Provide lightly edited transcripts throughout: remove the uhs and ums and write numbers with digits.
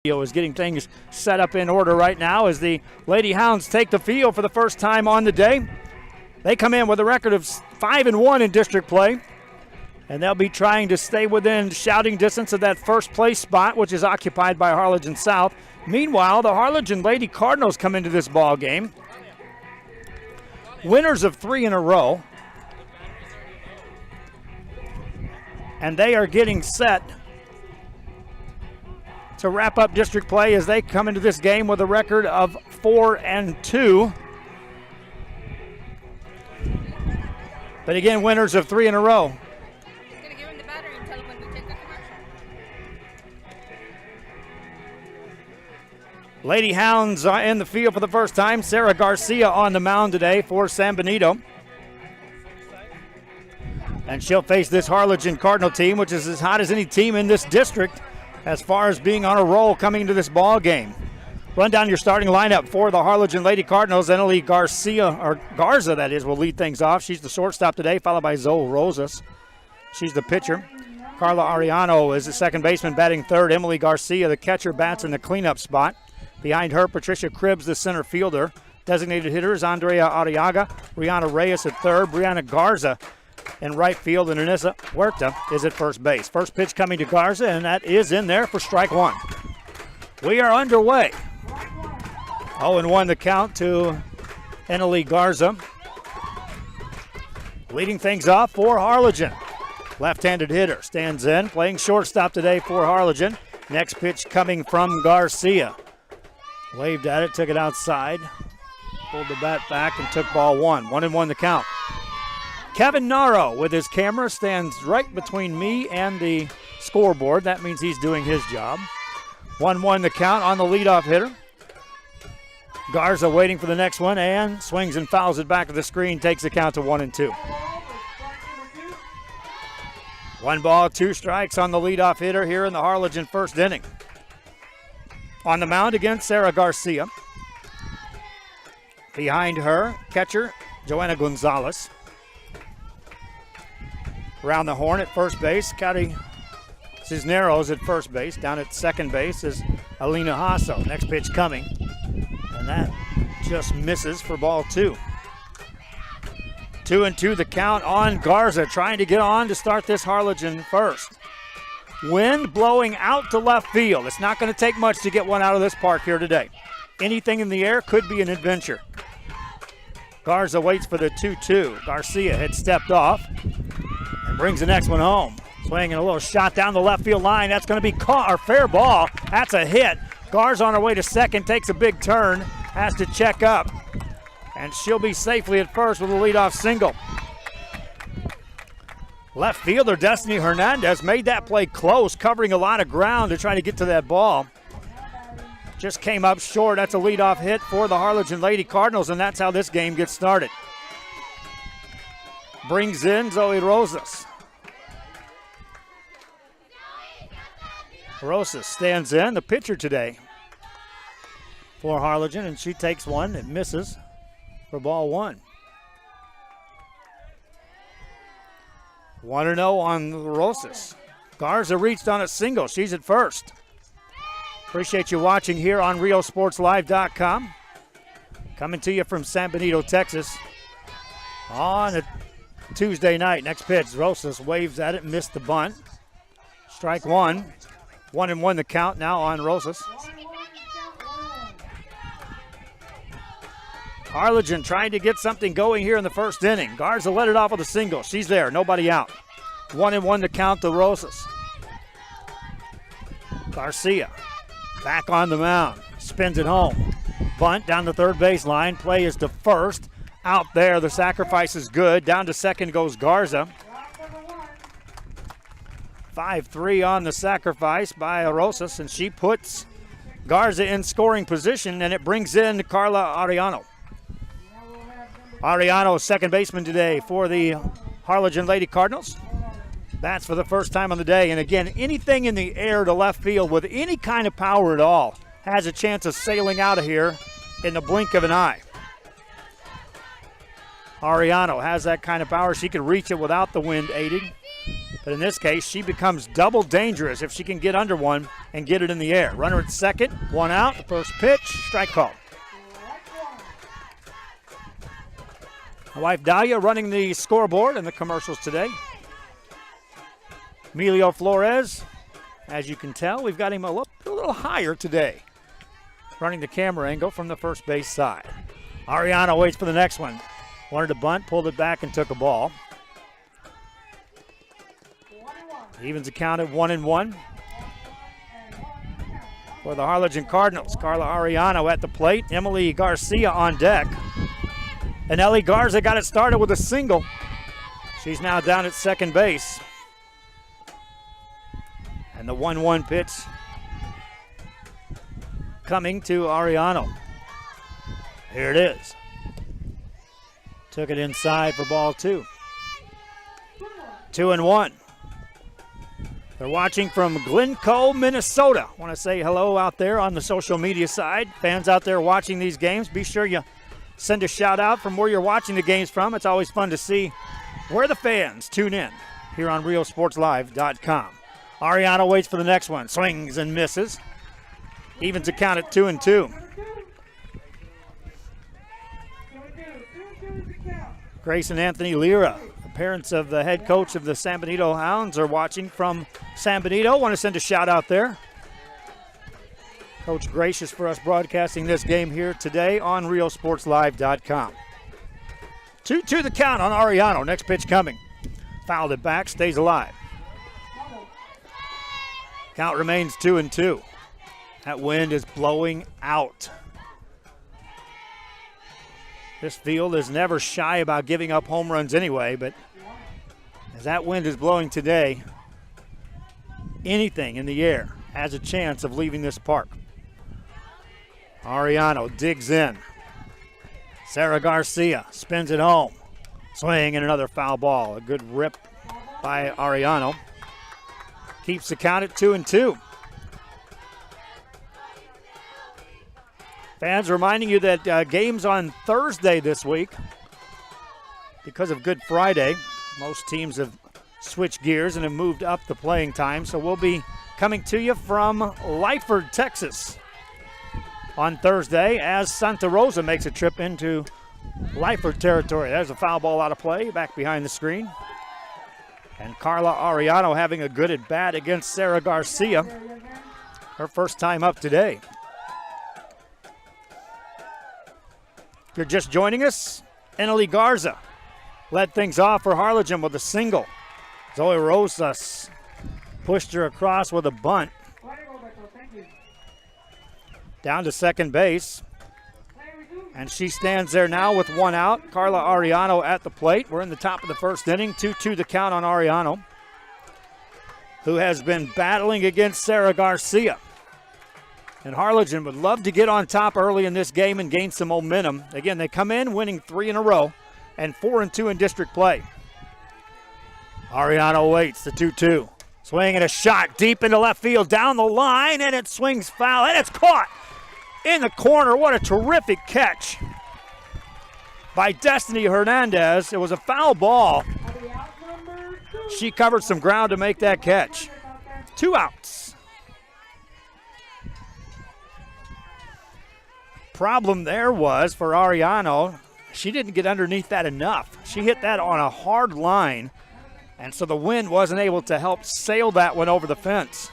Is getting things set up in order right now as the Lady Hounds take the field for the first time on the day. They come in with a record of 5-1 in district play, and they'll be trying to stay within shouting distance of that first place spot, which is occupied by Harlingen South. Meanwhile, the Harlingen Lady Cardinals come into this ball game, winners of 3 in a row, and they are getting set to wrap up district play as they come into this game with a record of 4-2. But again, winners of 3 in a row. Gonna give him the battery and tell him when we take the commercial. Lady Hounds are in the field for the first time. Sarah Garcia on the mound today for San Benito. And she'll face this Harlingen Cardinal team, which is as hot as any team in this district as far as being on a roll coming into this ball game. Run down your starting lineup for the Harlingen Lady Cardinals. Emily Garcia, or Garza that is, will lead things off. She's the shortstop today, followed by Zoe Rosas. She's the pitcher. Carla Ariano is the second baseman, batting third. Emily Garcia, the catcher, bats in the cleanup spot. Behind her, Patricia Cribbs, the center fielder. Designated hitters, Andrea Arriaga, Rihanna Reyes at third, Brianna Garza in right field, and Anissa Huerta is at first base. First pitch coming to Garza, and that is in there for strike one. We are underway. 0-1 the count to Eneli Garza. Leading things off for Harlingen. Left-handed hitter stands in, playing shortstop today for Harlingen. Next pitch coming from Garcia. Waved at it, took it outside, pulled the bat back, and took ball one. 1-1 the count. Kevin Naro with his camera stands right between me and the scoreboard. That means he's doing his job. 1-1 the count on the leadoff hitter. Garza waiting for the next one and swings and fouls it back to the screen, takes the count to 1-2. 1 ball, 2 strikes on the leadoff hitter here in the Harlingen first inning. On the mound again, Sarah Garcia. Behind her, catcher Joanna Gonzalez. Around the horn at first base, Cady Cisneros at first base. Down at second base is Alina Hasso. Next pitch coming, and that just misses for ball 2. 2-2 the count on Garza, trying to get on to start this Harlingen first. Wind blowing out to left field. It's not going to take much to get one out of this park here today. Anything in the air could be an adventure. Garza waits for the 2-2. Garcia had stepped off and brings the next one home. Swinging a little shot down the left field line. That's going to be caught, or fair ball. That's a hit. Garza on her way to second, takes a big turn, has to check up, and she'll be safely at first with a leadoff single. Left fielder Destiny Hernandez made that play close, covering a lot of ground to try to get to that ball. Just came up short. That's a leadoff hit for the Harlingen Lady Cardinals, and that's how this game gets started. Brings in Zoe Rosas. Rosas stands in, the pitcher today for Harlingen, and she takes one. It misses for ball 1. 1-0 on Rosas. Garza reached on a single. She's at first. Appreciate you watching here on RioSportsLive.com. Coming to you from San Benito, Texas on a Tuesday night. Next pitch, Rosas waves at it, missed the bunt. Strike one. 1-1 the count now on Rosas. Harlingen trying to get something going here in the first inning. Garza let it off with a single. She's there, nobody out. 1-1 to count to Rosas. Garcia back on the mound, spins it home. Bunt down the third baseline. Play is to first. Out there, the sacrifice is good. Down to second goes Garza. 5-3 on the sacrifice by Rosas, and she puts Garza in scoring position, and it brings in Carla Ariano. Ariano, second baseman today for the Harlingen Lady Cardinals. Bats for the first time on the day, and again, anything in the air to left field with any kind of power at all has a chance of sailing out of here in the blink of an eye. Ariano has that kind of power. She can reach it without the wind aiding. But in this case, she becomes double dangerous if she can get under one and get it in the air. Runner at second, one out. The first pitch, strike call. My wife Dahlia running the scoreboard and the commercials today. Emilio Flores, as you can tell, we've got him a little higher today. Running the camera angle from the first base side. Ariano waits for the next one. Wanted to bunt, pulled it back, and took a ball. Evens the count at 1-1 for the Harlingen Cardinals. Carla Ariano at the plate. Emily Garcia on deck. And Ellie Garza got it started with a single. She's now down at second base. And the 1-1 pitch coming to Ariano. Here it is. Took it inside for ball two. 2-1. They're watching from Glencoe, Minnesota. Want to say hello out there on the social media side. Fans out there watching these games, be sure you send a shout out from where you're watching the games from. It's always fun to see where the fans tune in here on RealSportsLive.com. Ariano waits for the next one. Swings and misses. Evens the count at 2-2. Grace and Anthony Lira, the parents of the head coach of the San Benito Hounds, are watching from San Benito. Want to send a shout out there. Coach gracious for us broadcasting this game here today on RealSportsLive.com. 2-2 the count on Ariano. Next pitch coming. Fouled it back, stays alive. Count remains 2-2. That wind is blowing out. This field is never shy about giving up home runs anyway, but as that wind is blowing today, anything in the air has a chance of leaving this park. Ariano digs in. Sarah Garcia spins it home. Swing and another foul ball. A good rip by Ariano. Keeps the count at 2-2. Fans reminding you that games on Thursday this week, because of Good Friday, most teams have switched gears and have moved up the playing time. So we'll be coming to you from Lyford, Texas on Thursday as Santa Rosa makes a trip into Lyford territory. There's a foul ball out of play back behind the screen. And Carla Ariano having a good at bat against Sarah Garcia. Her first time up today. If you're just joining us, Eneli Garza led things off for Harlingen with a single. Zoe Rosas pushed her across with a bunt. Down to second base. And she stands there now with one out. Carla Ariano at the plate. We're in the top of the first inning. 2-2 the count on Ariano, who has been battling against Sarah Garcia. And Harlingen would love to get on top early in this game and gain some momentum. Again, they come in winning 3 in a row and 4-2 in district play. Ariano waits, the 2-2. Swing and a shot deep into left field, down the line, and it swings foul, and it's caught in the corner. What a terrific catch by Destiny Hernandez. It was a foul ball. She covered some ground to make that catch. 2 outs. Problem there was for Ariano, she didn't get underneath that enough. She hit that on a hard line, and so the wind wasn't able to help sail that one over the fence.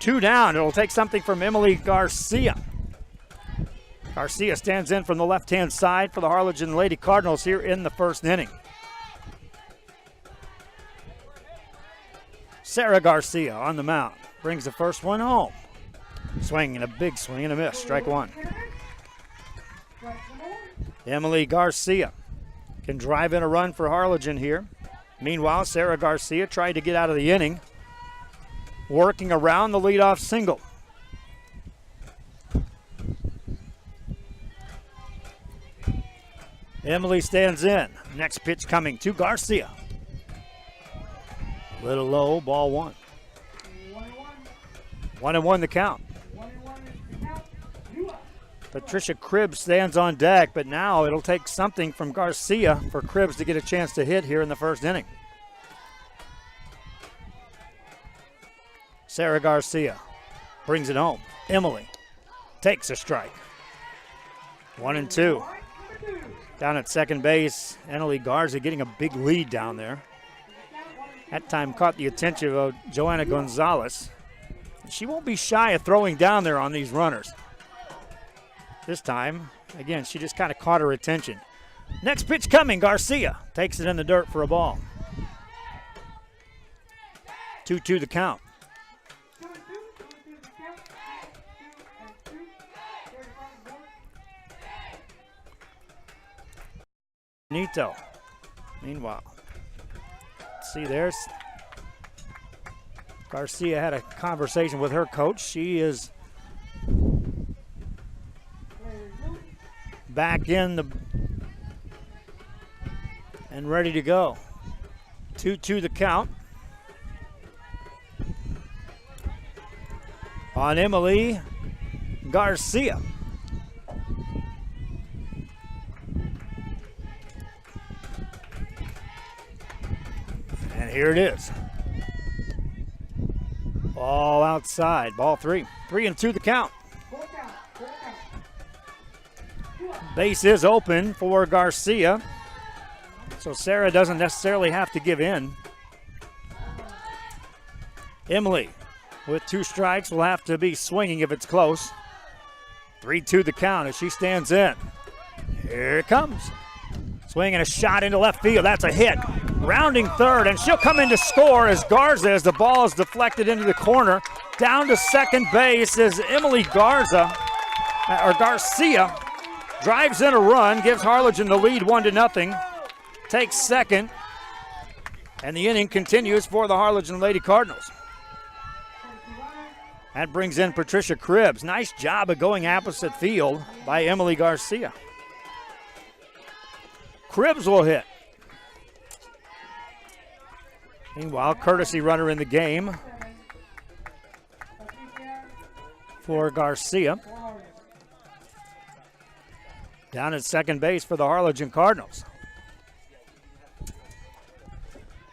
2 down. It'll take something from Emily Garcia. Garcia stands in from the left-hand side for the Harlingen Lady Cardinals here in the first inning. Sarah Garcia on the mound. Brings the first one home. Swing and a big swing and a miss. Strike one. Emily Garcia can drive in a run for Harlingen here. Meanwhile, Sarah Garcia tried to get out of the inning, working around the leadoff single. Emily stands in. Next pitch coming to Garcia. Little low, ball one. 1-1 the count. Patricia Cribbs stands on deck, but now it'll take something from Garcia for Cribbs to get a chance to hit here in the first inning. Sarah Garcia brings it home. Emily takes a strike. 1-2. Down at second base, Emily Garza getting a big lead down there. That time caught the attention of Joanna Gonzalez. She won't be shy of throwing down there on these runners. This time, again, she just kind of caught her attention. Next pitch coming, Garcia takes it in the dirt for a ball. 2-2 the count. Benito. Meanwhile, see there's Garcia had a conversation with her coach. She is back in the and ready to go. 2-2 the count. On Emily Garcia. And here it is. Ball outside. Ball 3. 3-2 the count. Base is open for Garcia. So Sarah doesn't necessarily have to give in. Emily with 2 strikes will have to be swinging if it's close. 3-2 the count as she stands in. Here it comes. Swinging a shot into left field. That's a hit. Rounding third, and she'll come in to score as Garza, as the ball is deflected into the corner. Down to second base is Emily Garcia drives in a run, gives Harlingen the lead 1-0. Takes second, and the inning continues for the Harlingen Lady Cardinals. That brings in Patricia Cribbs. Nice job of going opposite field by Emily Garcia. Cribbs will hit. Meanwhile, courtesy runner in the game for Garcia. Down at second base for the Harlingen Cardinals.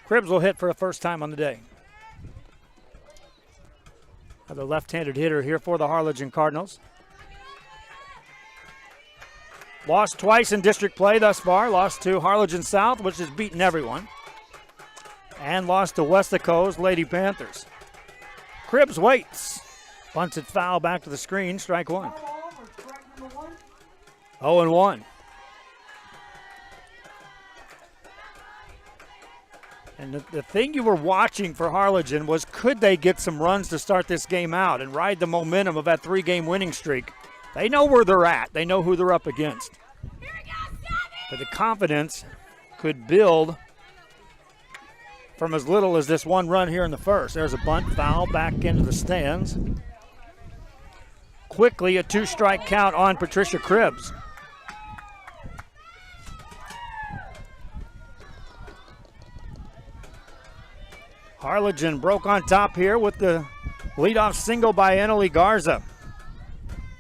Cribbs will hit for the first time on the day. Another left-handed hitter here for the Harlingen Cardinals. Lost twice in district play thus far. Lost to Harlingen South, which has beaten everyone. And lost to Westaco's Lady Panthers. Cribbs waits. Bunted foul back to the screen, strike 1. 0-1. And the thing you were watching for Harlingen was, could they get some runs to start this game out and ride the momentum of that 3-game winning streak? They know where they're at. They know who they're up against. But the confidence could build from as little as this 1 run here in the first. There's a bunt foul back into the stands. Quickly a 2-strike count on Patricia Cribbs. Harlingen broke on top here with the leadoff single by Emily Garza.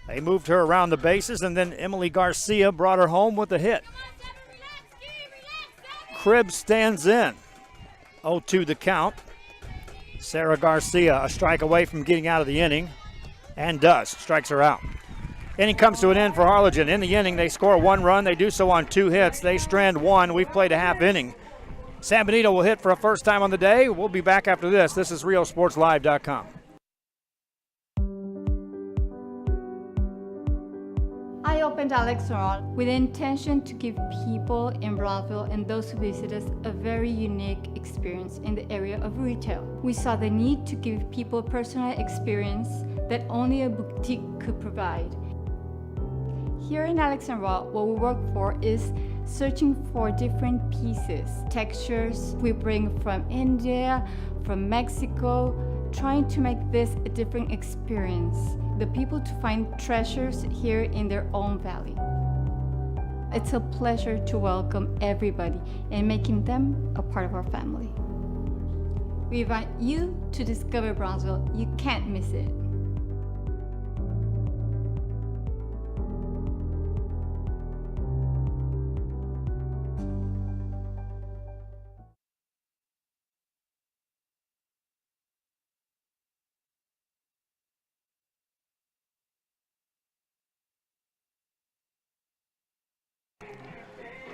They moved her around the bases, and then Emily Garcia brought her home with a hit. Cribbs stands in. 0-2 the count. Sarah Garcia a strike away from getting out of the inning, and does. Strikes her out. Inning comes to an end for Harlingen. In the inning, they score 1 run. They do so on 2 hits. They strand 1. We've played a half inning. San Benito will hit for a first time on the day. We'll be back after this. This is RioSportsLive.com. I opened Alex Ron with the intention to give people in Brownsville and those who visit us a very unique experience in the area of retail. We saw the need to give people a personal experience that only a boutique could provide. Here in Alex and Raw, what we work for is searching for different pieces, textures we bring from India, from Mexico, trying to make this a different experience. The people to find treasures here in their own valley. It's a pleasure to welcome everybody and making them a part of our family. We invite you to discover Brownsville. You can't miss it.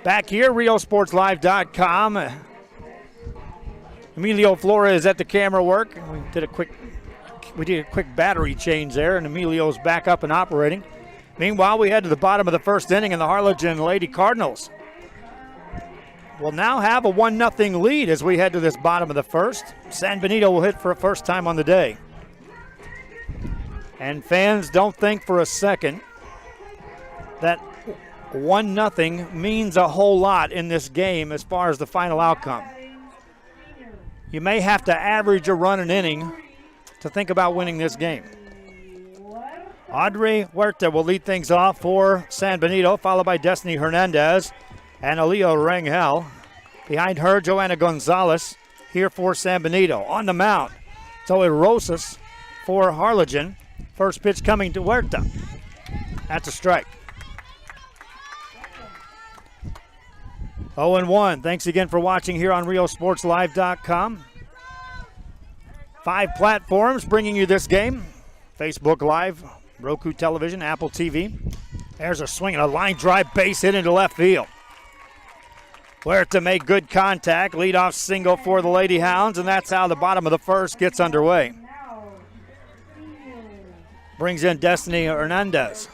Back here, RioSportsLive.com. Emilio Flores at the camera work. We did a quick battery change there, and Emilio's back up and operating. Meanwhile, we head to the bottom of the first inning, and the Harlingen Lady Cardinals will now have a 1-0 lead as we head to this bottom of the first. San Benito will hit for a first time on the day. And fans, don't think for a second that 1-0 means a whole lot in this game as far as the final outcome. You may have to average a run an inning to think about winning this game. Audrey Huerta will lead things off for San Benito, followed by Destiny Hernandez and Aaliyah Rangel. Behind her, Joanna Gonzalez here for San Benito. On the mound, Zoe Rosas for Harlingen. First pitch coming to Huerta. That's a strike. 0-1. Thanks again for watching here on RioSportsLive.com. 5 platforms bringing you this game. Facebook Live, Roku Television, Apple TV. There's a swing and a line drive base hit into left field. Huerta made good contact. Leadoff single for the Lady Hounds, and that's how the bottom of the first gets underway. Brings in Destiny Hernandez.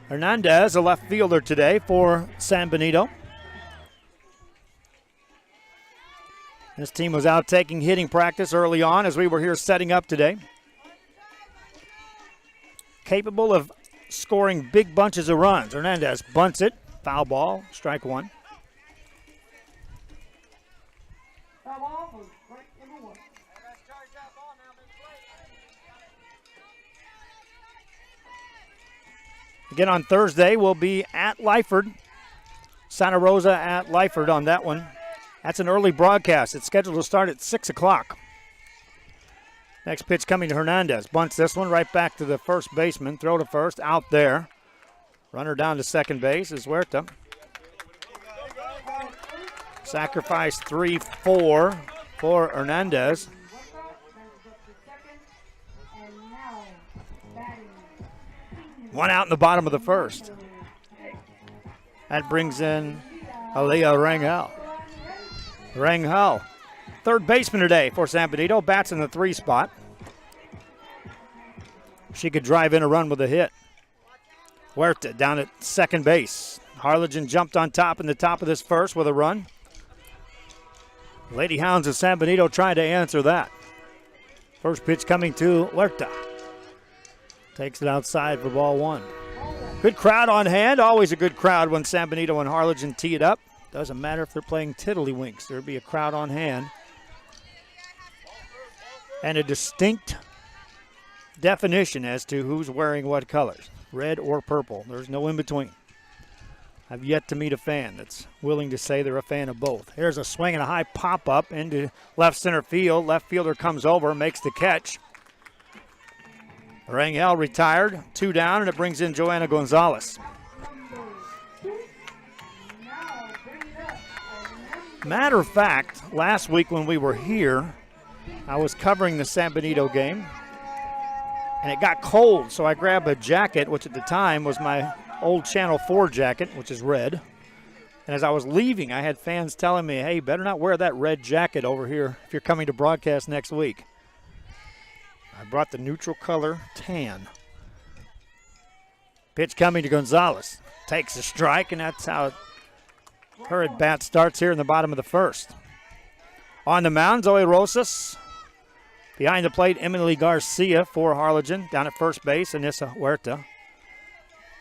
Hernandez, a left fielder today for San Benito. This team was out taking hitting practice early on as we were here setting up today. Capable of scoring big bunches of runs. Hernandez bunts it. Foul ball, strike one. Again on Thursday, we'll be at Lyford. Santa Rosa at Lyford on that one. That's an early broadcast. It's scheduled to start at 6 o'clock. Next pitch coming to Hernandez. Bunts this one right back to the first baseman. Throw to first, out there. Runner down to second base is Huerta. Sacrifice 3-4 for Hernandez. One out in the bottom of the first. That brings in Aaliyah Rangel. Rangel, third baseman today for San Benito, bats in the 3 spot. She could drive in a run with a hit. Huerta down at second base. Harlingen jumped on top in the top of this first with a run. Lady Hounds of San Benito trying to answer that. First pitch coming to Huerta. Takes it outside for ball one. Good crowd on hand. Always a good crowd when San Benito and Harlingen tee it up. Doesn't matter if they're playing tiddlywinks. There'll be a crowd on hand. And a distinct definition as to who's wearing what colors. Red or purple. There's no in between. I've yet to meet a fan that's willing to say they're a fan of both. Here's a swing and a high pop-up into left center field. Left fielder comes over, makes the catch. Rangel retired, 2 down, and it brings in Joanna Gonzalez. Matter of fact, last week when we were here, I was covering the San Benito game, and it got cold, so I grabbed a jacket, which at the time was my old Channel 4 jacket, which is red. And as I was leaving, I had fans telling me, hey, better not wear that red jacket over here if you're coming to broadcast next week. I brought the neutral color tan. Pitch coming to Gonzalez. Takes a strike, and that's how her at bat starts here in the bottom of the first. On the mound, Zoe Rosas. Behind the plate, Emily Garcia for Harlingen. Down at first base, Anissa Huerta.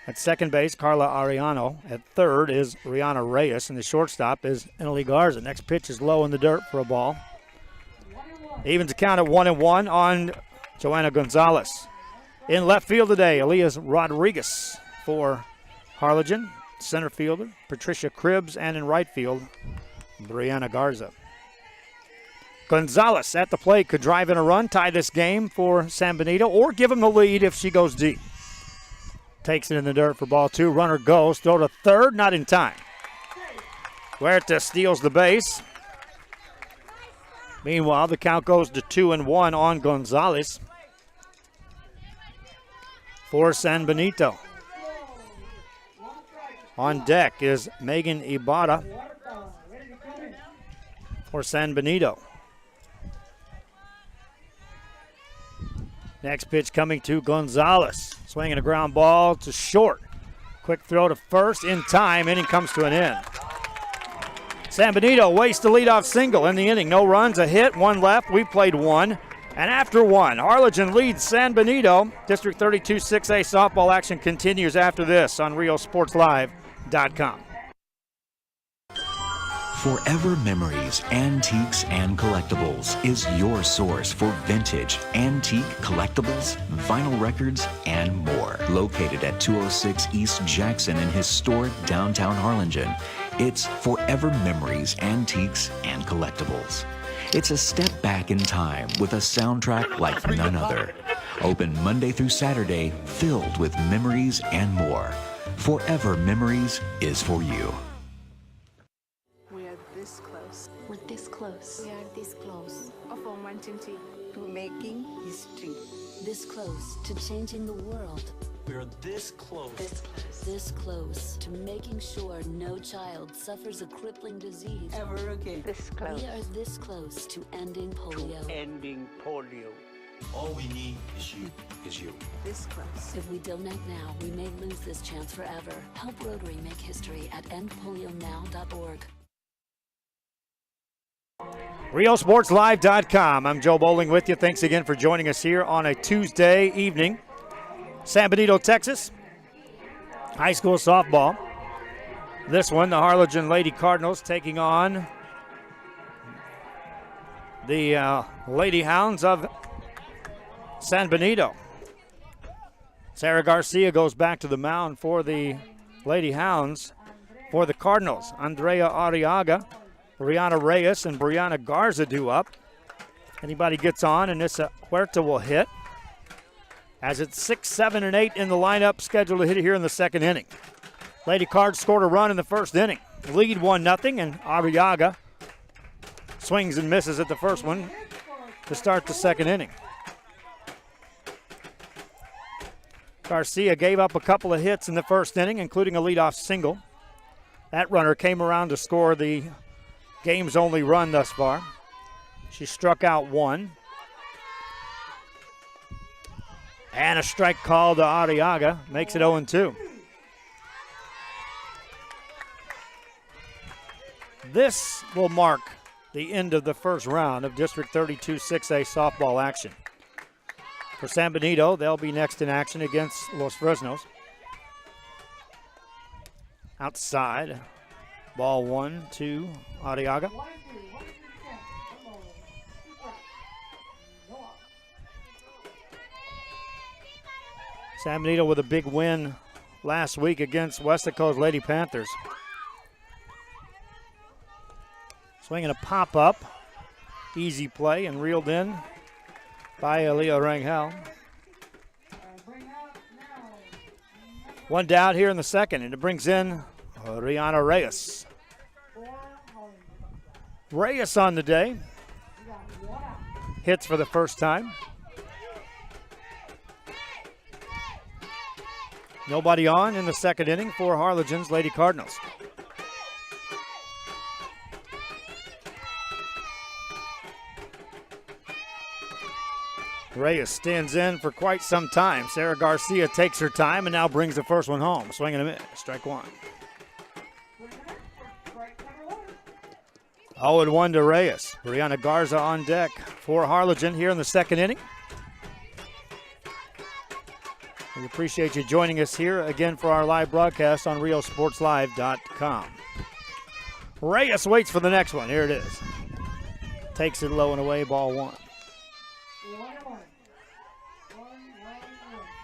At second base, Carla Ariano. At third is Rihanna Reyes, and the shortstop is Emily Garza. Next pitch is low in the dirt for a ball. Evens the count at 1-1 on Joanna Gonzalez. In left field today, Elias Rodriguez for Harlingen. Center fielder, Patricia Cribbs, and in right field, Brianna Garza. Gonzalez at the plate could drive in a run, tie this game for San Benito, or give them the lead if she goes deep. Takes it in the dirt for ball 2. Runner goes, throw to third, not in time. Huerta steals the base. Meanwhile, the count goes to 2-1 on Gonzalez. for San Benito. On deck is Megan Ibarra for San Benito. Next pitch coming to Gonzalez. Swinging a ground ball to short. Quick throw to first in time. Inning comes to an end. San Benito wastes the leadoff single in the inning. No runs, a hit, one left. We played one. And after one, Harlingen leads San Benito. District 32 6A softball action continues after this on RioSportsLive.com. Forever Memories, Antiques and Collectibles is your source for vintage, antique collectibles, vinyl records, and more. Located at 206 East Jackson in historic downtown Harlingen, it's Forever Memories, Antiques and Collectibles. It's a step back in time with a soundtrack like none other. Open Monday through Saturday, filled with memories and more. Forever Memories is for you. This close. We're this close. We are this close of wanting to making history. This close to changing the world. We're this close. This close to making sure no child suffers a crippling disease. Ever again. This close. We are this close to ending polio. Ending polio. All we need is you. This close. If we don't act now, we may lose this chance forever. Help Rotary make history at endpolionow.org. RioSportsLive.com. I'm Joe Bowling with you. Thanks again for joining us here on a Tuesday evening. San Benito, Texas. High school softball. This one, the Harlingen Lady Cardinals taking on the Lady Hounds of San Benito. Sarah Garcia goes back to the mound for the Lady Hounds. For the Cardinals, Andrea Arriaga, Brianna Reyes, and Brianna Garza due up. Anybody gets on, and Nissa Huerta will hit. As it's 6, 7, and 8 in the lineup, scheduled to hit it here in the second inning. Lady Cards scored a run in the first inning. Lead 1-0, and Arriaga swings and misses at the first one to start the second inning. Garcia gave up a couple of hits in the first inning, including a leadoff single. That runner came around to score the game's only run thus far. She struck out one. And a strike call to Arriaga makes it 0-2. This will mark the end of the first round of District 32 6A softball action. For San Benito, they'll be next in action against Los Fresnos. Outside, ball 1-2, Arriaga. San Benito with a big win last week against Westaco's Lady Panthers. Swinging a pop-up, easy play, and reeled in by Leo Rangel. One down here in the second, and it brings in Rihanna Reyes. Reyes on the day. Hits for the first time. Nobody on in the second inning for Harlingen's Lady Cardinals. Reyes stands in for quite some time. Sarah Garcia takes her time and now brings the first one home. Swing and a miss, strike one. 0-1 to Reyes. Brianna Garza on deck for Harlingen here in the second inning. We appreciate you joining us here again for our live broadcast on RioSportsLive.com. Reyes waits for the next one. Here it is. Takes it low and away, ball one.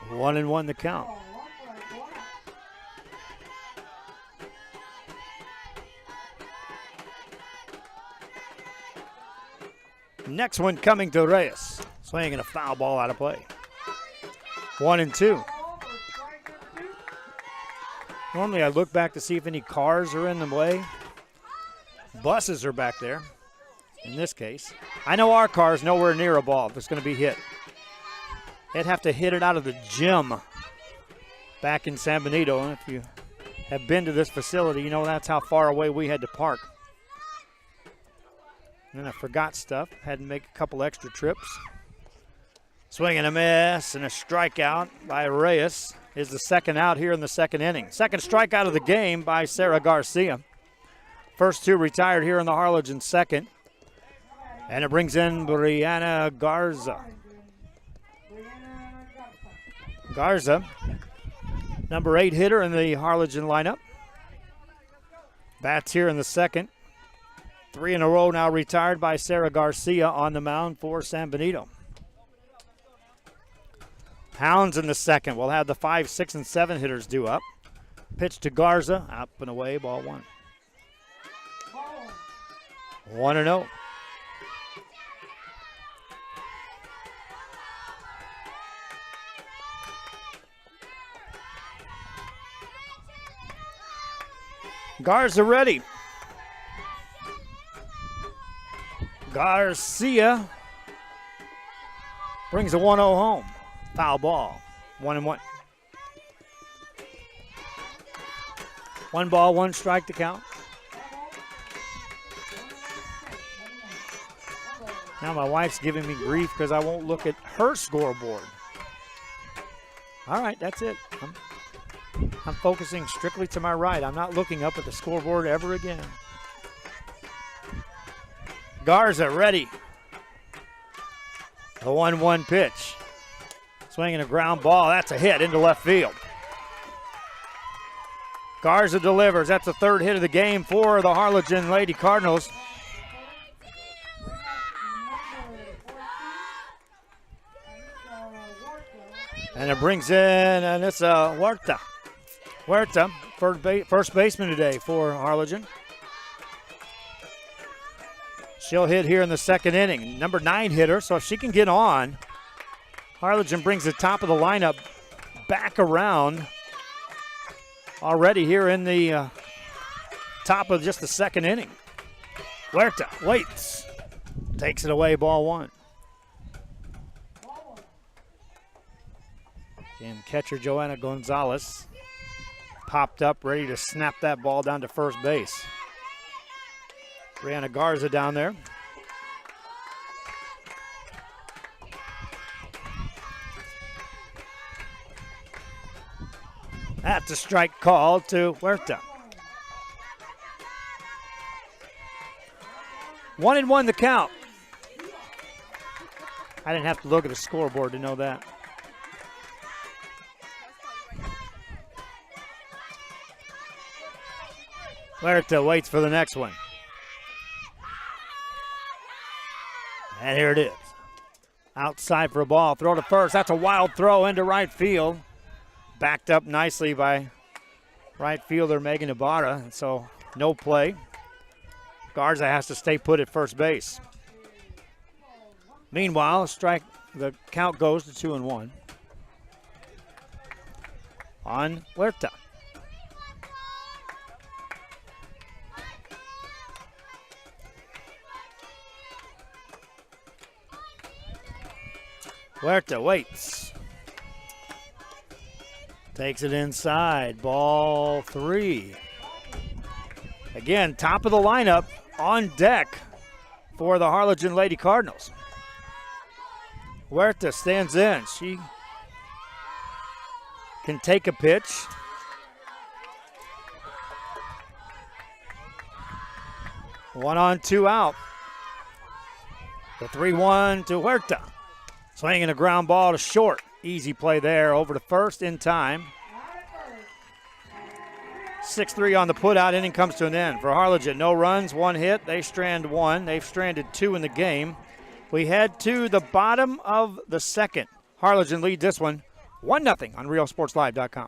1-1 the count. Next one coming to Reyes. Swinging a foul ball out of play. 1-2. Normally I look back to see if any cars are in the way. Buses are back there in this case. I know our car's nowhere near a ball that's going to be hit. They'd have to hit it out of the gym back in San Benito. And if you have been to this facility, you know that's how far away we had to park. And then I forgot stuff. Had to make a couple extra trips. Swing and a miss and a strikeout by Reyes is the second out here in the second inning. Second strikeout of the game by Sarah Garcia. First two retired here in the Harlingen second. And it brings in Brianna Garza. Garza, number 8 hitter in the Harlingen lineup. Bats here in the second. 3 in a row now retired by Sarah Garcia on the mound for San Benito. Hounds in the second. We'll have the 5, 6, and 7 hitters due up. Pitch to Garza, up and away, ball 1. 1-0. Garza ready. Garcia brings a 1-0 home. Foul ball. 1-1. 1 ball, 1 strike to count. Now my wife's giving me grief because I won't look at her scoreboard. All right, that's it. I'm focusing strictly to my right. I'm not looking up at the scoreboard ever again. Garza ready. The 1-1 pitch. Swinging a ground ball. That's a hit into left field. Garza delivers. That's the third hit of the game for the Harlingen Lady Cardinals. And it brings in, and it's Huerta. Huerta, first baseman today for Harlingen. She'll hit here in the second inning. Number 9 hitter, so if she can get on, Harlingen brings the top of the lineup back around already here in the top of just the second inning. Huerta waits, takes it away, ball 1. And catcher Joanna Gonzalez popped up, ready to snap that ball down to first base. Brianna Garza down there. That's a strike call to Huerta. 1-1 the count. I didn't have to look at the scoreboard to know that. Huerta waits for the next one. And here it is. Outside for a ball. Throw to first. That's a wild throw into right field. Backed up nicely by right fielder Megan Ibarra. And so no play. Garza has to stay put at first base. Meanwhile, the count goes to 2-1 on Huerta. Huerta waits. Takes it inside. Ball 3. Again, top of the lineup on deck for the Harlingen Lady Cardinals. Huerta stands in. She can take a pitch. One on, 2 out. The 3-1 to Huerta. Swinging a ground ball to short. Easy play there, over to first in time. 6-3 on the putout. Inning comes to an end. For Harlingen, no runs, 1 hit. They strand 1. They've stranded 2 in the game. We head to the bottom of the second. Harlingen lead this one 1-0 on RealSportsLive.com.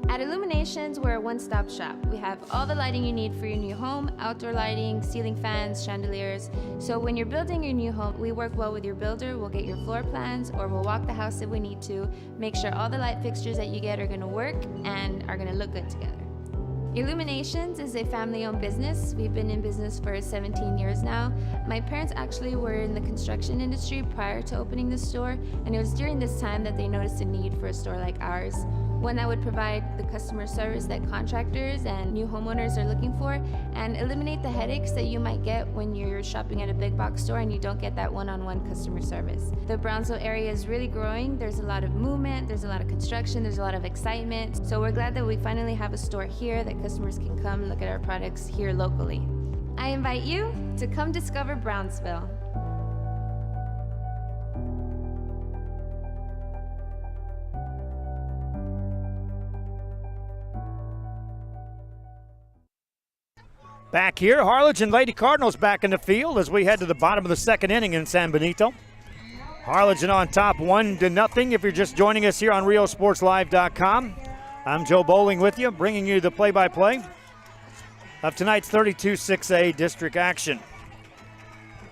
At Illuminations, we're a one-stop shop. We have all the lighting you need for your new home, outdoor lighting, ceiling fans, chandeliers. So when you're building your new home, we work well with your builder. We'll get your floor plans, or we'll walk the house if we need to, make sure all the light fixtures that you get are gonna work and are gonna look good together. Illuminations is a family-owned business. We've been in business for 17 years now. My parents actually were in the construction industry prior to opening the store, and it was during this time that they noticed a need for a store like ours. One that would provide the customer service that contractors and new homeowners are looking for, and eliminate the headaches that you might get when you're shopping at a big box store and you don't get that one-on-one customer service. The Brownsville area is really growing. There's a lot of movement, there's a lot of construction, there's a lot of excitement. So we're glad that we finally have a store here that customers can come and look at our products here locally. I invite you to come discover Brownsville. Back here, Harlingen Lady Cardinals back in the field as we head to the bottom of the second inning in San Benito. Harlingen on top 1-0 if you're just joining us here on RioSportsLive.com. I'm Joe Bowling with you, bringing you the play-by-play of tonight's 32-6A district action.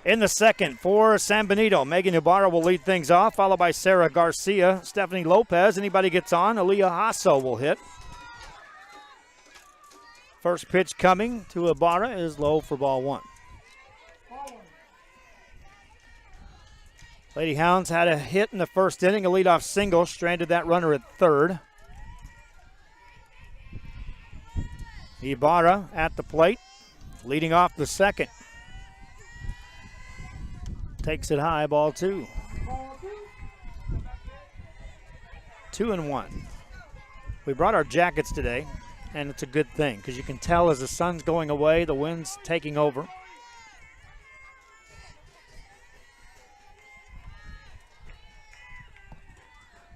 In the second for San Benito, Megan Ibarra will lead things off, followed by Sarah Garcia, Stephanie Lopez. Anybody gets on, Aaliyah Hasso will hit. First pitch coming to Ibarra is low for ball one. Lady Hounds had a hit in the first inning, a leadoff single, stranded that runner at third. Ibarra at the plate, leading off the second. Takes it high, ball two. 2-1. We brought our jackets today, and it's a good thing because you can tell as the sun's going away, the wind's taking over.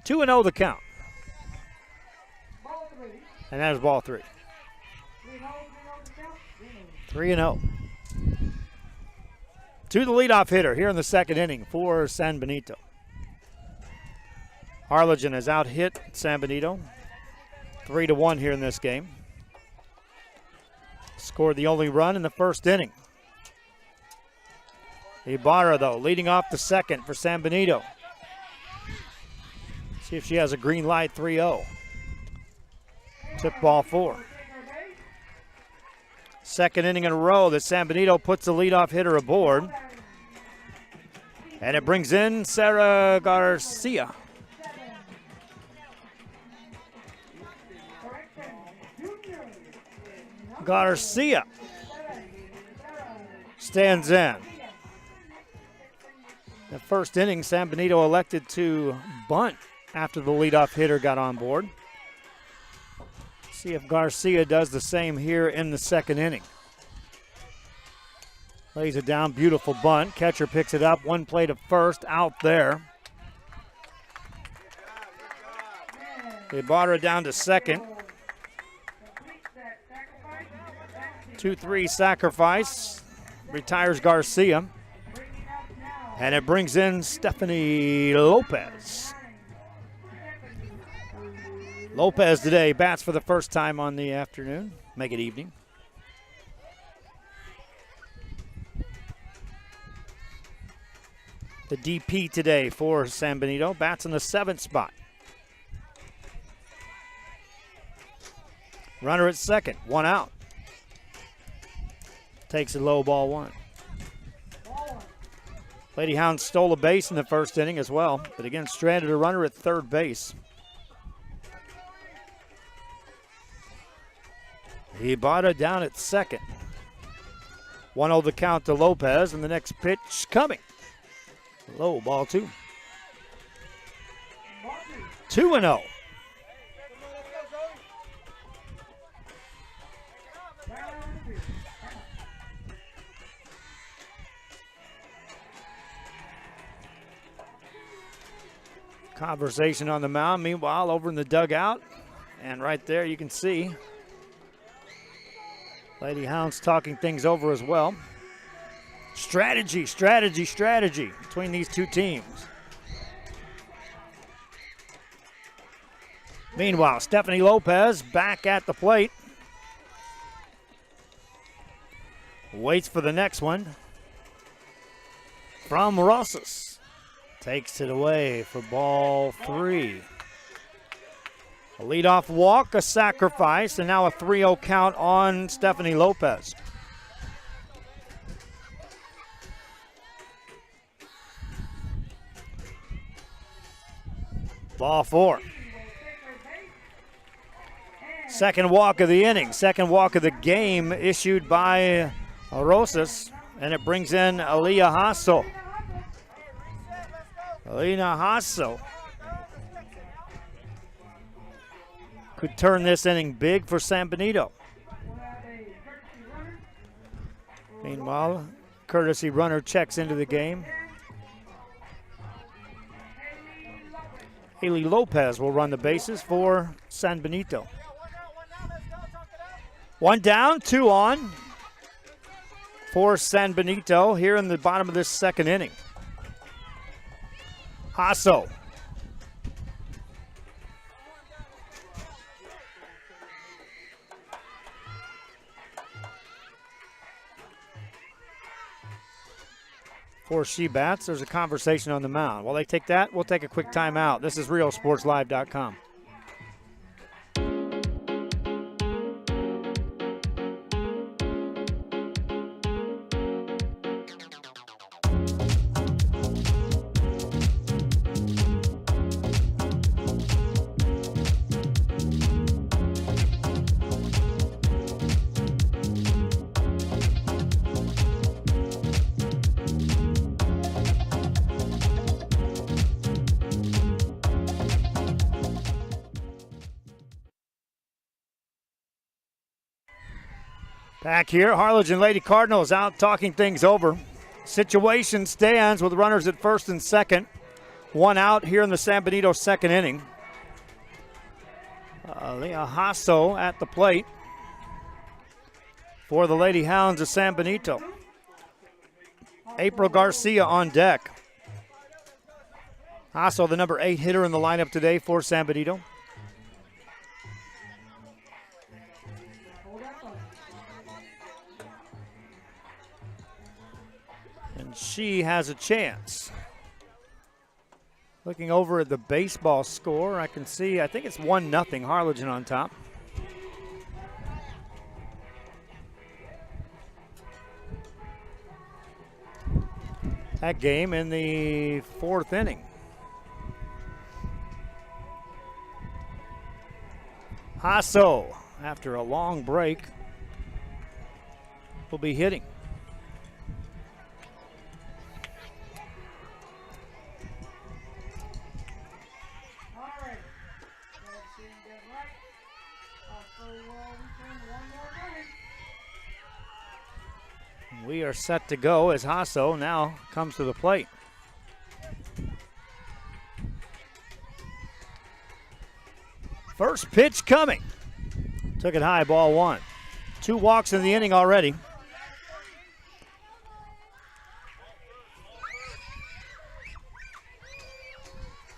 Two and 0 the count. And that is ball three. 3-0. To the leadoff hitter here in the second inning for San Benito. Harlingen has out-hit San Benito 3-1 here in this game. Scored the only run in the first inning. Ibarra, though, leading off the second for San Benito. See if she has a green light. 3-0. Took ball four. Second inning in a row that San Benito puts the leadoff hitter aboard. And it brings in Sarah Garcia. Garcia stands in. The first inning, San Benito elected to bunt after the leadoff hitter got on board. See if Garcia does the same here in the second inning. Lays it down, beautiful bunt. Catcher picks it up, one play to first, out there. Ibarra down to second. 2-3 sacrifice. Retires Garcia. And it brings in Stephanie Lopez. Lopez today bats for the first time on the afternoon. Make it evening. The DP today for San Benito bats in the 7th spot. Runner at second, one out. Takes a low, ball one. Lady Hounds stole a base in the first inning as well, but again stranded a runner at third base. Ibarra down at second. 1-0 the count to Lopez, and the next pitch coming. Low, ball two. 2-0. Conversation on the mound. Meanwhile, over in the dugout, and right there you can see Lady Hounds talking things over as well. Strategy between these two teams. Meanwhile, Stephanie Lopez back at the plate. Waits for the next one. From Rosas. Takes it away for ball three. A leadoff walk, a sacrifice, and now a 3-0 count on Stephanie Lopez. Ball 4. Second walk of the inning, second walk of the game issued by Rosas, and it brings in Aliyah Hasso. Alina Hasso could turn this inning big for San Benito. Meanwhile, courtesy runner checks into the game. Haley Lopez will run the bases for San Benito. 1 down, 2 on for San Benito here in the bottom of this second inning. Hasso. Before she bats, there's a conversation on the mound. While they take that, we'll take a quick timeout. This is RealSportsLive.com. Back here, Harlingen Lady Cardinals out talking things over. Situation stands with runners at first and second. 1 out here in the San Benito second inning. Leah Hasso at the plate for the Lady Hounds of San Benito. April Garcia on deck. Hasso, the number 8 hitter in the lineup today for San Benito. And she has a chance. Looking over at the baseball score, I can see, I think it's 1-0, Harlingen on top. That game in the 4th inning. Hasso, after a long break, will be hitting. We are set to go as Hasso now comes to the plate. First pitch coming. Took it high, ball 1. 2 walks in the inning already.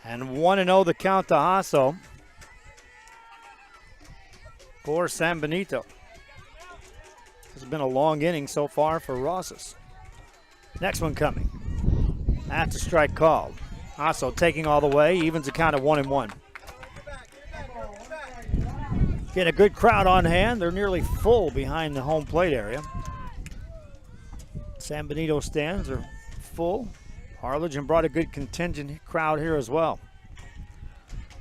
And 1-0 the count to Hasso for San Benito. This has been a long inning so far for Rosas. Next one coming. That's a strike called. Hasso taking all the way, evens the count at 1-1. Getting a good crowd on hand. They're nearly full behind the home plate area. San Benito stands are full. Harlingen brought a good contingent crowd here as well.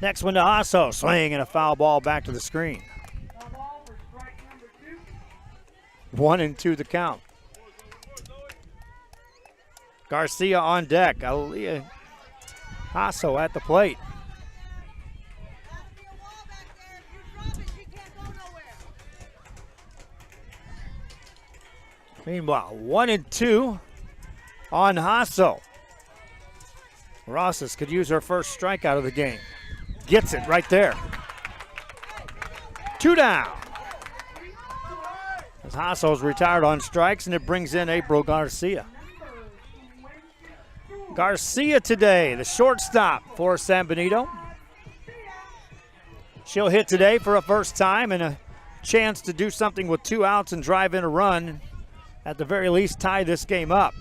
Next one to Hasso. Swing and a foul ball back to the screen. 1-2 the count. Garcia on deck. Aliyah Hasso at the plate. Meanwhile, 1-2 on Hasso. Rosas could use her first strikeout of the game. Gets it right there. 2 down. As Hasso's retired on strikes, and it brings in April Garcia. Garcia today, the shortstop for San Benito. She'll hit today for a first time and a chance to do something with 2 outs and drive in a run. At the very least, tie this game up.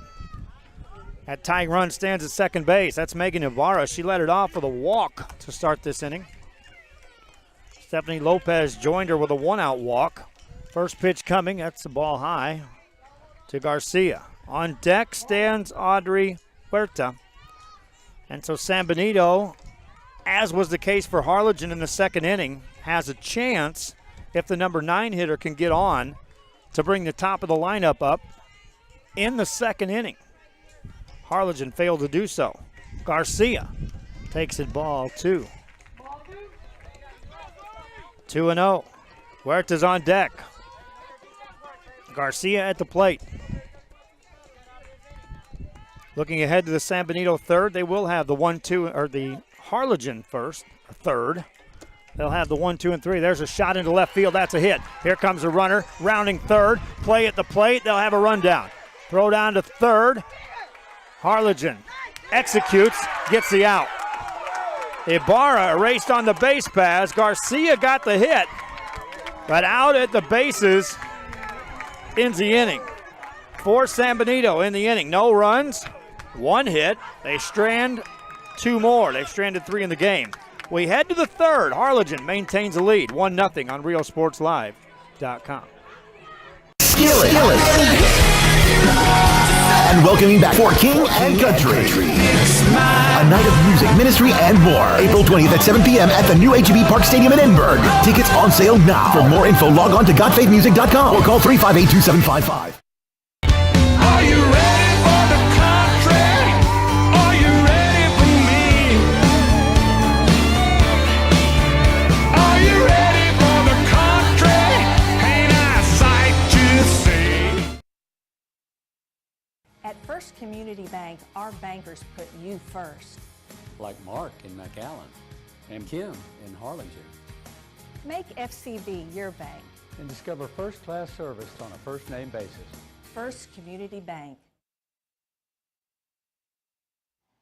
That tying run stands at second base. That's Megan Ibarra. She led it off with a walk to start this inning. Stephanie Lopez joined her with a 1-out walk. First pitch coming, that's the ball high to Garcia. On deck stands Audrey Huerta. And so San Benito, as was the case for Harlingen in the second inning, has a chance if the number 9 hitter can get on to bring the top of the lineup up in the second inning. Harlingen failed to do so. Garcia takes it ball 2. 2-0. Huerta's on deck. Garcia at the plate. Looking ahead to the San Benito third, they will have the 1-2, or the Harlingen first, third. They'll have the 1, 2, and 3. There's a shot into left field. That's a hit. Here comes a runner, rounding third. Play at the plate. They'll have a rundown. Throw down to third. Harlingen executes, gets the out. Ibarra erased on the base pass. Garcia got the hit, but out at the bases ends the inning. For San Benito in the inning. No runs, 1 hit. They strand 2 more. They've stranded 3 in the game. We head to the third. Harlingen maintains the lead, 1-0 on RealSportsLive.com. And welcoming back for King and Country. A night of music, ministry, and more. April 20th at 7 p.m. at the new HEB Park Stadium in Edinburgh. Tickets on sale now. For more info, log on to godfaithmusic.com or call 358-2755. Are you ready for the country? Are you ready for me? Are you ready for the country? Ain't I a sight to see? At First Community Bank, our bankers put you first. Like Mark in McAllen and Kim in Harlingen. Make FCB your bank. And discover first-class service on a first-name basis. First Community Bank.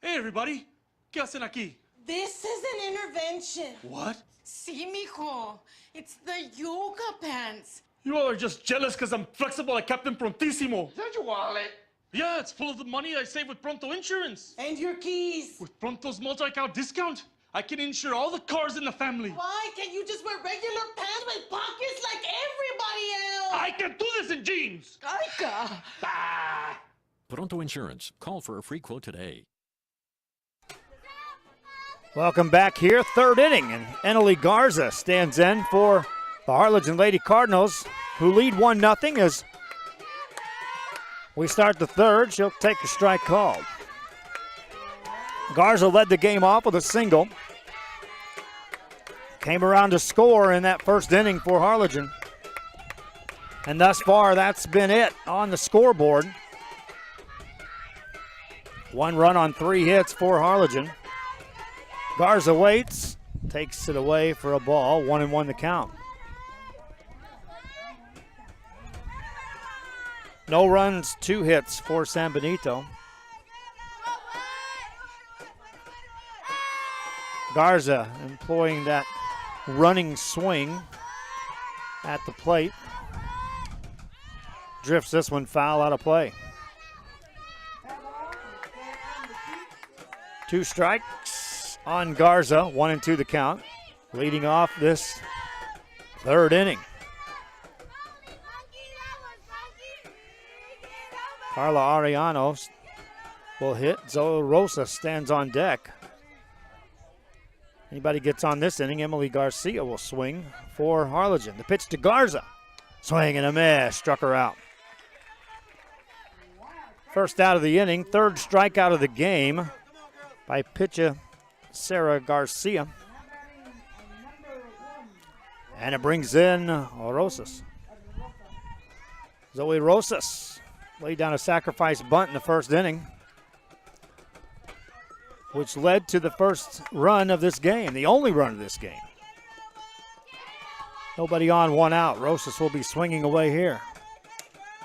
Hey, everybody. ¿Qué hacen aquí? This is an intervention. What? Sí, mijo. It's the yoga pants. You all are just jealous because I'm flexible like Captain Prontissimo. Is that your wallet? Yeah, it's full of the money I save with Pronto Insurance. And your keys. With Pronto's multi-account discount, I can insure all the cars in the family. Why can't you just wear regular pants with pockets like everybody else? I can do this in jeans. Aika. Ah. Pronto Insurance. Call for a free quote today. Welcome back here, third inning, and Eneli Garza stands in for the Harlingen Lady Cardinals, who lead 1-0 as we start the third. She'll take a strike called. Garza led the game off with a single. Came around to score in that first inning for Harlingen. And thus far, that's been it on the scoreboard. 1 run on 3 hits for Harlingen. Garza waits, takes it away for a ball, 1-1 the count. No runs, 2 hits for San Benito. Garza employing that running swing at the plate. Drifts this one foul out of play. 2 strikes on Garza, 1-2 the count, leading off this third inning. Carla Ariano will hit. Zoe Rosa stands on deck. Anybody gets on this inning, Emily Garcia will swing for Harlingen. The pitch to Garza. Swing and a miss, struck her out. First out of the inning, third strikeout of the game by pitcher Sarah Garcia. And it brings in Rosas. Zoe Rosas laid down a sacrifice bunt in the first inning, which led to the first run of this game, the only run of this game. Nobody on, 1 out. Rosas will be swinging away here.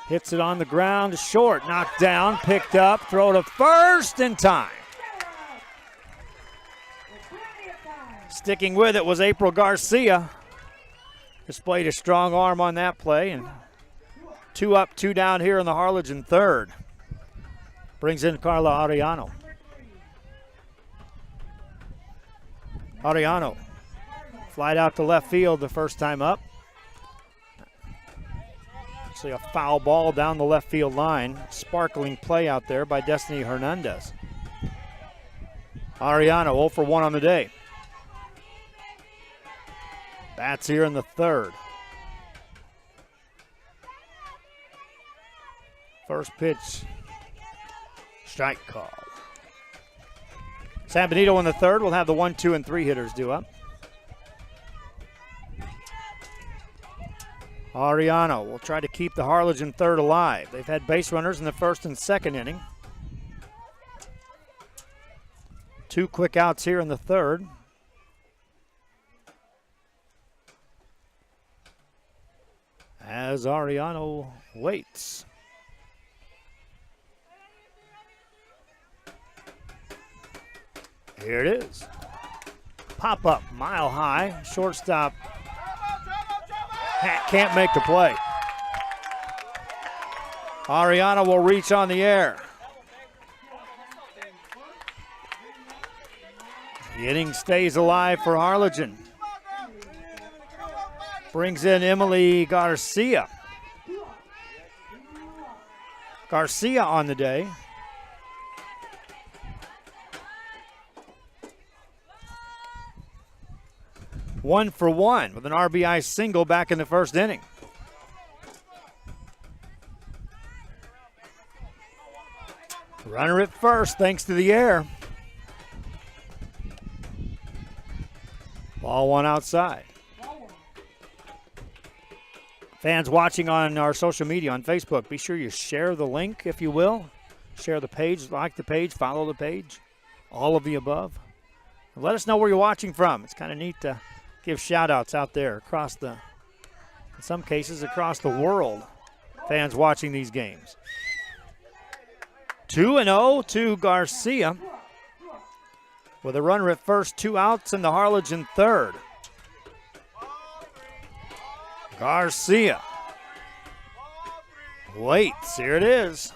Hits it on the ground, short, knocked down, picked up, throw to first in time. Sticking with it was April Garcia. Displayed a strong arm on that play, and 2 up, 2 down here in the Harlingen third. Brings in Carla Ariano. Ariano Flied out to left field the first time up. Actually a foul ball down the left field line. Sparkling play out there by Destiny Hernandez. Ariano 0 for 1 on the day. Bats here in the third. First pitch, strike call. San Benito in the third will have the 1, 2, and 3 hitters due up. Ariano will try to keep the Harlingen third alive. They've had base runners in the first and second inning. 2 quick outs here in the third. As Ariano waits. Here it is. Pop up, mile high. Shortstop can't make the play. Ariano will reach on the air. The inning stays alive for Harlingen. Brings in Emily Garcia. Garcia on the day. One for one with an RBI single back in the first inning. Runner at first thanks to the air. Ball one outside. Fans watching on our social media on Facebook, be sure you share the link if you will. Share the page, like the page, follow the page, all of the above. And let us know where you're watching from. It's kind of neat to give shout outs out there across in some cases across the world, fans watching these games. 2-0 to Garcia with a runner at first, 2 outs in the Harlingen third. Garcia waits, here it is.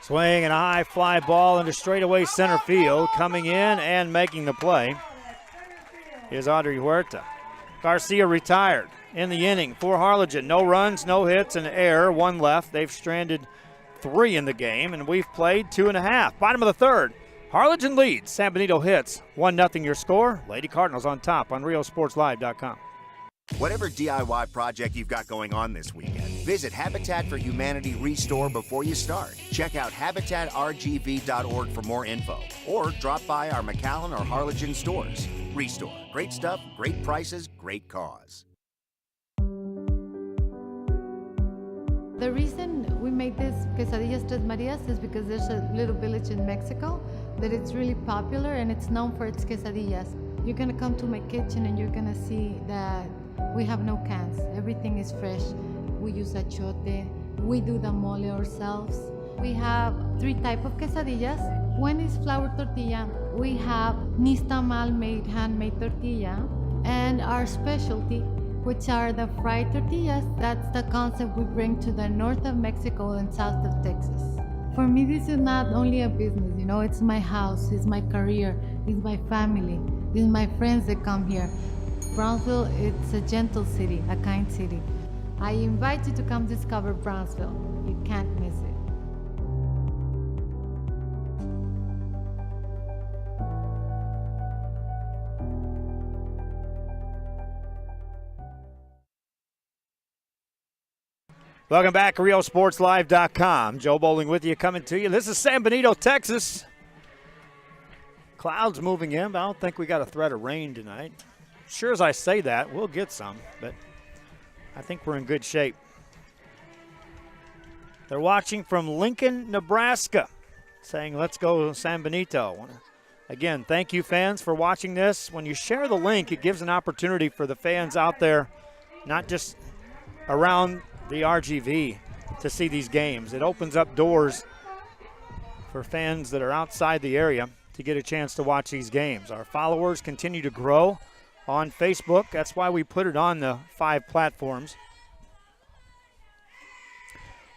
Swing and a high fly ball into straightaway center field. Coming in and making the play is Audrey Huerta. Garcia retired in the inning for Harlingen. No runs, no hits, an error, 1 left. They've stranded 3 in the game, and we've played 2.5. Bottom of the third. Harlingen leads. San Benito hits. 1-0 your score. Lady Cardinals on top on RioSportsLive.com. Whatever DIY project you've got going on this weekend, visit Habitat for Humanity Restore before you start. Check out habitatrgv.org for more info, or drop by our McAllen or Harlingen stores. Restore. Great stuff, great prices, great cause. The reason we made this quesadillas Tres Marias is because there's a little village in Mexico that it's really popular and it's known for its quesadillas. You're gonna come to my kitchen and you're gonna see that we have no cans. Everything is fresh. We use achote. We do the mole ourselves. We have 3 types of quesadillas. One is flour tortilla. We have nixtamal made handmade tortilla. And our specialty, which are the fried tortillas. That's the concept we bring to the north of Mexico and south of Texas. For me, this is not only a business, you know, it's my house, it's my career, it's my family, it's my friends that come here. Brownsville, it's a gentle city, a kind city. I invite you to come discover Brownsville. You can't miss it. Welcome back to RioSportsLive.com. Joe Bowling with you, coming to you. This is San Benito, Texas. Clouds moving in, but I don't think we got a threat of rain tonight. Sure as I say that, we'll get some, but I think we're in good shape. They're watching from Lincoln, Nebraska, saying, let's go San Benito. Again, thank you, fans, for watching this. When you share the link, it gives an opportunity for the fans out there, not just around the RGV, to see these games. It opens up doors for fans that are outside the area to get a chance to watch these games. Our followers continue to grow on Facebook. That's why we put it on the 5 platforms.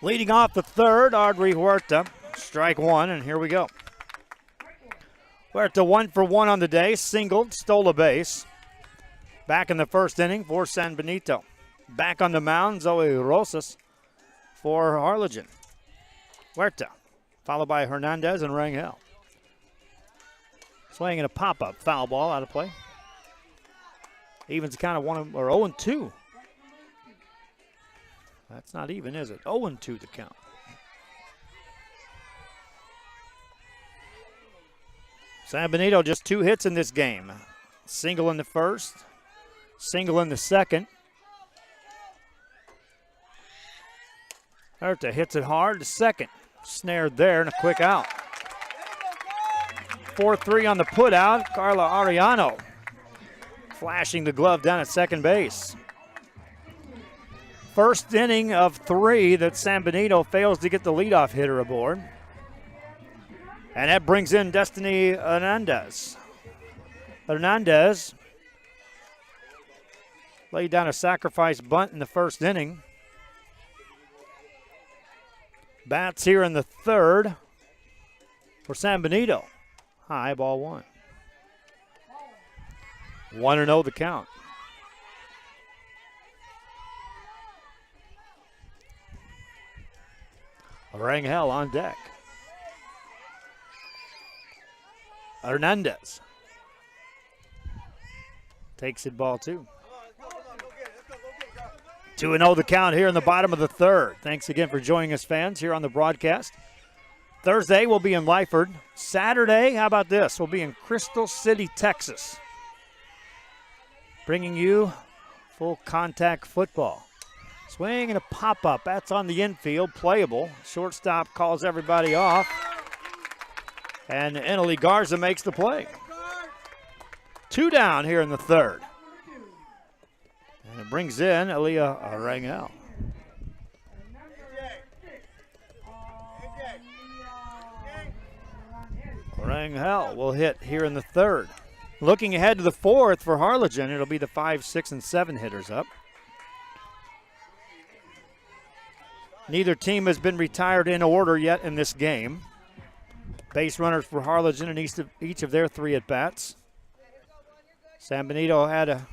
Leading off the third, Audrey Huerta, strike 1, and here we go. Huerta 1 for 1 on the day, singled, stole a base. back in the first inning for San Benito. Back on the mound, Zoe Rosas for Harlingen. Huerta, followed by Hernandez and Rangel. Swinging a pop-up, foul ball out of play. Evens kind of 0-2. That's not even, is it? 0-2 the count. San Benito just 2 hits in this game. Single in the first, single in the second. Huerta hits it hard, the second. Snared there and a quick out. 4-3 on the put out. Carla Ariano flashing the glove down at second base. First inning of 3 that San Benito fails to get the leadoff hitter aboard. And that brings in Destiny Hernandez. Hernandez laid down a sacrifice bunt in the first inning. Bats here in the third for San Benito. High, ball 1. 1-0 the count. Rangel on deck. Hernandez takes it, ball 2. 2-0 the count here in the bottom of the third. Thanks again for joining us, fans, here on the broadcast. Thursday, we'll be in Lyford. Saturday, how about this? We'll be in Crystal City, Texas. Bringing you full contact football. Swing and a pop-up. That's on the infield, playable. Shortstop calls everybody off. And Eneli Garza makes the play. 2 down here in the third. And it brings in Aaliyah Rangel. Rangel will hit here in the third. Looking ahead to the fourth for Harlingen, it'll be the 5, 6, and 7 hitters up. Neither team has been retired in order yet in this game. Base runners for Harlingen in each of their 3 at-bats. San Benito had a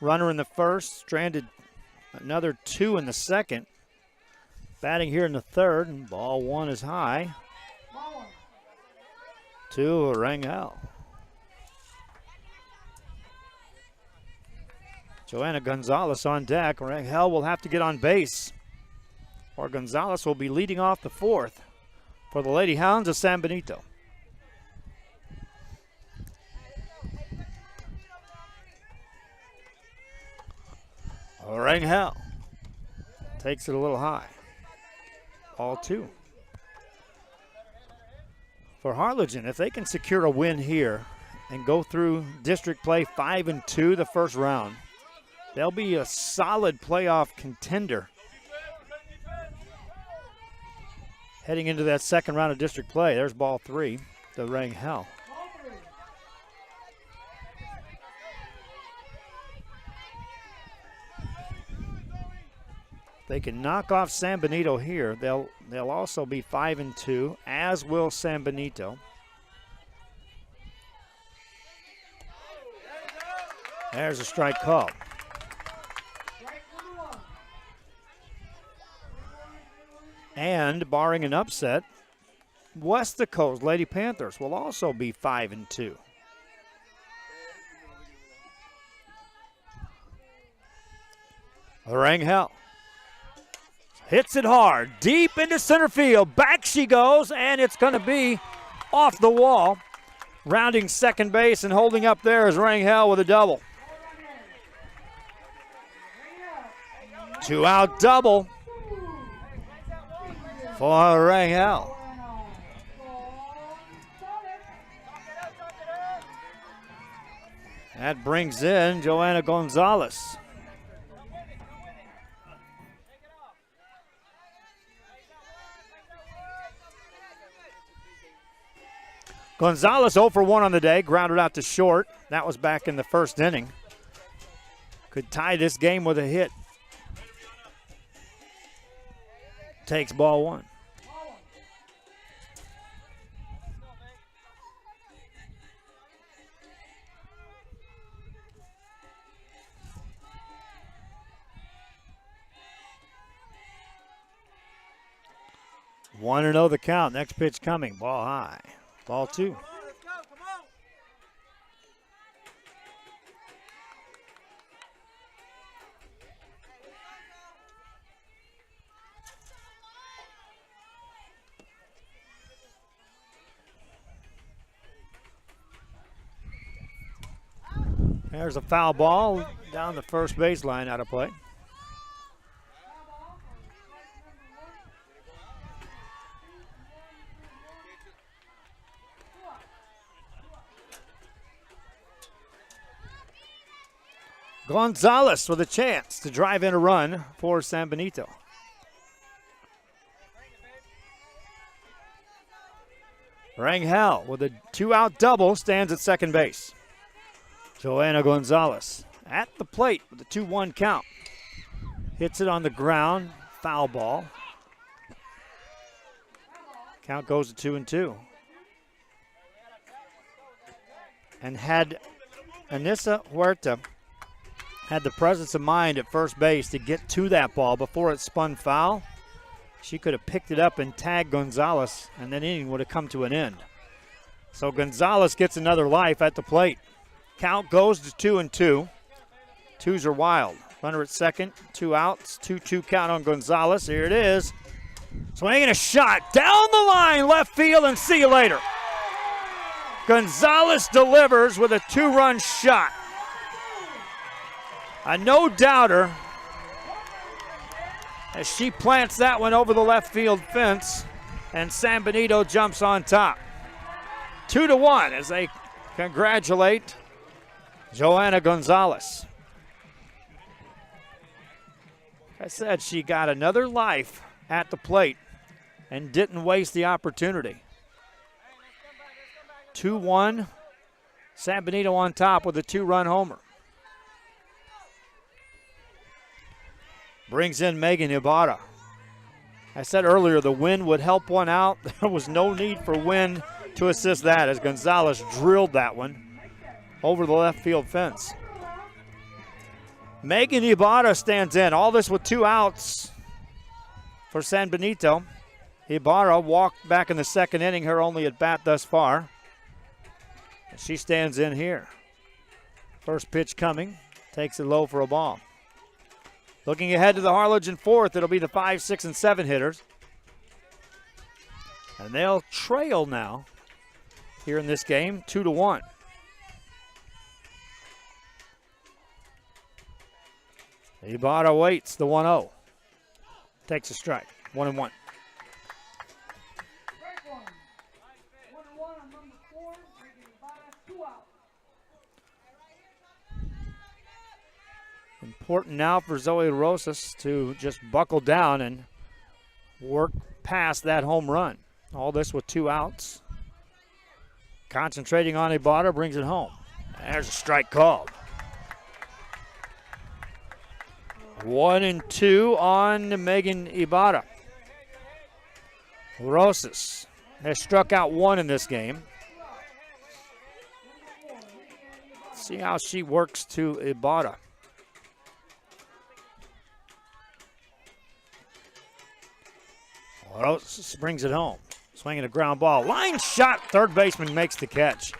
runner in the first, stranded another 2 in the second. Batting here in the third, and ball 1 is high to Rangel. Joanna Gonzalez on deck. Rangel will have to get on base, or Gonzalez will be leading off the fourth for the Lady Hounds of San Benito. Rangel takes it a little high. Ball 2. For Harlingen, if they can secure a win here and go through district play 5-2 the first round, they'll be a solid playoff contender heading into that second round of district play. There's ball 3 to Rangel. They can knock off San Benito here. They'll also be 5-2, as will San Benito. There's a strike call. And barring an upset, Westaco's Lady Panthers will also be 5-2. Rangel hits it hard, deep into center field. Back she goes, and it's going to be off the wall. Rounding second base and holding up there is Rangel with a double. 2-out double for Rangel. That brings in Joanna Gonzalez. Gonzalez 0 for 1 on the day, grounded out to short. That was back in the first inning. Could tie this game with a hit. Takes ball 1. 1-0 the count. Next pitch coming. Ball high. Ball 2. There's a foul ball down the first baseline, out of play. Gonzalez with a chance to drive in a run for San Benito. Rangel with a 2-out double stands at second base. Joanna Gonzalez at the plate with a 2-1 count. Hits it on the ground, foul ball. Count goes to 2-2. And had Anissa Huerta had the presence of mind at first base to get to that ball before it spun foul, she could have picked it up and tagged Gonzalez, and that inning would have come to an end. So Gonzalez gets another life at the plate. Count goes to 2-2. Twos are wild. Runner at second, 2 outs, 2-2 count on Gonzalez. Here it is. Swinging a shot down the line, left field, and see you later. Gonzalez delivers with a 2-run shot. A no-doubter as she plants that one over the left field fence, and San Benito jumps on top. 2-1 as they congratulate Joanna Gonzalez. Like I said, she got another life at the plate and didn't waste the opportunity. 2-1, San Benito on top with a 2-run homer. Brings in Megan Ibarra. I said earlier the wind would help one out. There was no need for wind to assist that as Gonzalez drilled that one over the left field fence. Megan Ibarra stands in. All this with 2 outs for San Benito. Ibarra walked back in the second inning, her only at bat thus far. She stands in here. First pitch coming. Takes it low for a ball. Looking ahead to the Harlingen fourth, it'll be the 5, 6, and 7 hitters. And they'll trail now here in this game, 2-1. Ibarra waits the 1-0. Takes a strike, 1-1. Important now for Zoe Rosas to just buckle down and work past that home run. All this with 2 outs. Concentrating on Ibarra brings it home. There's a strike called. 1-2 on Megan Ibarra. Rosas has struck out 1 in this game. See how she works to Ibarra. Rosas brings it home. Swinging a ground ball. Line shot. Third baseman makes the catch.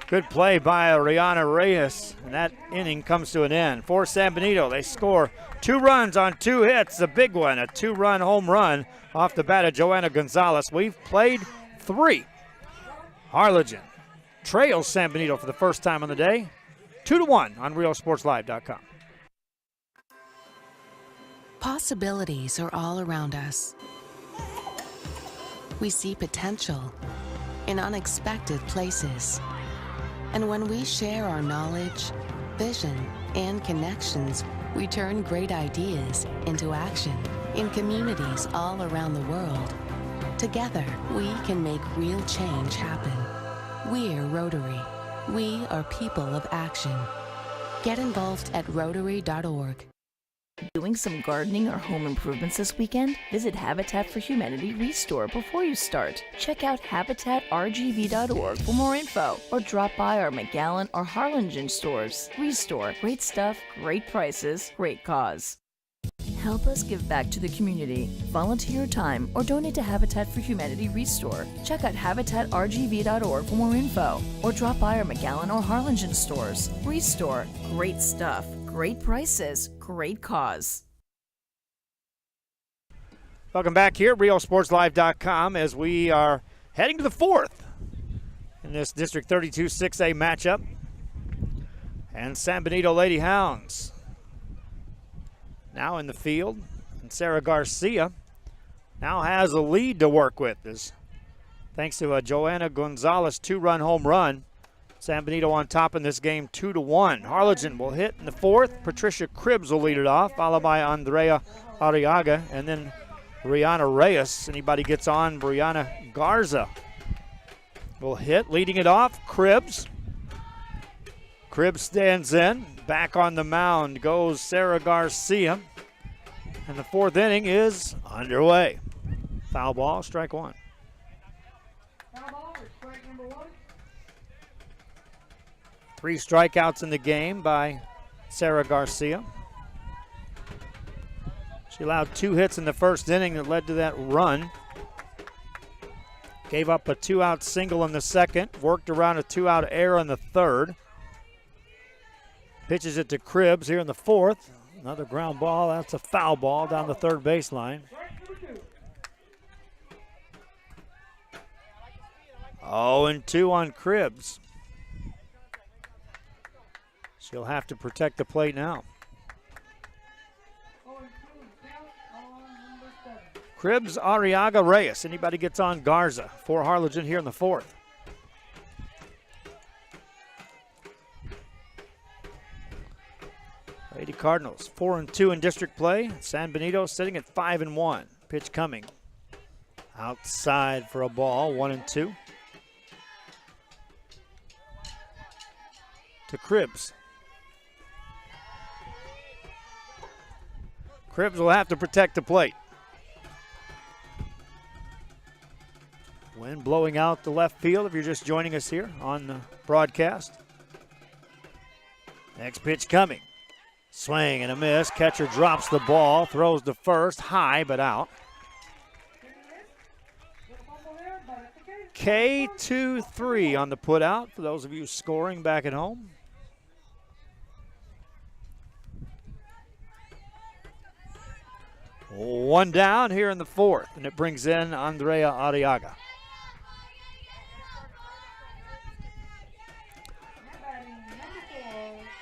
Good play by Rihanna Reyes. And that inning comes to an end. For San Benito, they score 2 runs on 2 hits. A big one, a 2-run home run off the bat of Joanna Gonzalez. We've played 3. Harlingen trails San Benito for the first time on the day. 2-1 on RealSportsLive.com. Possibilities are all around us. We see potential in unexpected places. And when we share our knowledge, vision, and connections, we turn great ideas into action in communities all around the world. Together, we can make real change happen. We're Rotary. We are people of action. Get involved at Rotary.org. Doing some gardening or home improvements this weekend? Visit Habitat for Humanity Restore before you start. Check out habitatrgv.org for more info, or drop by our McAllen or Harlingen stores. Restore, great stuff, great prices, great cause. Help us give back to the community. Volunteer your time or donate to Habitat for Humanity Restore. Check out habitatrgv.org for more info or drop by our McAllen or Harlingen stores. Restore. Great stuff, great prices, great cause. Welcome back here at RioSportsLive.com as we are heading to the fourth in this District 32 6A matchup. And San Benito Lady Hounds now in the field. And Sarah Garcia now has a lead to work with. Thanks to a Joanna Gonzalez 2-run home run. San Benito on top in this game 2-1. Harlingen will hit in the fourth. Patricia Cribbs will lead it off, followed by Andrea Arriaga, and then Brianna Reyes. Anybody gets on, Brianna Garza will hit. Leading it off, Cribbs. Cribbs stands in. Back on the mound goes Sarah Garcia. And the fourth inning is underway. Foul ball, strike one. 3 strikeouts in the game by Sarah Garcia. She allowed 2 hits in the first inning that led to that run. Gave up a 2-out single in the second. Worked around a 2-out error in the third. Pitches it to Cribbs here in the fourth. Another ground ball. That's a foul ball down the third baseline. 0-2 on Cribbs. She'll have to protect the plate now. Cribbs, Arriaga, Reyes. Anybody gets on Garza for Harlingen here in the fourth. Lady Cardinals 4-2 in district play. San Benito sitting at 5-1. Pitch coming outside for a ball. 1-2 to Cribbs. Cribbs will have to protect the plate. Wind blowing out the left field if you're just joining us here on the broadcast. Next pitch coming. Swing and a miss. Catcher drops the ball, throws to first, high but out. K2-3 on the putout for those of you scoring back at home. One down here in the fourth, and it brings in Andrea Arriaga.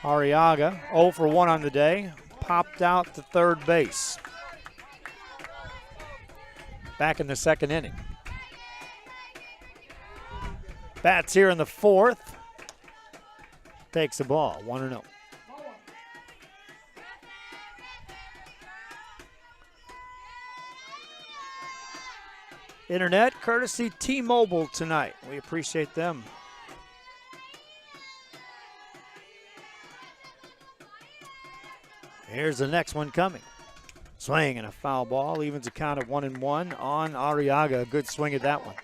Arriaga, 0 for 1 on the day, popped out to third base. Back in the second inning. Bats here in the fourth. Takes the ball, 1-0. Internet courtesy T-Mobile tonight. We appreciate them. Here's the next one coming. Swing and a foul ball. Evens a count of 1-1 on Arriaga. A good swing at that one.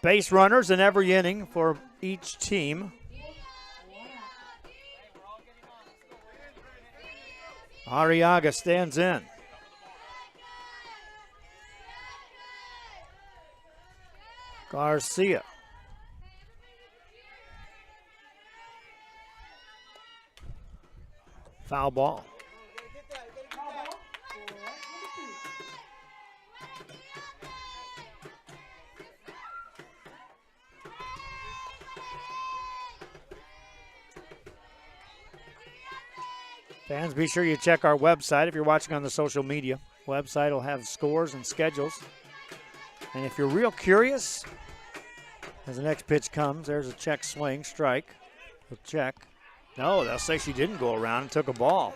Base runners in every inning for each team. Arriaga stands in. Garcia. Foul ball. Fans, be sure you check our website if you're watching on the social media. Website will have scores and schedules. And if you're real curious, as the next pitch comes, there's a check swing, strike. A check. No, they'll say she didn't go around and took a ball.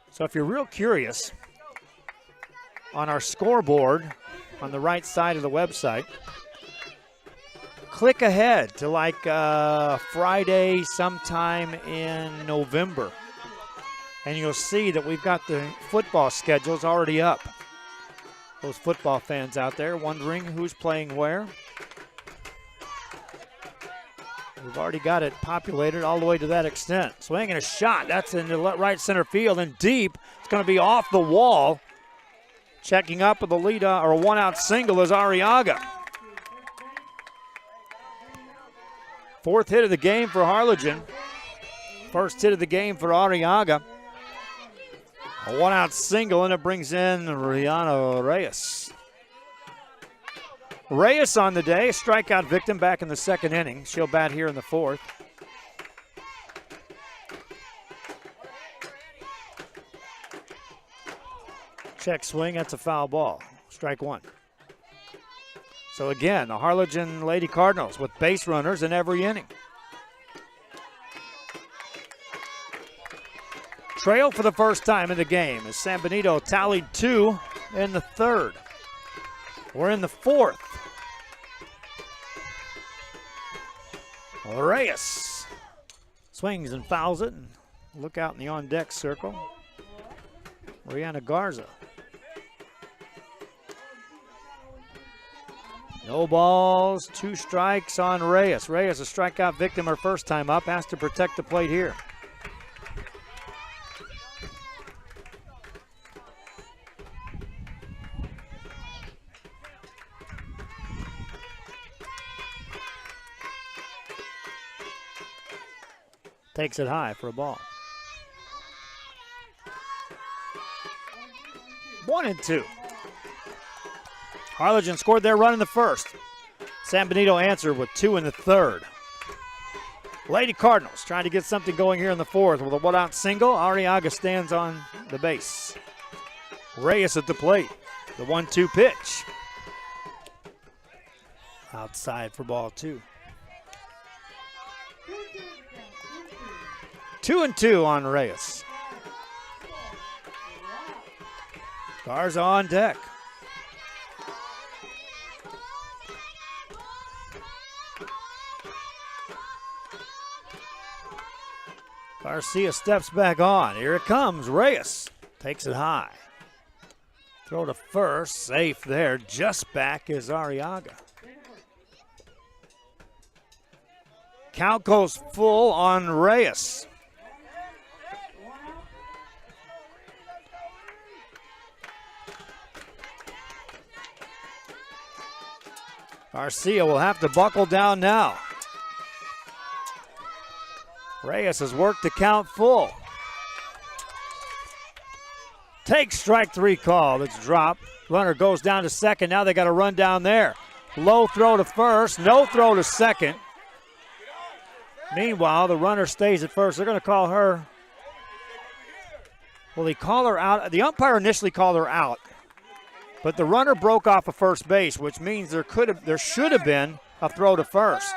So if you're real curious, on our scoreboard on the right side of the website, click ahead to like Friday sometime in November. And you'll see that we've got the football schedules already up. Those football fans out there wondering who's playing where. We've already got it populated all the way to that extent. Swinging a shot. That's in the right center field and deep. It's going to be off the wall. Checking up with the lead or a one-out single is Arriaga. Fourth hit of the game for Harlingen. First hit of the game for Arriaga. A one-out single, and it brings in Rihanna Reyes. Reyes on the day, strikeout victim back in the second inning. She'll bat here in the fourth. Check swing, that's a foul ball. Strike one. So again, the Harlingen Lady Cardinals with base runners in every inning. Trail for the first time in the game as San Benito tallied 2 in the third. We're in the fourth. Reyes swings and fouls it. And look out in the on-deck circle. Brianna Garza. No balls, 2 strikes on Reyes. Reyes, a strikeout victim her first time up, has to protect the plate here. Takes it high for a ball. 1-2. Harlingen scored their run in the first. San Benito answered with 2 in the third. Lady Cardinals trying to get something going here in the fourth with a one-out single. Arriaga stands on the base. Reyes at the plate. The 1-2 pitch. Outside for ball 2. 2-2 on Reyes. Garza on deck. Garcia steps back on. Here it comes. Reyes takes it high. Throw to first. Safe there. Just back is Arriaga. Count goes full on Reyes. Garcia will have to buckle down now. Reyes has worked the count full. Takes strike 3 call. It's dropped. Runner goes down to second. Now they got to run down there. Low throw to first. No throw to second. Meanwhile, the runner stays at first. They're going to call her. Will he call her out? The umpire initially called her out. But the runner broke off of first base, which means there should have been a throw to first.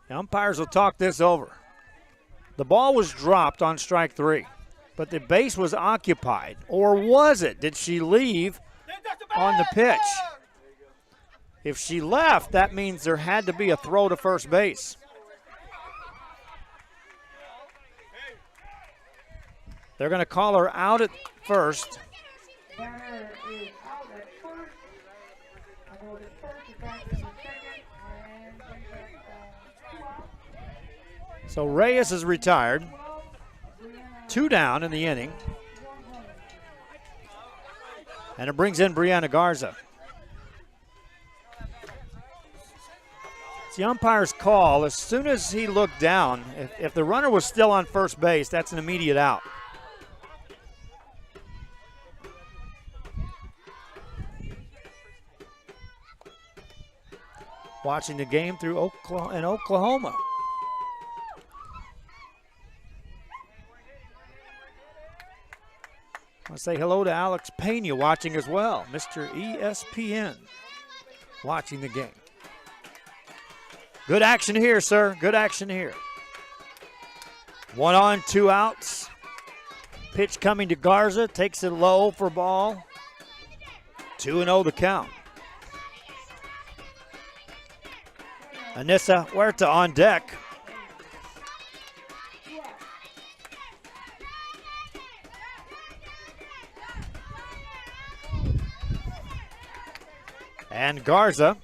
The umpires will talk this over. The ball was dropped on strike 3, but the base was occupied. Or was it? Did she leave on the pitch? If she left, that means there had to be a throw to first base. They're going to call her out at first. So Reyes is retired. 2 down in the inning. And it brings in Brianna Garza. It's the umpire's call. As soon as he looked down, if the runner was still on first base, that's an immediate out. Watching the game through Oklahoma. I want to say hello to Alex Pena watching as well. Mr. ESPN watching the game. Good action here, sir. Good action here. 1 on, 2 outs. Pitch coming to Garza. Takes it low for ball. 2-0 the count. Anissa Huerta on deck. And Garza,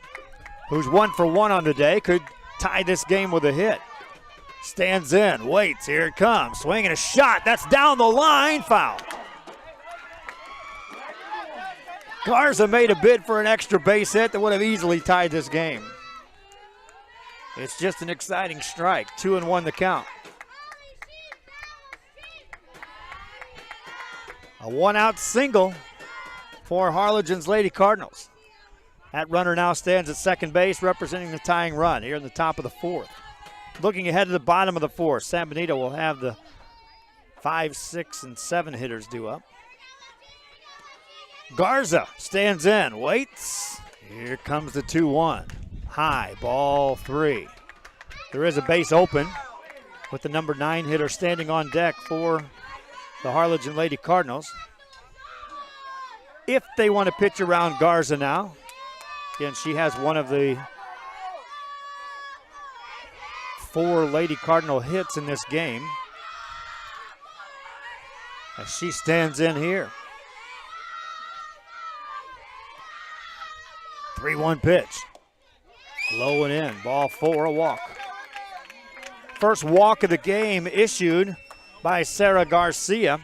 who's 1 for 1 on the day, could tie this game with a hit. Stands in, waits, here it comes. Swinging a shot, that's down the line, foul. Garza made a bid for an extra base hit that would have easily tied this game. It's just an exciting strike, 2-1 the count. A 1-out single for Harlingen's Lady Cardinals. That runner now stands at second base, representing the tying run here in the top of the 4th. Looking ahead to the bottom of the 4th, San Benito will have the 5, 6, and 7 hitters due up. Garza stands in, waits. Here comes the 2-1. High, ball 3. There is a base open with the number 9 hitter standing on deck for the Harlingen Lady Cardinals. If they want to pitch around Garza now, again, she has one of the 4 Lady Cardinal hits in this game, as she stands in here. 3-1 pitch. Low and in. Ball 4, a walk. First walk of the game issued by Sarah Garcia.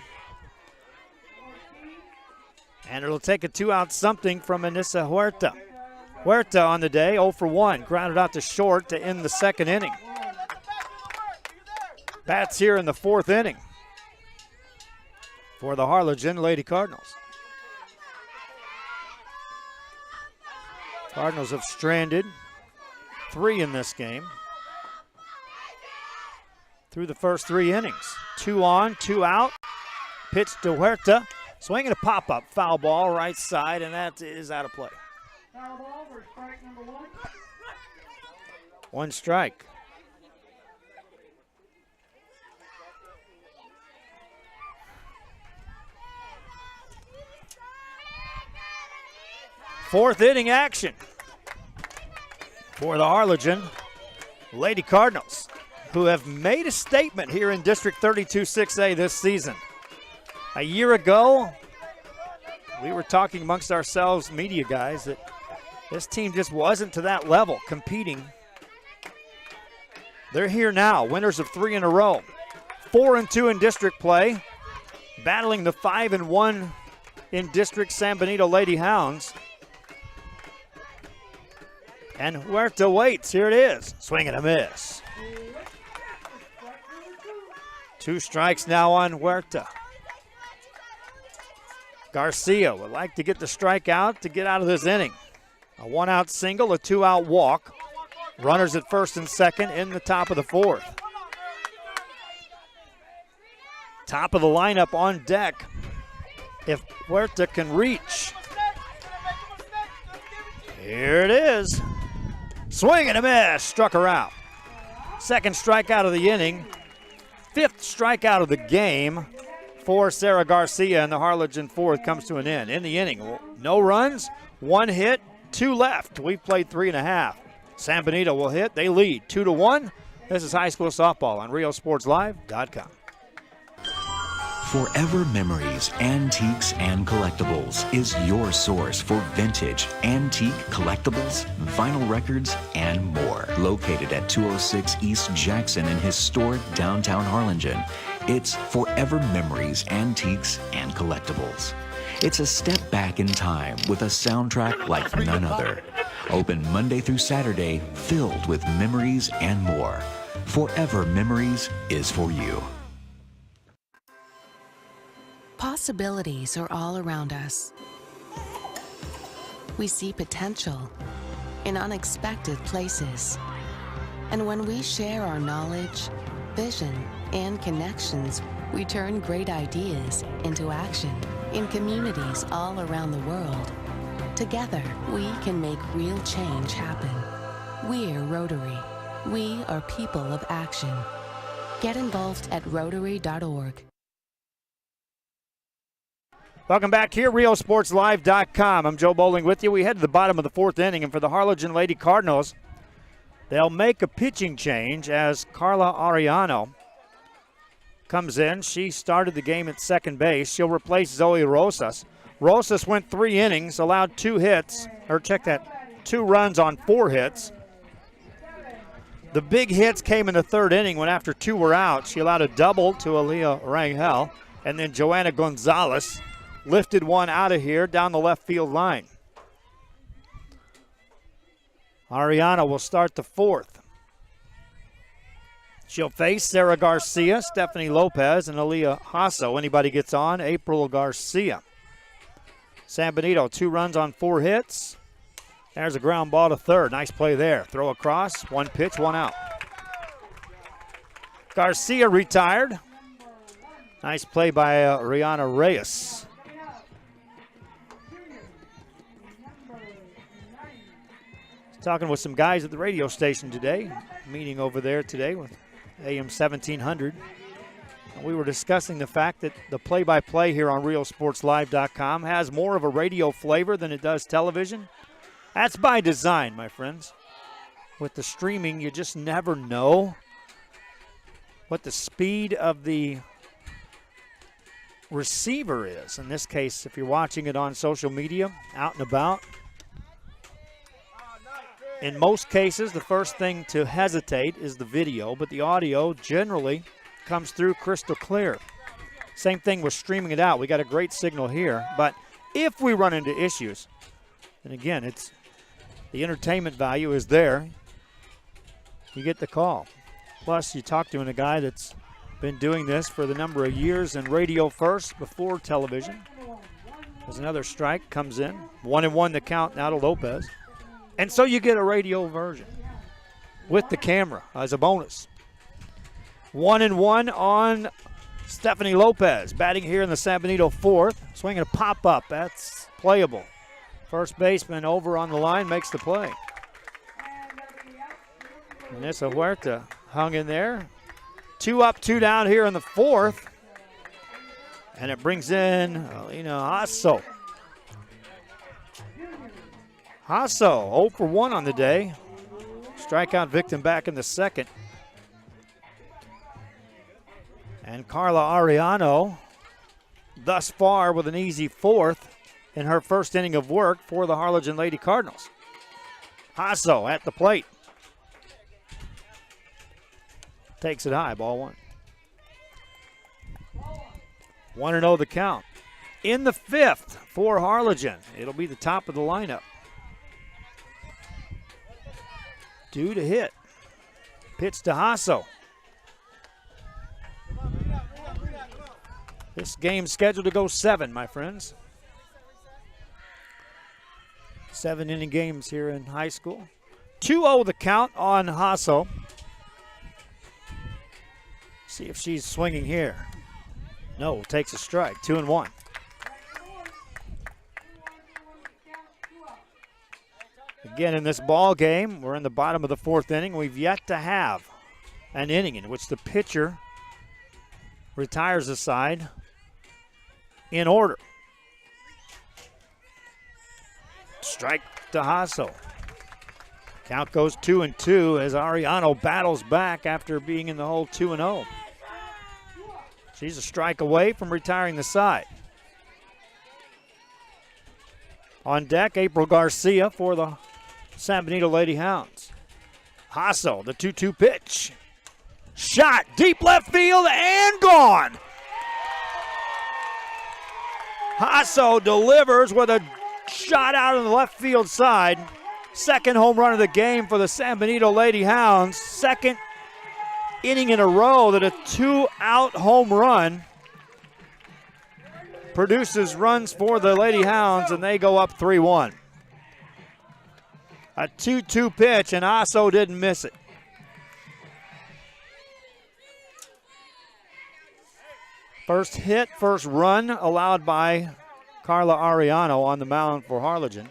And it'll take a 2-out something from Anissa Huerta. Huerta on the day, 0 for 1. Grounded out to short to end the second inning. Bats here in the 4th inning for the Harlingen Lady Cardinals. Cardinals have stranded 3 in this game through the first 3 innings. 2 on, 2 out. Pitch to Huerta. Swinging a pop-up. Foul ball right side, and that is out of play. Foul ball for strike number 1. 1 strike. Fourth inning action for the Harlingen Lady Cardinals, who have made a statement here in District 32 6A this season. A year ago, we were talking amongst ourselves, media guys, that this team just wasn't to that level competing. They're here now, winners of 3 in a row. 4-2 in district play, battling the 5-1 in district San Benito Lady Hounds. And Huerta waits. Here it is. Swing and a miss. 2 strikes now on Huerta. Garcia would like to get the strikeout to get out of this inning. A 1-out single, a 2-out walk. Runners at first and second in the top of the 4th. Top of the lineup on deck if Huerta can reach. Here it is. Swing and a miss. Struck her out. Second strikeout of the inning. 5th strikeout of the game for Sarah Garcia, and the Harlingen 4th comes to an end. In the inning, no runs, 1 hit, 2 left. We've played 3.5. San Benito will hit. They lead 2-1. This is high school softball on RioSportsLive.com. Forever Memories, Antiques, and Collectibles is your source for vintage, antique collectibles, vinyl records, and more. Located at 206 East Jackson in historic downtown Harlingen, it's Forever Memories, Antiques, and Collectibles. It's a step back in time with a soundtrack like none other. Open Monday through Saturday, filled with memories and more. Forever Memories is for you. Possibilities are all around us. We see potential in unexpected places. And when we share our knowledge, vision, and connections, we turn great ideas into action in communities all around the world. Together, we can make real change happen. We're Rotary. We are people of action. Get involved at Rotary.org. Welcome back here, RioSportsLive.com. I'm Joe Bowling with you. We head to the bottom of the 4th inning, and for the Harlingen Lady Cardinals, they'll make a pitching change as Carla Ariano comes in. She started the game at second base. She'll replace Zoe Rosas. Rosas went 3 innings, allowed 2 hits, 2 runs on 4 hits. The big hits came in the 3rd inning when after 2 were out, she allowed a double to Aaliyah Rangel, and then Joanna Gonzalez lifted one out of here down the left field line. Ariana will start the 4th. She'll face Sarah Garcia, Stephanie Lopez, and Aaliyah Hasso. Anybody gets on, April Garcia. San Benito, 2 runs on 4 hits. There's a ground ball to 3rd. Nice play there. Throw across, 1 pitch, 1 out. Garcia retired. Nice play by Rihanna Reyes. Talking with some guys at the radio station today. Meeting over there today with AM 1700. We were discussing the fact that the play-by-play here on RealSportsLive.com has more of a radio flavor than it does television. That's by design, my friends. With the streaming, you just never know what the speed of the receiver is. In this case, if you're watching it on social media, out and about, in most cases, the first thing to hesitate is the video, but the audio generally comes through crystal clear. Same thing with streaming it out. We got a great signal here, but if we run into issues, and again, it's the entertainment value is there, you get the call. Plus, you talk to a guy that's been doing this for the number of years in radio first before television. As another strike comes in, 1-1 the count now to Lopez. And so you get a radio version with the camera as a bonus. 1-1 on Stephanie Lopez, batting here in the San Benito 4th. Swinging a pop-up, that's playable. First baseman over on the line makes the play. Vanessa Huerta hung in there. 2 up, 2 down here in the 4th. And it brings in Alina Hasso. Hasso, 0 for 1 on the day. Strikeout victim back in the 2nd. And Carla Ariano, thus far with an easy 4th in her first inning of work for the Harlingen Lady Cardinals. Hasso at the plate. Takes it high, ball 1. 1-0 the count. In the 5th for Harlingen, it'll be the top of the lineup. Due to hit. Pitch to Hasso. This game's scheduled to go 7, my friends. 7-inning games here in high school. 2-0 the count on Hasso. See if she's swinging here. No, takes a strike. 2-1. Again, in this ball game, we're in the bottom of the 4th inning. We've yet to have an inning in which the pitcher retires the side in order. Strike to Hasso. Count goes 2-2 as Ariano battles back after being in the hole 2-0. She's a strike away from retiring the side. On deck, April Garcia for the San Benito Lady Hounds. Hasso, the 2-2 pitch. Shot, deep left field, and gone. Hasso delivers with a shot out on the left field side. Second home run of the game for the San Benito Lady Hounds. Second inning in a row that a 2-out home run produces runs for the Lady Hounds, and they go up 3-1. A 2-2 pitch, and Hasso didn't miss it. First hit, first run allowed by Carla Ariano on the mound for Harlingen.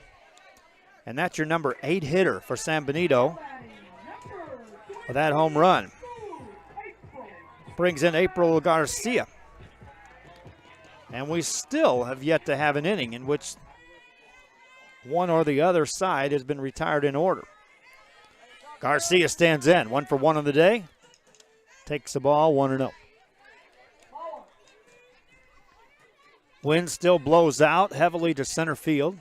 And that's your number 8 hitter for San Benito with that home run. Brings in April Garcia. And we still have yet to have an inning in which one or the other side has been retired in order. Garcia stands in, 1 for 1 on the day. Takes the ball, 1-0. Wind still blows out heavily to center field.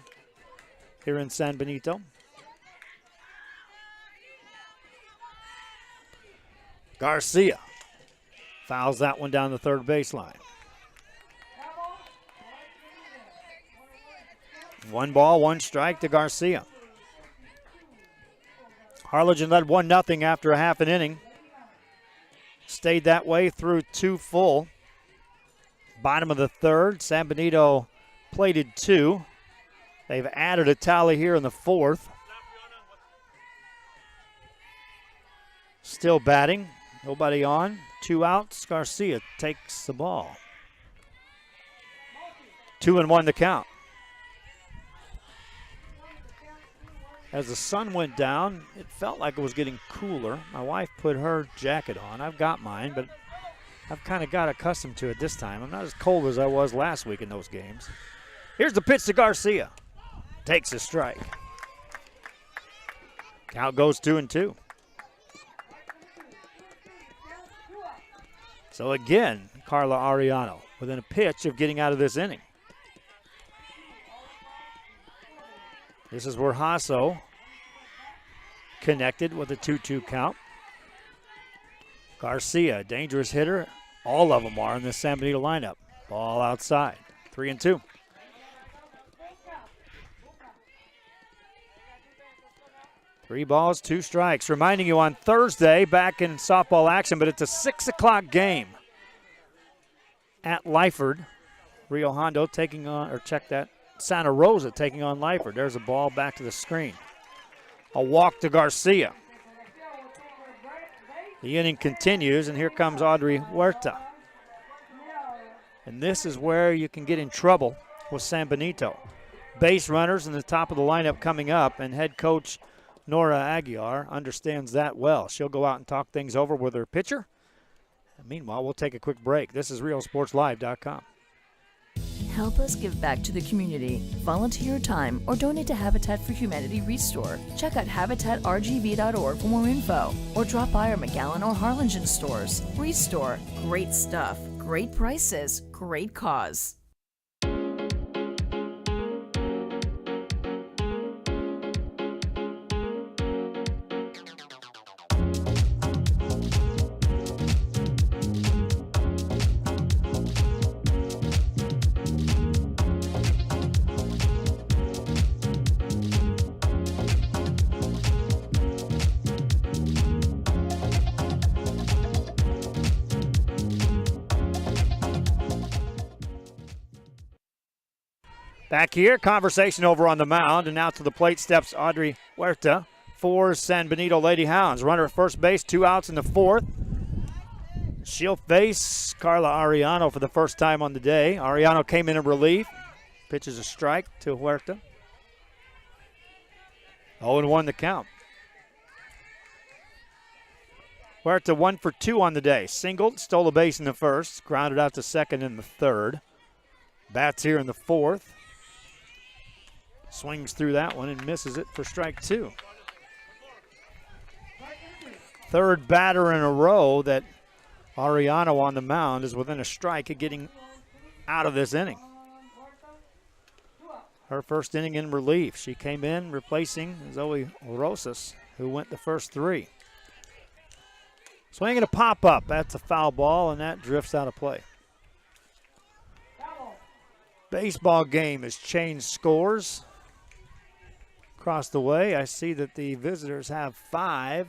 here in San Benito. Garcia fouls that one down the third baseline. 1 ball, 1 strike to Garcia. Harlingen led 1-0 after a half an inning. Stayed that way through 2 full. Bottom of the third, San Benito plated 2. They've added a tally here in the 4th. Still batting, nobody on. 2 outs, Garcia takes the ball. 2-1 the count. As the sun went down, it felt like it was getting cooler. My wife put her jacket on. I've got mine, but I've kind of got accustomed to it this time. I'm not as cold as I was last week in those games. Here's the pitch to Garcia. Takes a strike. Count goes 2-2. So again, Carla Ariano within a pitch of getting out of this inning. This is where Hasso connected with a 2-2 count. Garcia, dangerous hitter. All of them are in this San Benito lineup. Ball outside, 3-2. Three balls, 2 strikes. Reminding you on Thursday, back in softball action, but it's a 6 o'clock game at Lyford. Rio Hondo taking on, or check that, Santa Rosa taking on Lyford. There's a ball back to the screen. A walk to Garcia. The inning continues, and here comes Audrey Huerta. And this is where you can get in trouble with San Benito. Base runners in the top of the lineup coming up, and head coach Nora Aguiar understands that well. She'll go out and talk things over with her pitcher. And meanwhile, we'll take a quick break. This is RealSportsLive.com. Help us give back to the community. Volunteer your time or donate to Habitat for Humanity Restore. Check out habitatrgv.org for more info or drop by our McAllen or Harlingen stores. Restore. Great stuff. Great prices. Great cause. Back here, conversation over on the mound, and now to the plate steps Audrey Huerta for San Benito Lady Hounds. Runner at first base, 2 outs in the 4th. She'll face Carla Ariano for the first time on the day. Ariano came in relief. Pitches a strike to Huerta. 0-1 the count. Huerta 1 for 2 on the day. Singled, stole a base in the 1st, grounded out to 2nd in the 3rd. Bats here in the 4th. Swings through that one and misses it for strike 2. 3rd batter in a row that Ariano on the mound is within a strike of getting out of this inning. Her first inning in relief. She came in replacing Zoe Rosas, who went the first 3. Swinging a pop-up. That's a foul ball, and that drifts out of play. Baseball game has changed scores. Across the way, I see that the visitors have 5.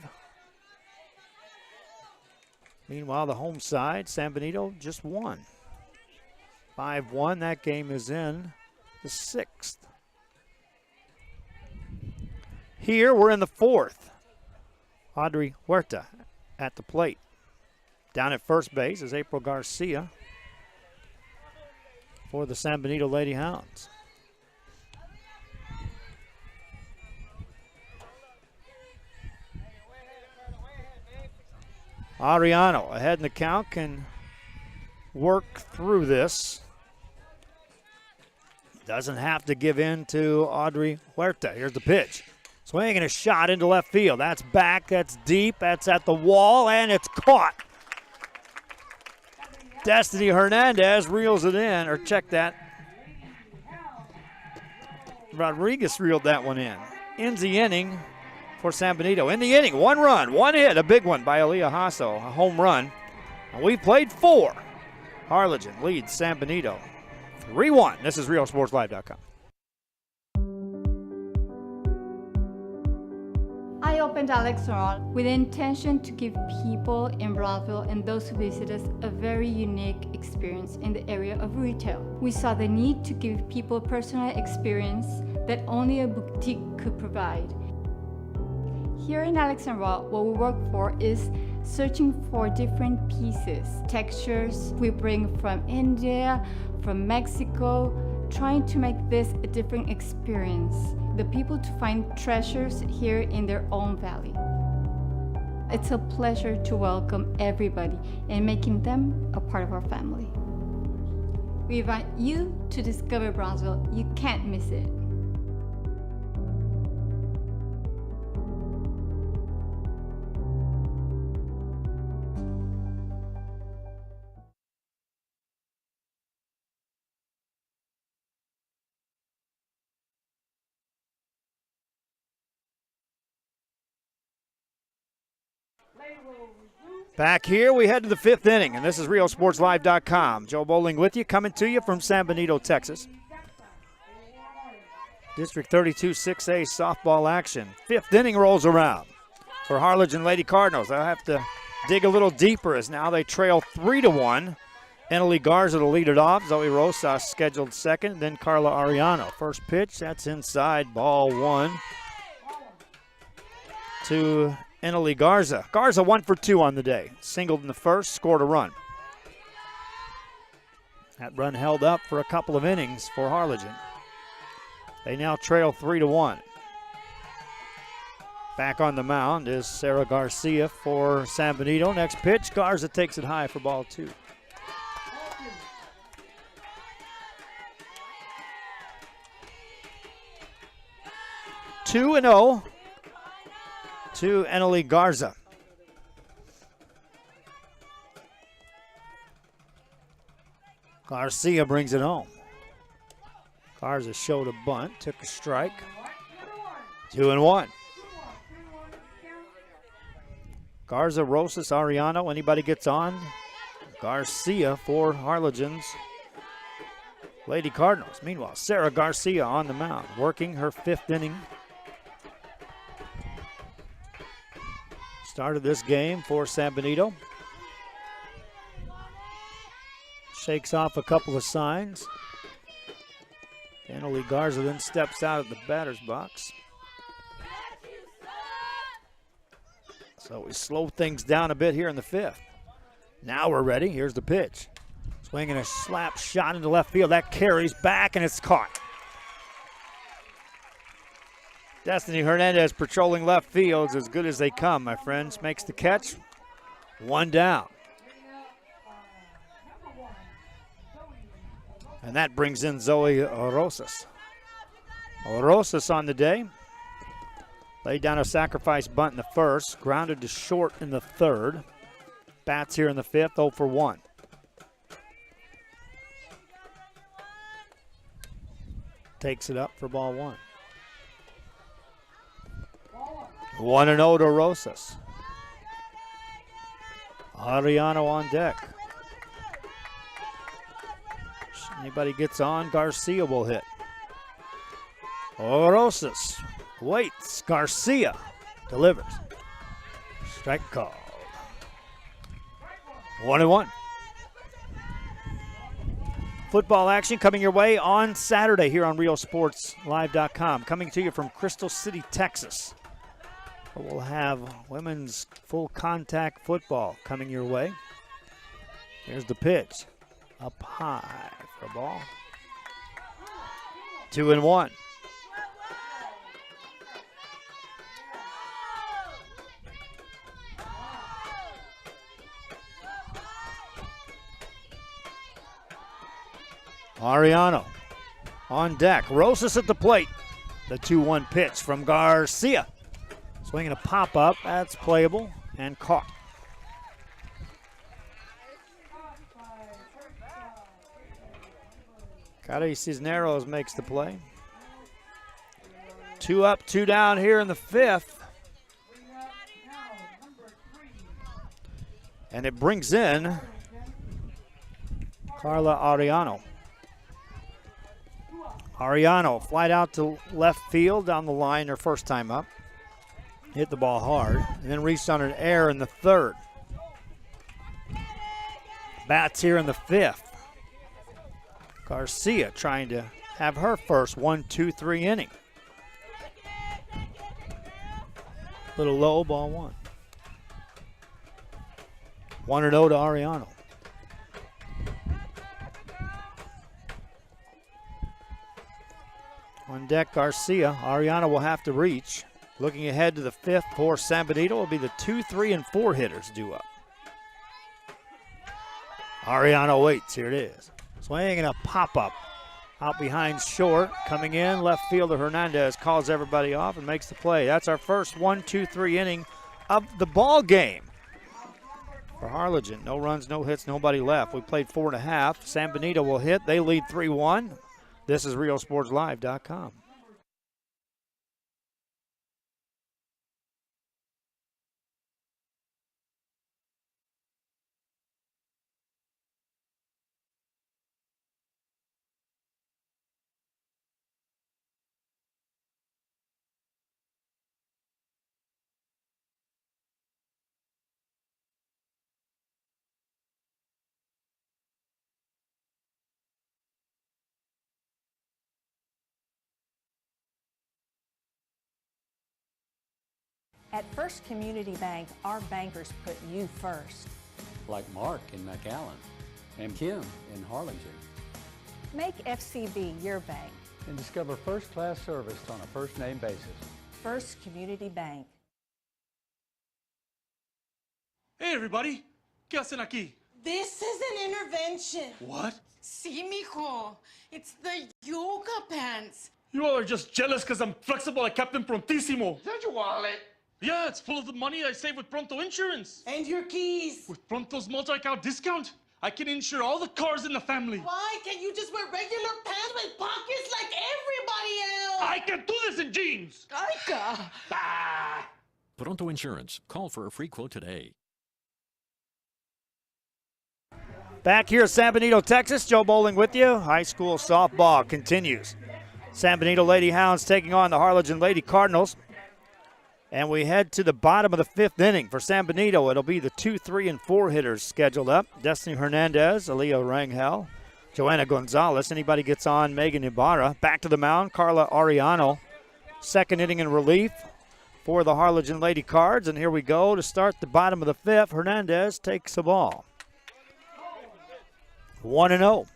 Meanwhile, the home side, San Benito, just 1. 5-1, that game is in the 6th. Here, we're in the 4th. Audrey Huerta at the plate. Down at first base is April Garcia for the San Benito Lady Hounds. Ariano ahead in the count, can work through this. Doesn't have to give in to Audrey Huerta. Here's the pitch. Swinging a shot into left field. That's back, that's deep, that's at the wall, and it's caught. Destiny Hernandez reels it in, or check that. Rodriguez reeled that one in. Ends the inning for San Benito. In the inning, 1 run, 1 hit, a big one by Aaliyah Hasso, a home run. And we played 4. Harlingen leads San Benito 3-1. This is RioSportsLive.com. I opened Alex Restaurant with the intention to give people in Broadville and those who visit us a very unique experience in the area of retail. We saw the need to give people a personal experience that only a boutique could provide. Here in Alex and Raw, what we work for is searching for different pieces, textures we bring from India, from Mexico, trying to make this a different experience. The people to find treasures here in their own valley. It's a pleasure to welcome everybody and making them a part of our family. We invite you to discover Brownsville. You can't miss it. Back here, we head to the 5th inning, and this is RioSportsLive.com. Joe Bowling with you, coming to you from San Benito, Texas. District 32 6A softball action. 5th inning rolls around for Harlingen Lady Cardinals. They'll have to dig a little deeper as now they trail 3-1. Eneli Garza to lead it off. Zoe Rosas scheduled second, then Carla Ariano. First pitch, that's inside, ball 1 to Eneli Garza. Garza 1 for 2 on the day. Singled in the first, scored a run. That run held up for a couple of innings for Harlingen. They now trail 3-1. Back on the mound is Sarah Garcia for San Benito. Next pitch, Garza takes it high for ball 2. Two and 0 to Eneli Garza. Garcia brings it home. Garza showed a bunt, took a strike. 2-1. Garza, Rosas, Ariano. Anybody gets on? Garcia for Harlingen's Lady Cardinals. Meanwhile, Sarah Garcia on the mound, working her 5th inning. Started this game for San Benito. Shakes off a couple of signs. Eneli Garza then steps out of the batter's box. So we slow things down a bit here in the 5th. Now we're ready. Here's the pitch. Swinging a slap shot into left field. That carries back and it's caught. Destiny Hernandez patrolling left field as good as they come, my friends. Makes the catch. 1 down. And that brings in Zoe Rosas. Rosas on the day. Laid down a sacrifice bunt in the first. Grounded to short in the 3rd. Bats here in the 5th, 0 for 1. Takes it up for ball 1. 1-0 to Rosas. Ariano on deck. Anybody gets on, Garcia will hit. Rosas waits. Garcia delivers. Strike called. 1-1. Football action coming your way on Saturday here on RioSportsLive.com. Coming to you from Crystal City, Texas. We'll have women's full contact football coming your way. Here's the pitch. Up high for a ball. 2-1. Ariano on deck. Rosas at the plate. The 2-1 pitch from Garcia. Swinging a pop-up. That's playable and caught. Cari Cisneros makes the play. 2 up, 2 down here in the 5th. And it brings in Carla Ariano. Ariano flied out to left field down the line her first time up. Hit the ball hard and then reached on an error in the 3rd. Bats here in the 5th. Garcia trying to have her first 1-2-3 inning. Little low, ball 1. 1-0 to Ariano. On deck, Garcia. Ariano will have to reach. Looking ahead to the 5th for San Benito will be the 2, 3, and 4 hitters due up. Ariano waits. Here it is. Swing and a pop-up. Out behind short. Coming in, left fielder Hernandez calls everybody off and makes the play. That's our first 1-2-3 inning of the ball game. For Harlingen, no runs, no hits, nobody left. We played 4.5. San Benito will hit. They lead 3-1. This is RioSportsLive.com. At First Community Bank, our bankers put you first. Like Mark in McAllen and Kim in Harlingen. Make FCB your bank. And discover first-class service on a first-name basis. First Community Bank. Hey, everybody. ¿Qué hacen aquí? This is an intervention. What? Sí, mijo. It's the yoga pants. You all are just jealous because I'm flexible like Captain Prontissimo. Is that your wallet? Yeah, it's full of the money I save with Pronto Insurance. And your keys. With Pronto's multi-account discount, I can insure all the cars in the family. Why can't you just wear regular pants with pockets like everybody else? I can do this in jeans. Aika. Ah. Pronto Insurance. Call for a free quote today. Back here at San Benito, Texas, Joe Bowling with you. High school softball continues. San Benito Lady Hounds taking on the Harlingen Lady Cardinals. And we head to the bottom of the 5th inning. For San Benito, it'll be the 2, 3, and 4 hitters scheduled up. Destiny Hernandez, Aaliyah Rangel, Joanna Gonzalez. Anybody gets on, Megan Ibarra. Back to the mound, Carla Ariano. 2nd inning in relief for the Harlingen Lady Cards. And here we go to start the bottom of the 5th. Hernandez takes the ball. 1-0.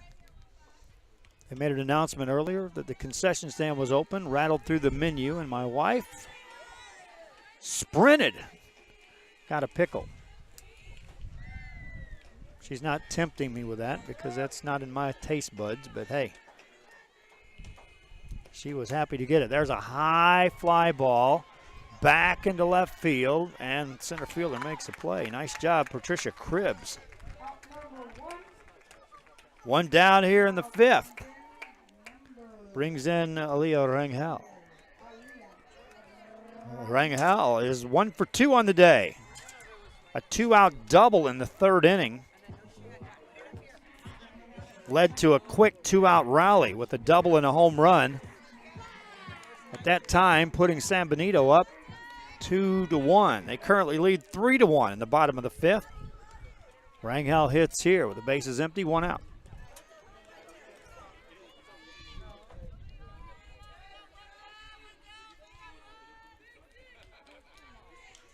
They made an announcement earlier that the concession stand was open, rattled through the menu, and my wife sprinted. Got a pickle. She's not tempting me with that because that's not in my taste buds, but hey, she was happy to get it. There's a high fly ball back into left field, and center fielder makes a play. Nice job, Patricia Cribbs. 1 down here in the 5th. Brings in Aaliyah Rangel. Rangel is 1 for 2 on the day. A 2-out double in the 3rd inning. Led to a quick 2-out rally with a double and a home run. At that time, putting San Benito up 2-1. They currently lead 3-1 in the bottom of the 5th. Rangel hits here with the bases empty, 1 out.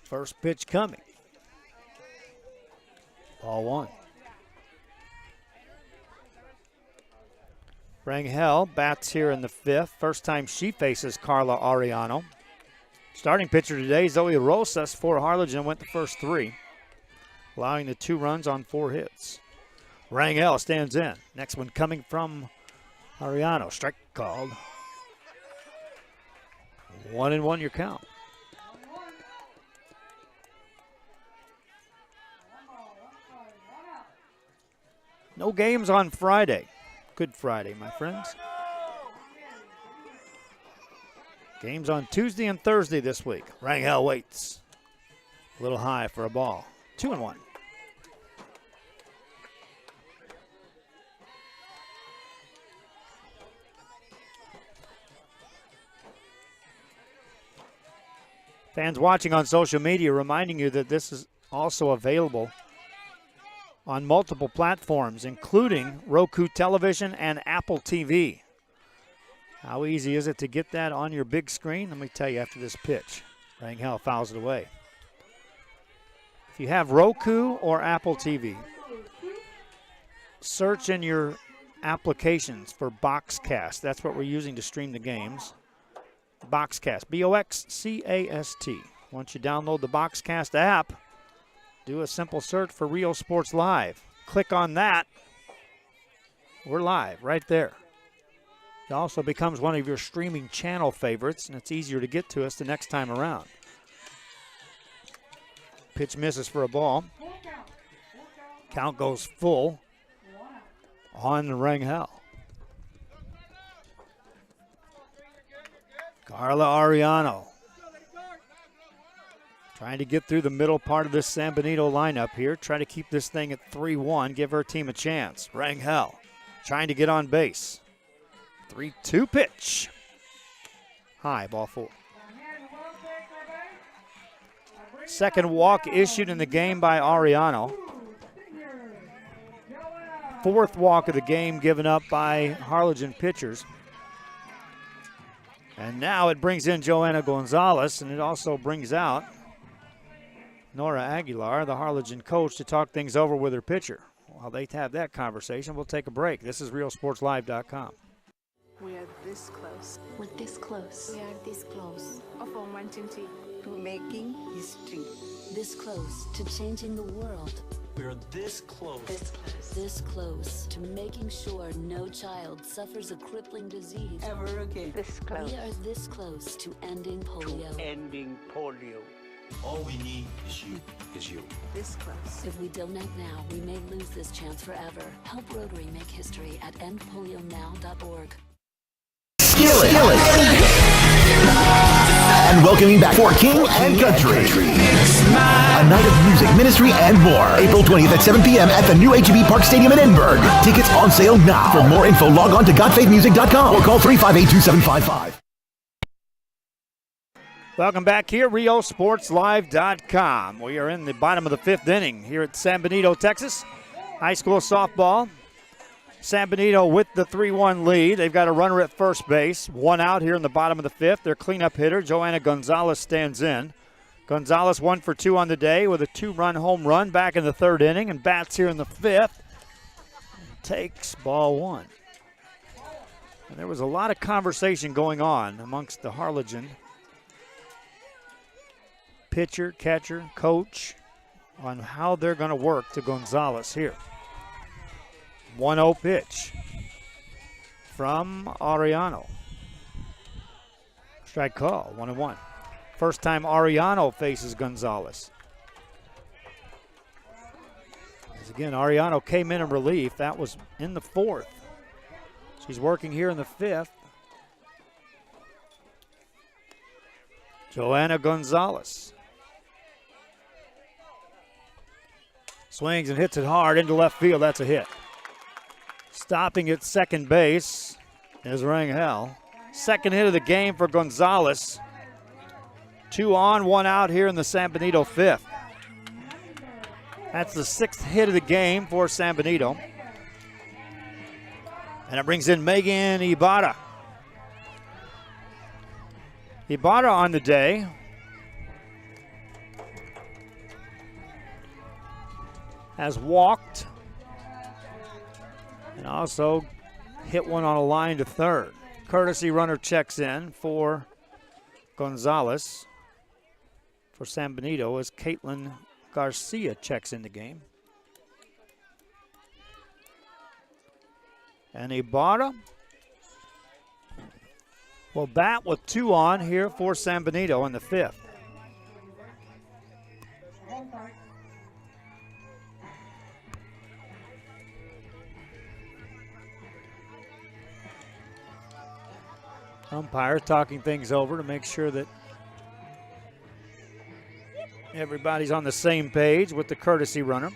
First pitch coming. Ball 1. Rangel bats here in the 5th. First time she faces Carla Ariano. Starting pitcher today, Zoe Rosas for Harlingen, went the first 3, allowing the 2 runs on 4 hits. Rangel stands in. Next one coming from Ariano. Strike called. 1-1 your count. No games on Friday. Good Friday, my friends. Games on Tuesday and Thursday this week. Rangel waits. A little high for a ball. 2-1. Fans watching on social media reminding you that this is also available on multiple platforms, including Roku television and Apple TV. How easy is it to get that on your big screen? Let me tell you after this pitch. Rangel fouls it away. If you have Roku or Apple TV, search in your applications for Boxcast. That's what we're using to stream the games. Boxcast, B-O-X-C-A-S-T. Once you download the Boxcast app, do a simple search for Rio Sports Live. Click on that. We're live right there. It also becomes one of your streaming channel favorites, and it's easier to get to us the next time around. Pitch misses for a ball. Count goes full on Rangel. Carla Ariano trying to get through the middle part of this San Benito lineup here. Try to keep this thing at 3-1, give her team a chance. Rangel trying to get on base. 3-2 pitch. High, ball 4. Second walk issued in the game by Ariano. Fourth walk of the game given up by Harlingen pitchers. And now it brings in Joanna Gonzalez, and it also brings out Nora Aguilar, the Harlingen coach, to talk things over with her pitcher. While they have that conversation, we'll take a break. This is RealSportsLive.com. We are this close. We're this close. We are this close. Of wanting to making history. This close to changing the world. We're this close. This close. This close to making sure no child suffers a crippling disease Ever again. This close. We are this close to ending polio. Ending polio. All we need is you. This close. If we don't act now, we may lose this chance forever. Help Rotary make history at endpolionow.org. And welcoming back for King and Country. A night of music, ministry, and more. April 20th at 7 p.m. at the new HEB Park Stadium in Edinburgh. Tickets on sale now. For more info, log on to godfaithmusic.com or call 358-2755. Welcome back here, RioSportsLive.com. We are in the bottom of the 5th inning here at San Benito, Texas. High school softball. San Benito with the 3-1 lead. They've got a runner at first base. One out here in the bottom of the 5th. Their cleanup hitter, Joanna Gonzalez, stands in. Gonzalez 1 for 2 on the day with a 2-run home run back in the 3rd inning and bats here in the 5th. Takes ball 1. And there was a lot of conversation going on amongst the Harlingen pitcher, catcher, coach on how they're going to work to Gonzalez here. 1-0 pitch from Ariano. Strike call, 1-1. First time Ariano faces Gonzalez. As again, Ariano came in relief. That was in the 4th. She's working here in the 5th. Joanna Gonzalez. Swings and hits it hard into left field. That's a hit. Stopping at second base is Rangel. Second hit of the game for Gonzalez. 2 on, 1 out here in the San Benito 5th. That's the 6th hit of the game for San Benito. And it brings in Megan Ibarra. Ibarra on the day. Has walked and also hit one on a line to 3rd. Courtesy runner checks in for Gonzalez. For San Benito as Caitlin Garcia checks in the game. And Ibarra will bat with 2 on here for San Benito in the 5th. Umpire talking things over to make sure that everybody's on the same page with the courtesy runner.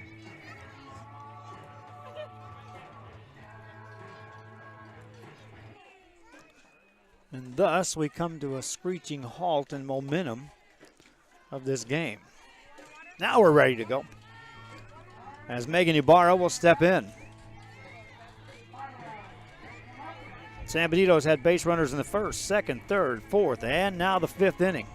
And thus we come to a screeching halt in momentum of this game. Now we're ready to go, as Megan Ibarra will step in. San Benito's had base runners in the first, second, third, fourth, and now the fifth inning.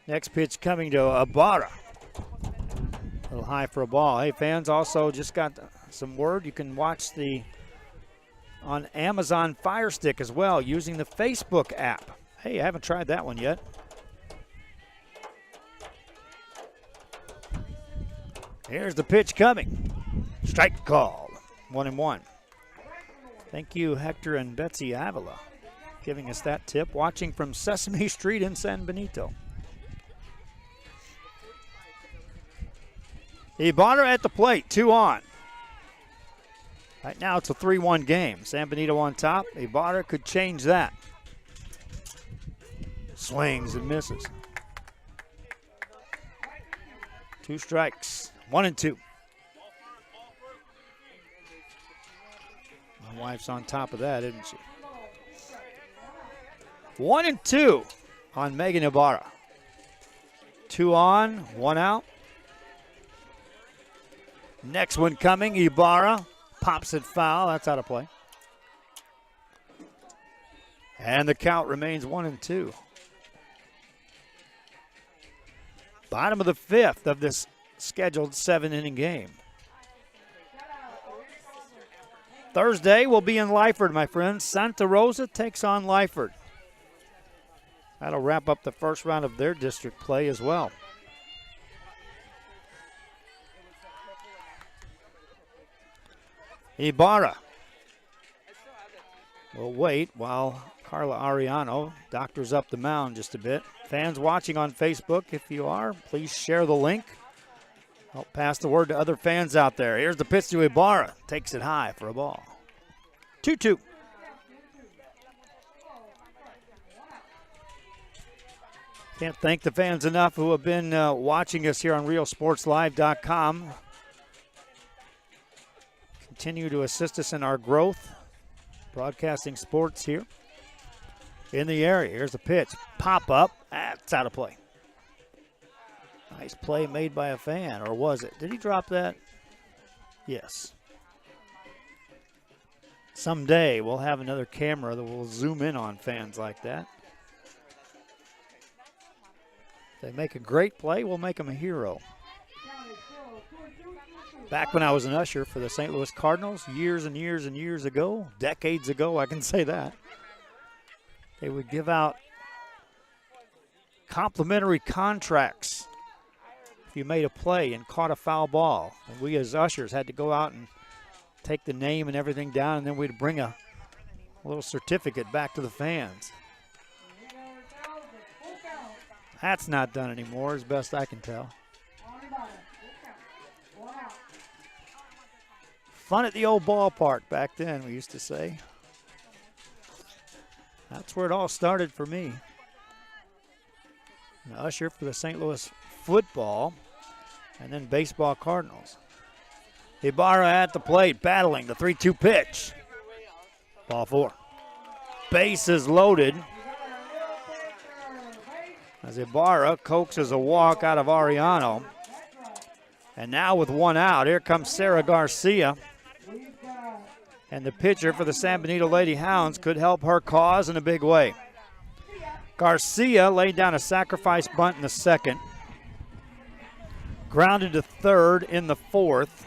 Next pitch coming to Ibarra. A little high for a ball. Hey, fans, also just got some word. You can watch on Amazon Fire Stick as well using the Facebook app. Hey, I haven't tried that one yet. Here's the pitch coming. Strike call. 1-1. Thank you, Hector and Betsy Avila, giving us that tip. Watching from Sesame Street in San Benito. Ibarra at the plate, 2 on. Right now it's a 3-1 game. San Benito on top. Ibarra could change that. Swings and misses. 2 strikes, 1-2. My wife's on top of that, isn't she? 1-2 on Megan Ibarra. 2 on, 1 out. Next one coming, Ibarra pops it foul. That's out of play. And the count remains 1-2. Bottom of the 5th of this scheduled 7-inning game. Thursday will be in Lyford, my friends. Santa Rosa takes on Lyford. That'll wrap up the first round of their district play as well. Ibarra will wait while Carla Ariano doctors up the mound just a bit. Fans watching on Facebook, if you are, please share the link. Help pass the word to other fans out there. Here's the pitch to Ibarra. Takes it high for a ball. 2-2. Can't thank the fans enough who have been watching us here on RealSportsLive.com. Continue to assist us in our growth, broadcasting sports here in the area. Here's the pitch. Pop up. That's out of play. Nice play made by a fan, or was it? Did he drop that? Yes. Someday we'll have another camera that will zoom in on fans like that. If they make a great play, we'll make them a hero. Back when I was an usher for the St. Louis Cardinals, years and years and years ago, decades ago, I can say that, they would give out complimentary contracts if you made a play and caught a foul ball. And we as ushers had to go out and take the name and everything down, and then we'd bring a little certificate back to the fans. That's not done anymore, as best I can tell. Fun at the old ballpark back then, we used to say. That's where it all started for me. An usher for the St. Louis football and then baseball Cardinals. Ibarra at the plate, battling the 3-2 pitch. Ball 4. Bases loaded as Ibarra coaxes a walk out of Ariano. And now with 1 out, here comes Sarah Garcia. And the pitcher for the San Benito Lady Hounds could help her cause in a big way. Garcia laid down a sacrifice bunt in the 2nd. Grounded to 3rd in the 4th.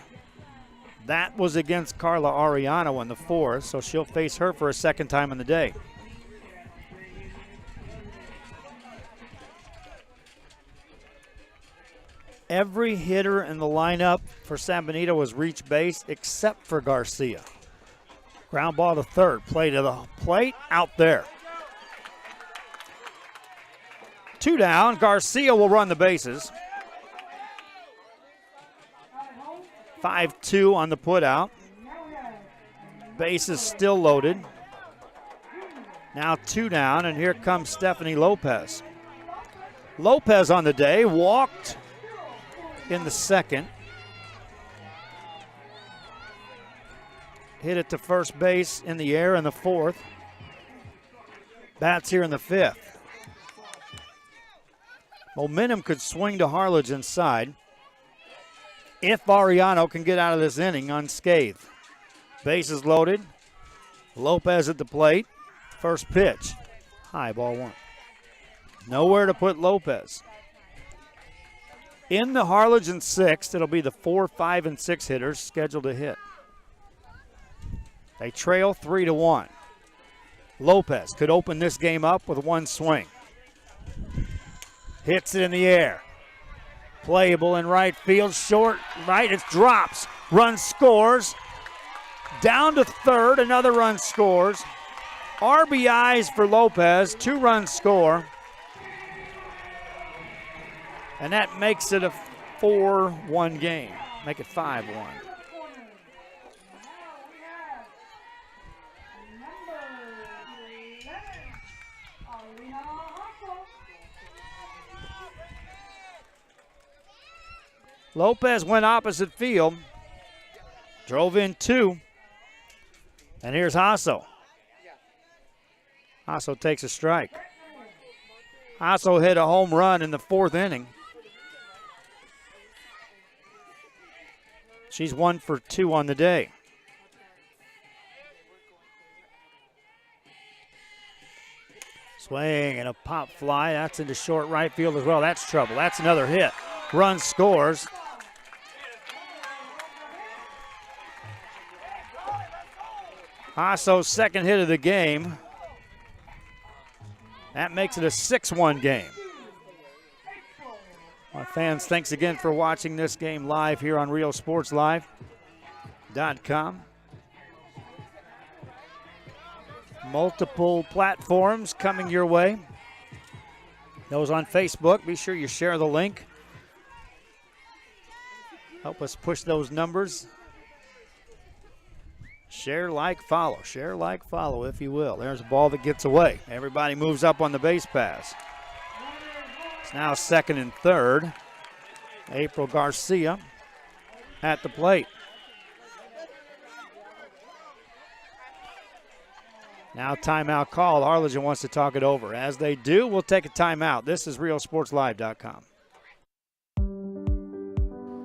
That was against Carla Ariano in the 4th, so she'll face her for a 2nd time in the day. Every hitter in the lineup for San Benito was reach base except for Garcia. Ground ball to 3rd, play to the plate, out there. 2 down. Garcia will run the bases. 5-2 on the putout. Bases still loaded. Now 2 down, and here comes Stephanie Lopez. Lopez on the day walked in the second. Hit it to first base in the air in the fourth. Bats here in the fifth. Momentum could swing to Harlingen's side if Ariano can get out of this inning unscathed. Bases loaded. Lopez at the plate. First pitch. High, ball one. Nowhere to put Lopez. In the Harlingen sixth, it'll be the 4, 5, and 6 hitters scheduled to hit. They trail 3-1. Lopez could open this game up with one swing. Hits it in the air. Playable in right field, short right, it drops. Run scores. Down to third, another run scores. RBIs for Lopez, 2-run score. And that makes it a 4-1 game. Make it 5-1. Lopez went opposite field. Drove in 2. And here's Hasso. Hasso takes a strike. Hasso hit a home run in the 4th inning. She's 1 for 2 on the day. Swing and a pop fly. That's into short right field as well. That's trouble. That's another hit. Run scores. Hasso's second hit of the game. That makes it a 6-1 game. My fans, thanks again for watching this game live here on RealSportsLive.com. Multiple platforms coming your way. Those on Facebook, be sure you share the link. Help us push those numbers. Share, like, follow. Share, like, follow, if you will. There's a ball that gets away. Everybody moves up on the base pass. It's now second and third. April Garcia at the plate. Now timeout call. Harlingen wants to talk it over. As they do, we'll take a timeout. This is RealSportsLive.com.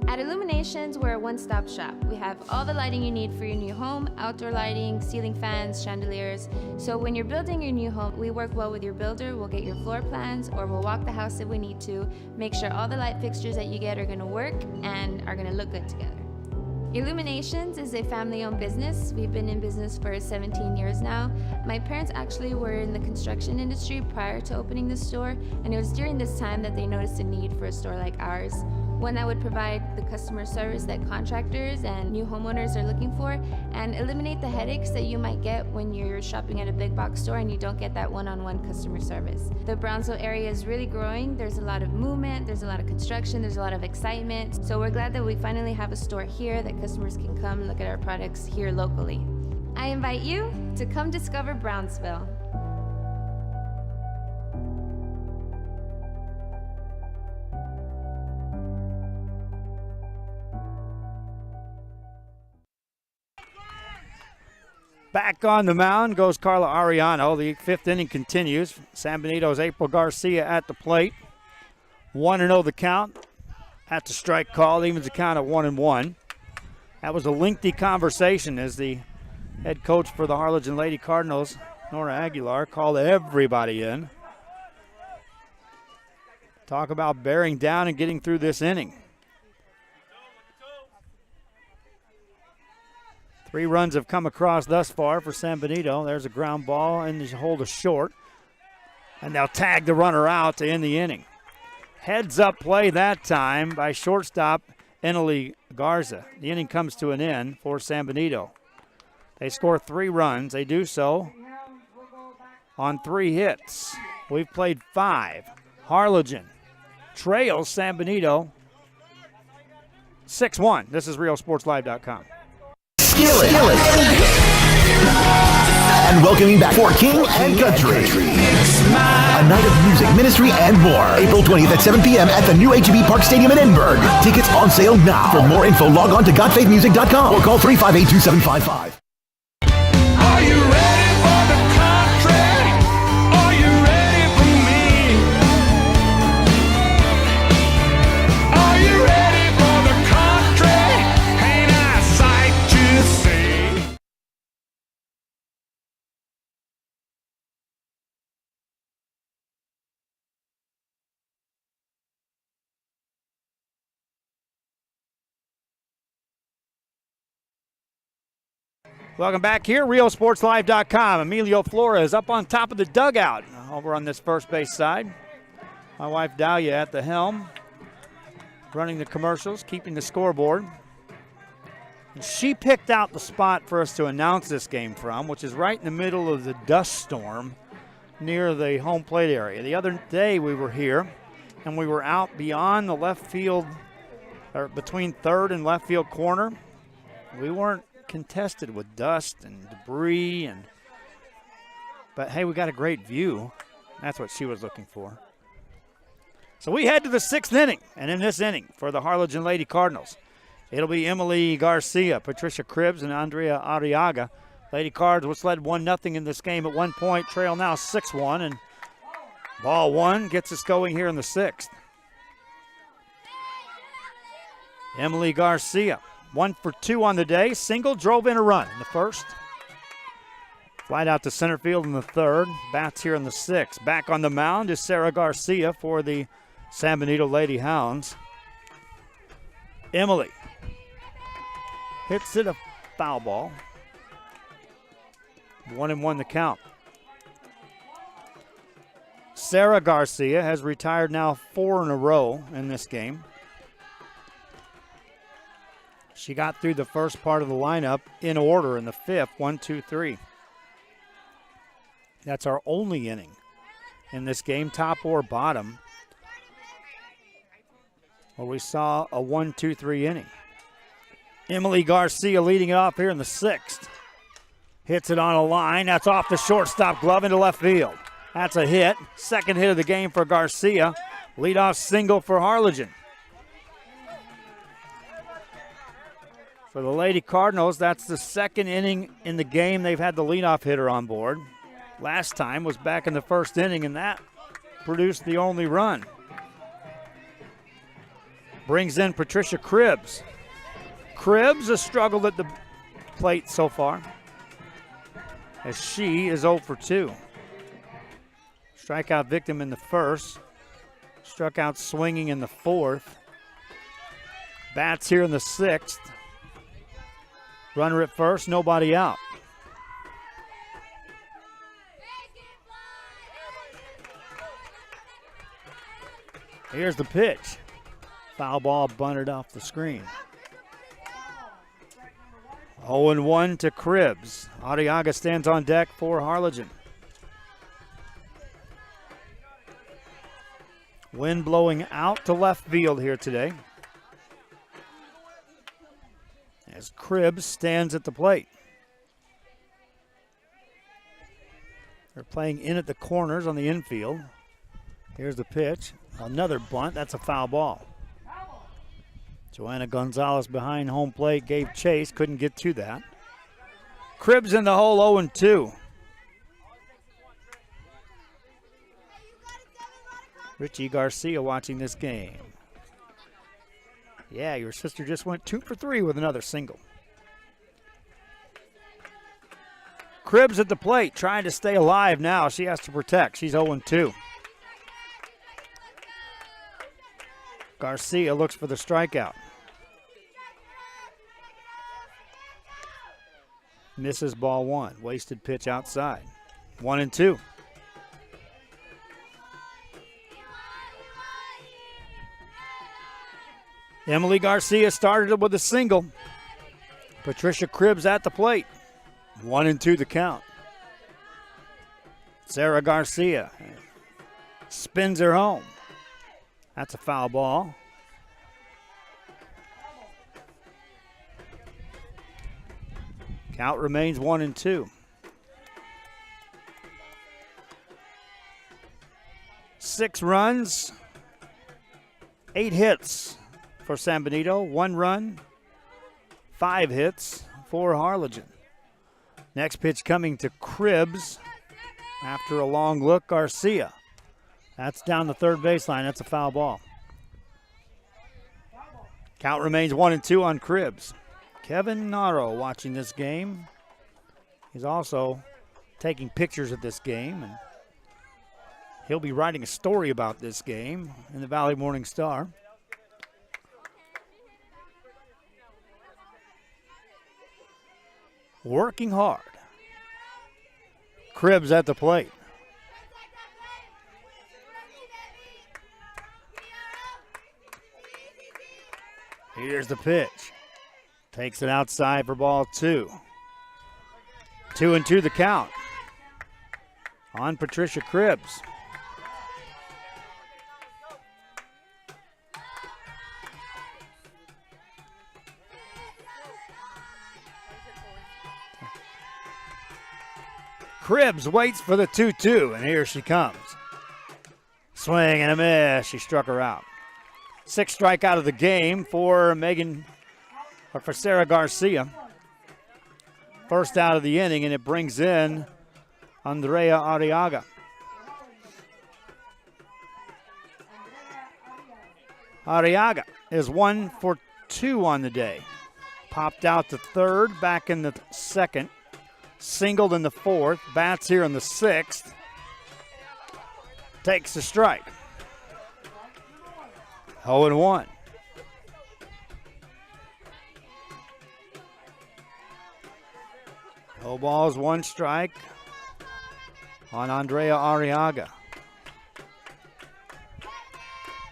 At Illuminations, we're a one-stop shop. We have all the lighting you need for your new home, outdoor lighting, ceiling fans, chandeliers. So when you're building your new home, we work well with your builder. We'll get your floor plans, or we'll walk the house if we need to, make sure all the light fixtures that you get are gonna work and are gonna look good together. Illuminations is a family-owned business. We've been in business for 17 years now. My parents actually were in the construction industry prior to opening the store, and it was during this time that they noticed a need for a store like ours. One that would provide the customer service that contractors and new homeowners are looking for, and eliminate the headaches that you might get when you're shopping at a big box store and you don't get that one-on-one customer service. The Brownsville area is really growing. There's a lot of movement, there's a lot of construction, there's a lot of excitement. So we're glad that we finally have a store here that customers can come look at our products here locally. I invite you to come discover Brownsville. Back on the mound goes Carla Ariano. The 5th inning continues. San Benito's April Garcia at the plate. 1-0 the count at the strike call, evens the count at 1-1. That was a lengthy conversation as the head coach for the Harlingen Lady Cardinals, Nora Aguilar, called everybody in. Talk about bearing down and getting through this inning. 3 runs have come across thus far for San Benito. There's a ground ball and the hold is short. And they'll tag the runner out to end the inning. Heads up play that time by shortstop Eneli Garza. The inning comes to an end for San Benito. They score 3 runs. They do so on 3 hits. We've played 5. Harlingen trails San Benito 6-1. This is RealSportsLive.com. And welcoming back for King and Country. A night of music, ministry, and more. April 20th at 7 p.m. at the new HEB Park Stadium in Edinburgh. Tickets on sale now. For more info, log on to GodFaithMusic.com or call 358-2755. Are you ready for the country? Are you ready for me? Are you ready for the country? Ain't I a sight to see? Welcome back here, RealSportsLive.com. Emilio Flores up on top of the dugout over on this first base side. My wife Dahlia at the helm, running the commercials, keeping the scoreboard. And she picked out the spot for us to announce this game from, which is right in the middle of the dust storm near the home plate area. The other day we were here, and we were out beyond the left field, or between third and left field corner. We weren't contested with dust and debris, but hey, we got a great view. That's what she was looking for. So we head to the 6th inning, and in this inning for the Harlingen Lady Cardinals, it'll be Emily Garcia, Patricia Cribbs, and Andrea Arriaga. Lady Cards was led 1-0 in this game at one point, trail now 6-1, and ball one gets us going here in the 6th. Emily Garcia, 1 for 2 on the day. Single, drove in a run in the first. Flight out to center field in the third. Bats here in the 6th. Back on the mound is Sarah Garcia for the San Benito Lady Hounds. Emily hits it, a foul ball. 1-1 the count. Sarah Garcia has retired now 4 in a row in this game. She got through the first part of the lineup in order in the 5th, 1, 2, 3. That's our only inning in this game, top or bottom, where we saw a 1, 2, 3 inning. Emily Garcia leading it off here in the 6th. Hits it on a line. That's off the shortstop glove into left field. That's a hit. Second hit of the game for Garcia. Leadoff single for Harlingen. For the Lady Cardinals, that's the second inning in the game they've had the leadoff hitter on board. Last time was back in the first inning, and that produced the only run. Brings in Patricia Cribbs. Cribbs has struggled at the plate so far, as she is 0 for 2. Strikeout victim in the first. Struck out swinging in the 4th. Bats here in the 6th. Runner at first, nobody out. Here's the pitch. Foul ball bunted off the screen. 0-1 to Cribbs. Arriaga stands on deck for Harlingen. Wind blowing out to left field here today, as Cribbs stands at the plate. They're playing in at the corners on the infield. Here's the pitch. Another bunt. That's a foul ball. Joanna Gonzalez behind home plate gave chase. Couldn't get to that. Cribbs in the hole, 0-2. Richie Garcia watching this game. Yeah, your sister just went 2 for 3 with another single. Cribbs at the plate, trying to stay alive now. She has to protect. She's 0-2. Garcia looks for the strikeout. Misses ball one. Wasted pitch outside. 1-2. Emily Garcia started it with a single. Patricia Cribbs at the plate. 1-2 the count. Sarah Garcia spins her home. That's a foul ball. Count remains 1-2. 6 runs, 8 hits for San Benito, 1 run, 5 hits for Harlingen. Next pitch coming to Cribbs after a long look, Garcia. That's down the third baseline. That's a foul ball. Count remains 1-2 on Cribbs. Kevin Naro watching this game. He's also taking pictures of this game, and he'll be writing a story about this game in the Valley Morning Star. Working hard. Cribbs at the plate. Here's the pitch. Takes it outside for ball 2. 2-2 the count on Patricia Cribbs. Cribbs waits for the 2-2, and here she comes. Swing and a miss. She struck her out. 6th strikeout of the game for Sarah Garcia. First out of the inning, and it brings in Andrea Arriaga. Arriaga is 1 for 2 on the day. Popped out to third, back in the 2nd. Singled in the 4th, bats here in the 6th. Takes the strike. 0-1. No balls, 1 strike on Andrea Arriaga.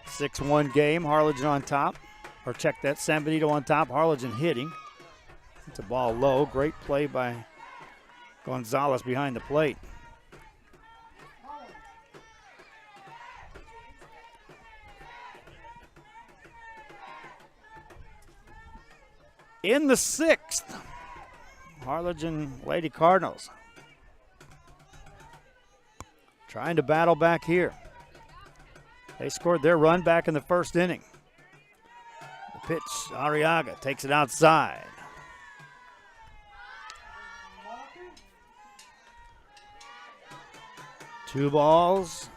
6-1 game, Harlingen on top. Or check that, San Benito on top, Harlingen hitting. It's a ball low, great play by Gonzalez behind the plate. In the 6th, Harlingen Lady Cardinals trying to battle back here. They scored their run back in the 1st inning. The pitch, Arriaga takes it outside. Two balls,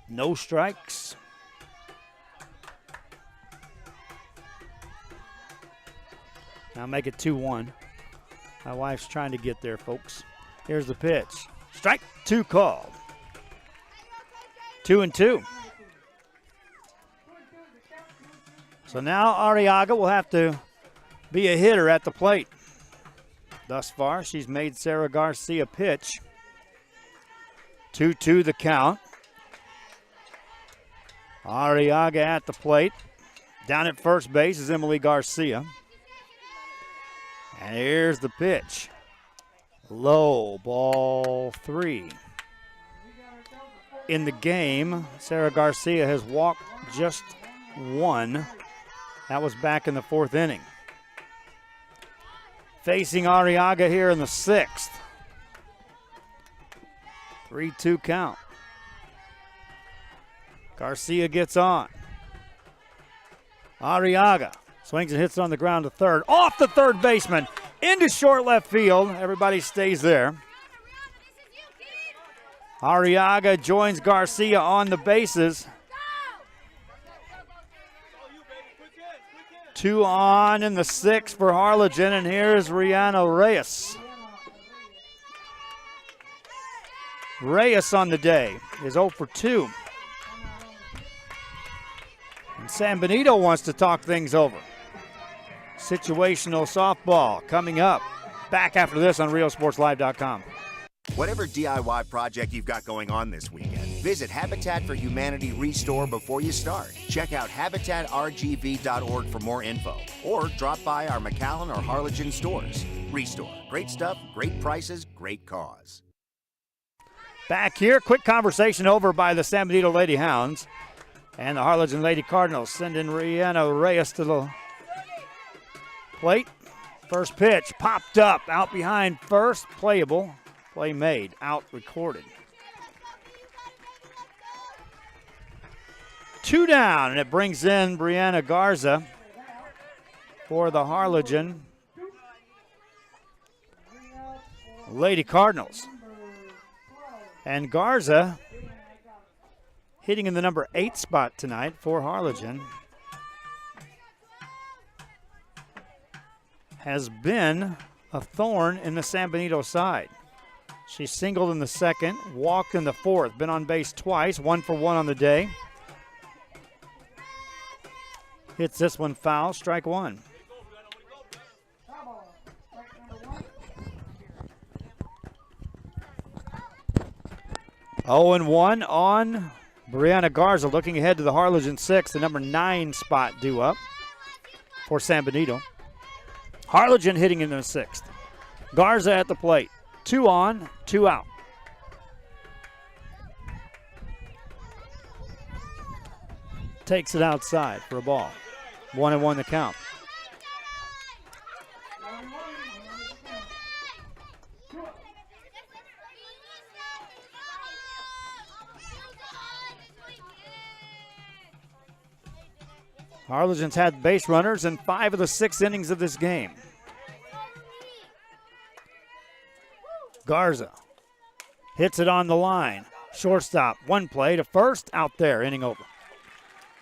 no strikes. Now make it 2-1. My wife's trying to get there, folks. Here's the pitch. Strike 2 called. 2-2. So now Arriaga will have to be a hitter at the plate. Thus far, she's made Sarah Garcia pitch. 2-2 the count. Arriaga at the plate. Down at first base is Emily Garcia. And here's the pitch. Low, ball 3. In the game, Sarah Garcia has walked just 1. That was back in the 4th inning. Facing Arriaga here in the 6th. 3-2 count. Garcia gets on. Arriaga swings and hits it on the ground to third. Off the third baseman. Into short left field. Everybody stays there. Arriaga joins Garcia on the bases. 2 on in the 6th for Harlingen, and here's Rihanna Reyes. Reyes on the day is 0 for 2. And San Benito wants to talk things over. Situational softball coming up. Back after this on RioSportsLive.com. Whatever DIY project you've got going on this weekend, visit Habitat for Humanity Restore before you start. Check out habitatrgv.org for more info, or drop by our McAllen or Harlingen stores. Restore. Great stuff, great prices, great cause. Back here, quick conversation over by the San Benito Lady Hounds And the Harlingen Lady Cardinals sending Rihanna Reyes to the plate. First pitch popped up out behind first. Playable. Play made. Out recorded. 2 down, and it brings in Brianna Garza for the Harlingen Lady Cardinals. And Garza hitting in the number 8 spot tonight for Harlingen has been a thorn in the San Benito side. She singled in the second, walked in the fourth, been on base twice, 1 for 1 on the day. Hits this one foul, strike 1. Oh and 1 on Brianna Garza, looking ahead to the Harlingen 6, the number 9 spot due up for San Benito. Harlingen hitting in the 6th. Garza at the plate. 2 on, 2 out. Takes it outside for a ball. 1-1 the count. Harlingen's had base runners in 5 of the 6 innings of this game. Garza hits it on the line. Shortstop, 1 play to first, out there, inning over.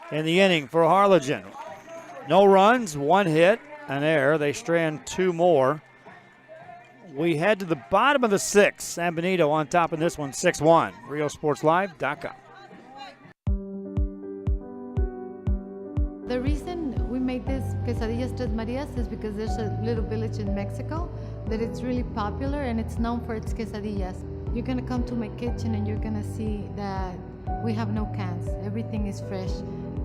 In the inning for Harlingen. No runs, 1 hit, an error. They strand 2 more. We head to the bottom of the 6th. San Benito on top in this one, 6-1. RioSportsLive.com. The reason we made this quesadillas Tres Marias is because there's a little village in Mexico that it's really popular and it's known for its quesadillas. You're gonna come to my kitchen and you're gonna see that we have no cans. Everything is fresh.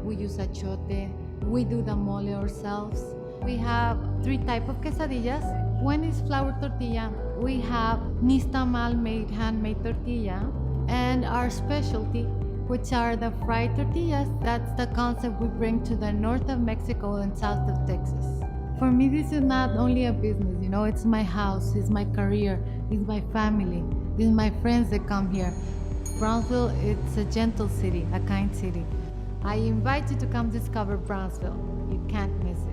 We use achote. We do the mole ourselves. We have 3 types of quesadillas. One is flour tortilla. We have nixtamal made handmade tortilla. And our specialty, which are the fried tortillas. That's the concept we bring to the north of Mexico and south of Texas. For me, this is not only a business, you know, it's my house, it's my career, it's my family, it's my friends that come here. Brownsville, it's a gentle city, a kind city. I invite you to come discover Brownsville. You can't miss it.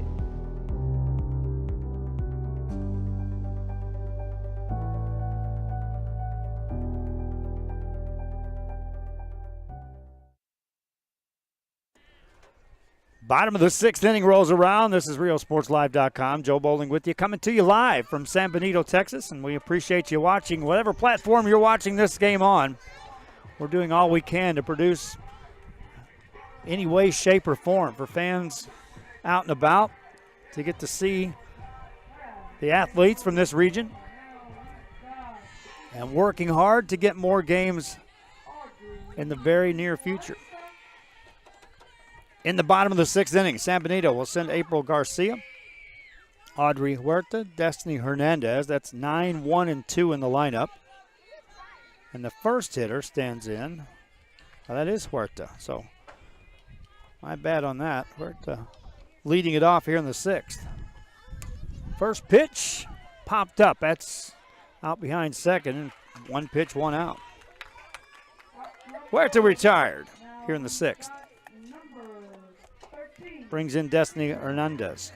Bottom of the 6th inning rolls around. This is RioSportsLive.com. Joe Bowling with you, coming to you live from San Benito, Texas, and we appreciate you watching whatever platform you're watching this game on. We're doing all we can to produce any way, shape, or form for fans out and about to get to see the athletes from this region and working hard to get more games in the very near future. In the bottom of the 6th inning, San Benito will send April Garcia, Audrey Huerta, Destiny Hernandez. That's 9, 1, and 2 in the lineup. And the first hitter stands in. Well, that is Huerta. So my bad on that. Huerta leading it off here in the 6th. First pitch popped up. That's out behind second. And 1 pitch, 1 out. Huerta retired here in the 6th. Brings in Destiny Hernandez.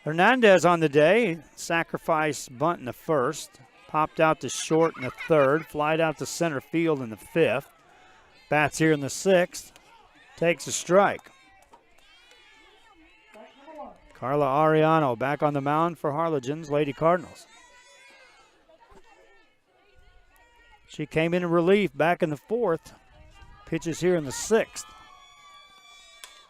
Hernandez on the day, sacrifice bunt in the 1st, popped out to short in the 3rd, flied out to center field in the 5th. Bats here in the 6th, takes a strike. Carla Ariano back on the mound for Harlingen's Lady Cardinals. She came in relief back in the 4th. Pitches here in the 6th.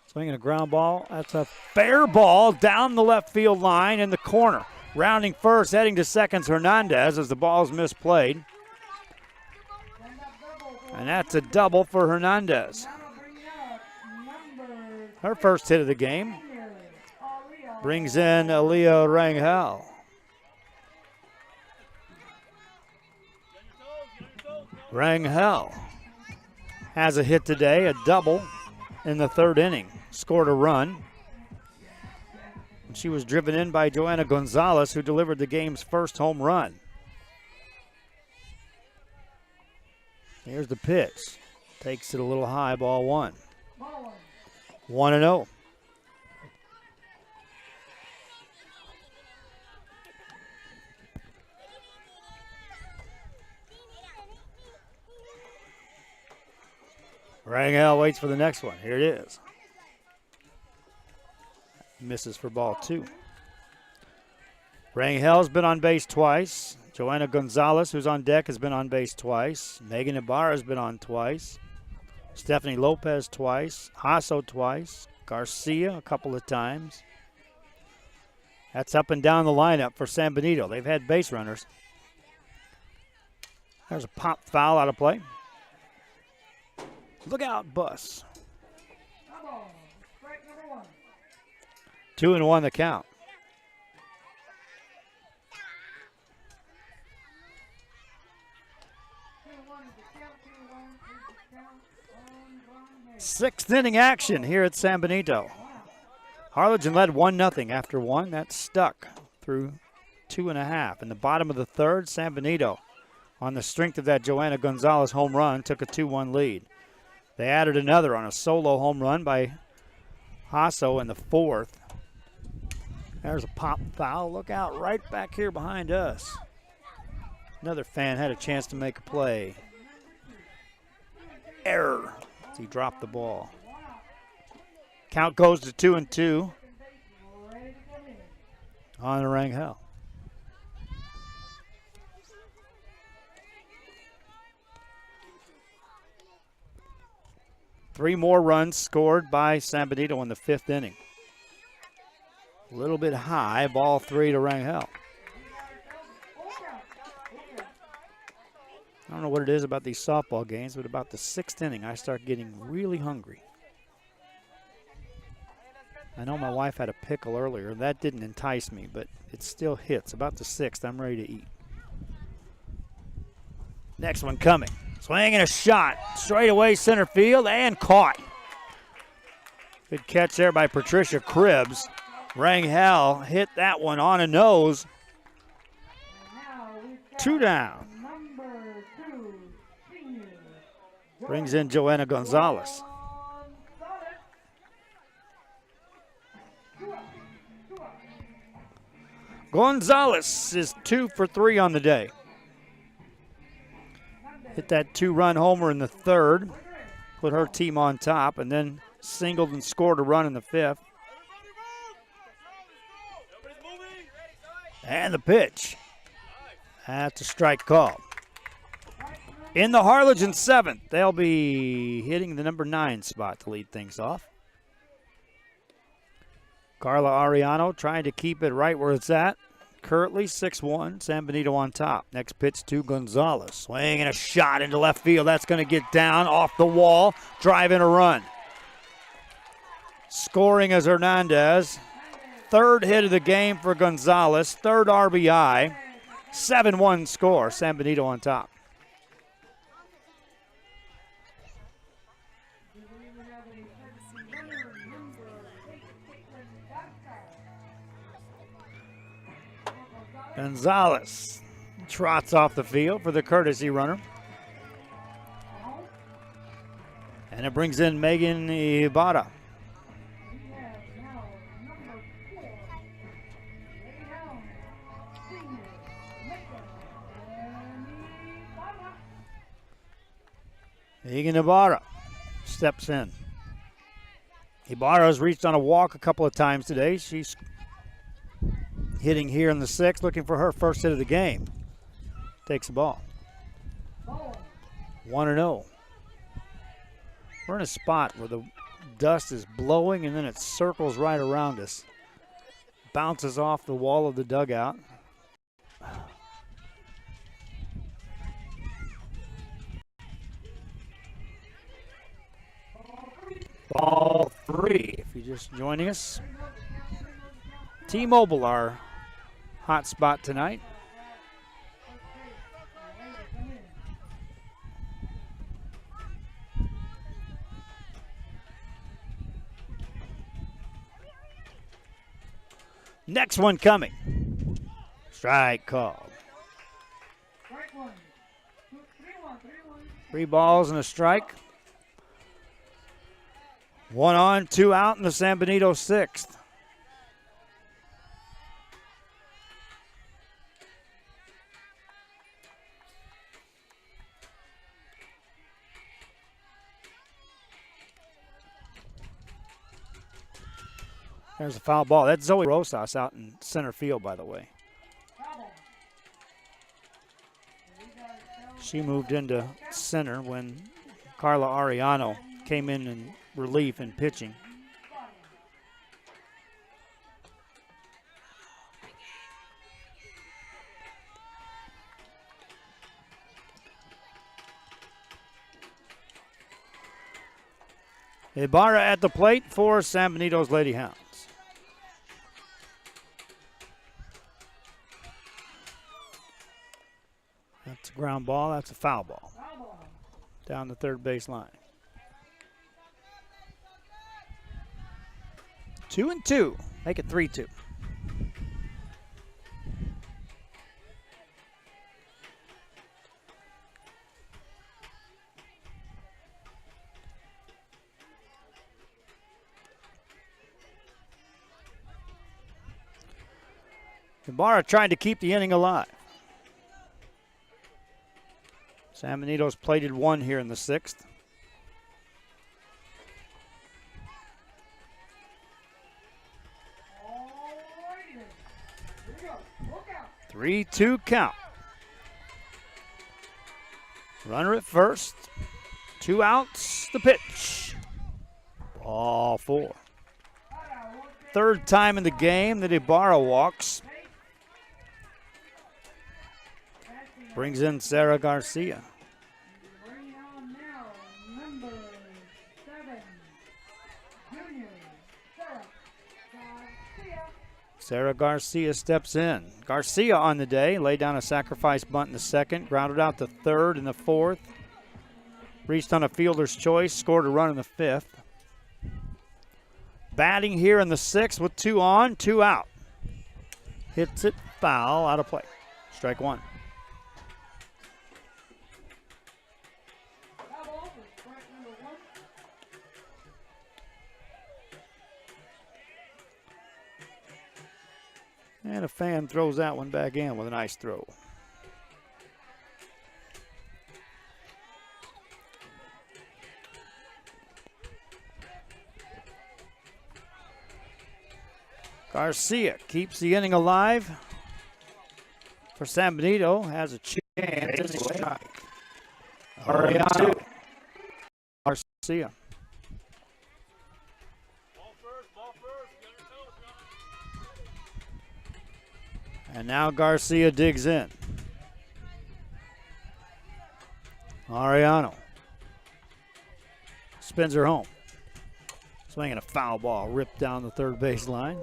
Swinging a ground ball. That's a fair ball down the left field line in the corner. Rounding first, heading to second's Hernandez as the ball's misplayed. And that's a double for Hernandez. Her first hit of the game. Brings in Aaliyah Rangel. Rangel has a hit today, a double in the third inning. Scored a run. She was driven in by Joanna Gonzalez, who delivered the game's first home run. Here's the pitch. Takes it a little high, ball one. 1-0. Rangel waits for the next one. Here it is. Misses for ball two. Rangel's been on base twice. Joanna Gonzalez, who's on deck, has been on base twice. Megan Ibarra's been on twice. Stephanie Lopez twice. Hasso twice. Garcia a couple of times. That's up and down the lineup for San Benito. They've had base runners. There's a pop foul out of play. Look out, Bus. 2-1 the count. Sixth inning action here at San Benito. Harlingen led 1-0 after one. That stuck through 2.5. In the bottom of the third, San Benito, on the strength of that Joanna Gonzalez home run, took a 2-1 lead. They added another on a solo home run by Hasso in the fourth. There's a pop foul. Look out right back here behind us. Another fan had a chance to make a play. Error as he dropped the ball. Count goes to 2-2 on Rangel. Three more runs scored by San Benito in the fifth inning. A little bit high, ball three to Rangel. I don't know what it is about these softball games, but about the sixth inning, I start getting really hungry. I know my wife had a pickle earlier. That didn't entice me, but it still hits. About the sixth, I'm ready to eat. Next one coming. Swing and a shot. Straight away center field and caught. Good catch there by Patricia Cribbs. Rangel hit that one on a nose. Two down. Brings in Joanna Gonzalez. Gonzalez is 2 for 3 on the day. Hit that two-run homer in the third, put her team on top, and then singled and scored a run in the fifth. And the pitch. That's a strike call. In the Harlingen seventh, they'll be hitting the number 9 spot to lead things off. Carla Ariano trying to keep it right where it's at. Currently 6-1, San Benito on top. Next pitch to Gonzalez. Swing and a shot into left field. That's going to get down off the wall. Drive in a run. Scoring as Hernandez. Third hit of the game for Gonzalez. Third RBI. 7-1 score. San Benito on top. Gonzalez trots off the field for the courtesy runner. And it brings in Megan Ibarra. Megan Ibarra steps in. Ibarra's reached on a walk a couple of times today. She's hitting here in the sixth, looking for her first hit of the game. Takes the ball. 1-0. We're in a spot where the dust is blowing and then it circles right around us. Bounces off the wall of the dugout. Ball 3, if you're just joining us. T-Mobile, our hot spot tonight. Next one coming. Strike call. 3 balls and a strike. 1 on, 2 out in the San Benito 6th. There's a foul ball. That's Zoe Rosas out in center field, by the way. She moved into center when Carla Ariano came in relief and pitching. Ibarra at the plate for San Benito's Lady Hounds. That's a ground ball. That's a foul ball. Down the third base line. 2-2. Make it 3-2. Ibarra trying to keep the inning alive. San Benito's plated 1 here in the 6th. Three, 2 count. Runner at first. 2 outs, the pitch. Ball 4. Third time in the game that Ibarra walks. Brings in Sarah Garcia. Sarah Garcia steps in. Garcia on the day, laid down a sacrifice bunt in the 2nd, grounded out the 3rd and the 4th. Reached on a fielder's choice, scored a run in the 5th. Batting here in the 6th with 2 on, 2 out. Hits it foul, out of play. Strike 1. And a fan throws that one back in with a nice throw. Garcia keeps the inning alive. For San Benito, has a chance. Ariano. Garcia. And now Garcia digs in. Ariano spins her home. Swinging a foul ball, ripped down the third base line.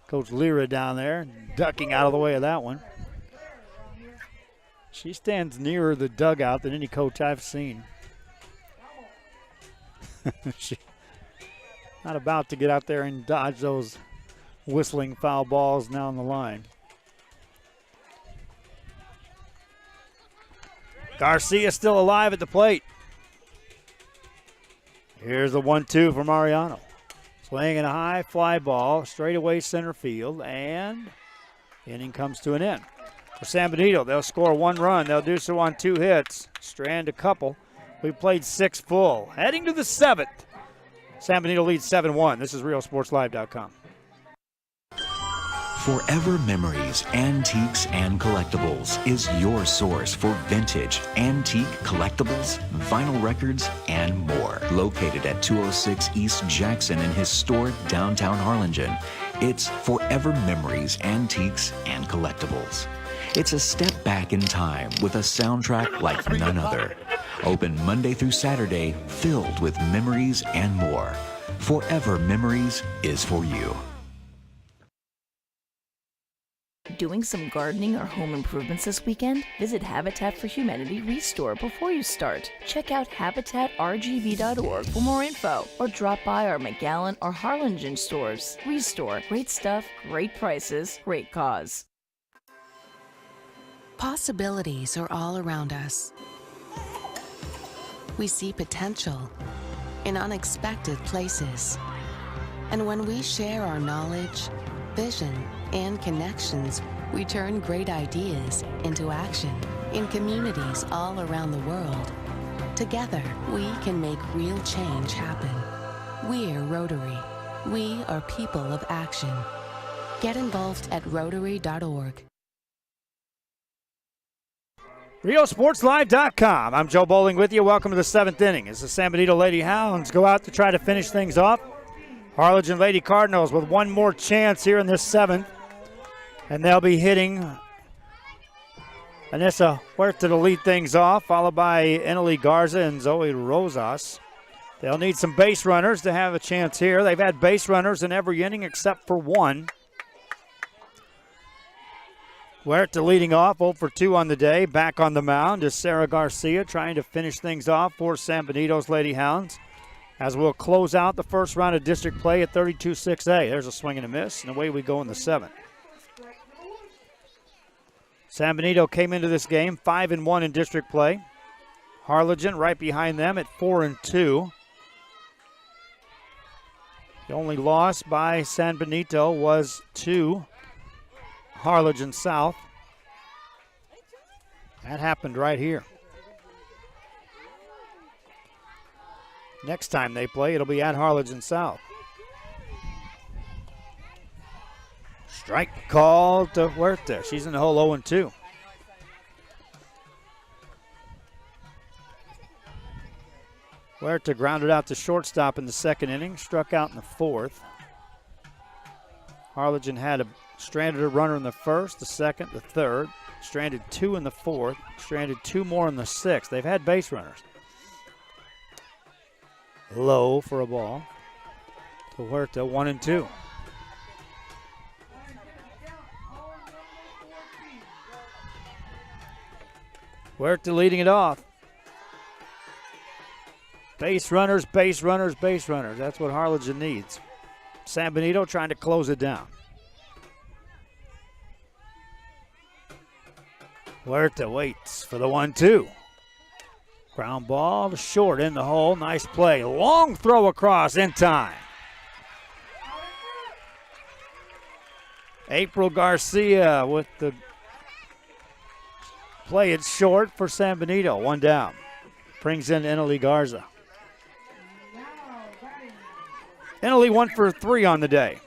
Coach Lira down there, ducking out of the way of that one. She stands nearer the dugout than any coach I've seen. She's not about to get out there and dodge those whistling foul balls down the line. Garcia still alive at the plate. Here's the 1-2 from Mariano. Swinging a high fly ball, straightaway center field, and inning comes to an end. For San Benito, they'll score 1 run. They'll do so on 2 hits, strand a couple. We played 6 full. Heading to the 7th. San Benito leads 7-1. This is RealSportsLive.com. Forever Memories, Antiques, and Collectibles is your source for vintage, antique collectibles, vinyl records, and more. Located at 206 East Jackson in historic downtown Harlingen, it's Forever Memories, Antiques, and Collectibles. It's a step back in time with a soundtrack like none other. Open Monday through Saturday, filled with memories and more. Forever Memories is for you. Doing some gardening or home improvements this weekend? Visit Habitat for Humanity Restore before you start. Check out habitatrgv.org for more info, or drop by our McAllen or Harlingen stores. Restore. Great stuff, great prices, great cause. Possibilities are all around us. We see potential in unexpected places. And when we share our knowledge, vision, and connections, we turn great ideas into action in communities all around the world. Together, we can make real change happen. We're Rotary. We are people of action. Get involved at Rotary.org. RioSportsLive.com. I'm Joe Bowling with you. Welcome to the 7th inning as the San Benito Lady Hounds go out to try to finish things off. Harlingen Lady Cardinals with one more chance here in this 7th. And they'll be hitting Anissa Huerta to lead things off, followed by Eneli Garza and Zoe Rosas. They'll need some base runners to have a chance here. They've had base runners in every inning except for one. Huerta leading off, 0 for 2 on the day. Back on the mound is Sarah Garcia trying to finish things off for San Benito's Lady Hounds, as we'll close out the first round of district play at 32-6A. There's a swing and a miss, and away we go in the 7th. San Benito came into this game 5-1 in district play. Harlingen right behind them at 4-2. The only loss by San Benito was to Harlingen South. That happened right here. Next time they play, it'll be at Harlingen South. Strike call to Huerta. She's in the hole 0-2. Huerta grounded out to shortstop in the 2nd inning, struck out in the 4th. Harlingen had a stranded a runner in the 1st, the 2nd, the 3rd, stranded 2 in the 4th, stranded 2 more in the 6th. They've had base runners. Low for a ball to Huerta, 1-2. Huerta leading it off. Base runners, base runners, base runners. That's what Harlingen needs. San Benito trying to close it down. Huerta waits for the 1-2. Ground ball to short in the hole. Nice play. Long throw across in time. April Garcia with the play it short for San Benito. 1 down. Brings in Eneli Garza. Eneli 1 for 3 on the day.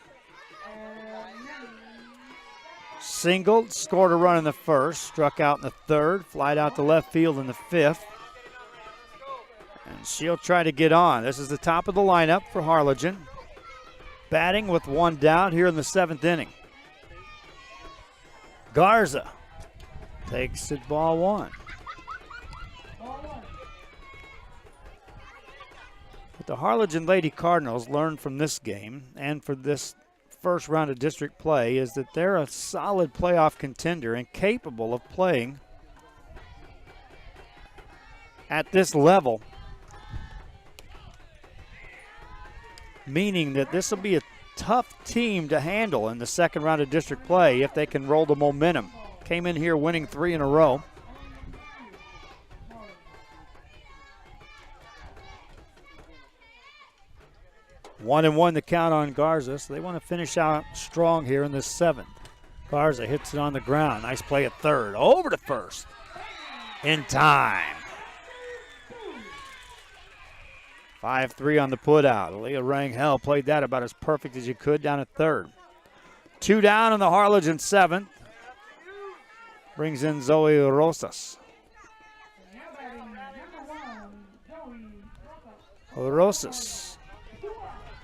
Singled, scored a run in the 1st, struck out in the 3rd, flied out to left field in the 5th. And she'll try to get on. This is the top of the lineup for Harlingen. Batting with 1 down here in the 7th inning. Garza takes it, ball 1. What the Harlingen Lady Cardinals learned from this game and for this first round of district play is that they're a solid playoff contender and capable of playing at this level, meaning that this will be a tough team to handle in the second round of district play if they can roll the momentum. Came in here winning 3 in a row. One and 1 the count on Garza, so they want to finish out strong here in this 7th. Garza hits it on the ground. Nice play at 3rd. Over to 1st. In time. 5-3 on the putout. Leah Rangel played that about as perfect as you could down at 3rd. 2 down in the Harlingen 7th. Brings in Zoe Rosas. Rosas.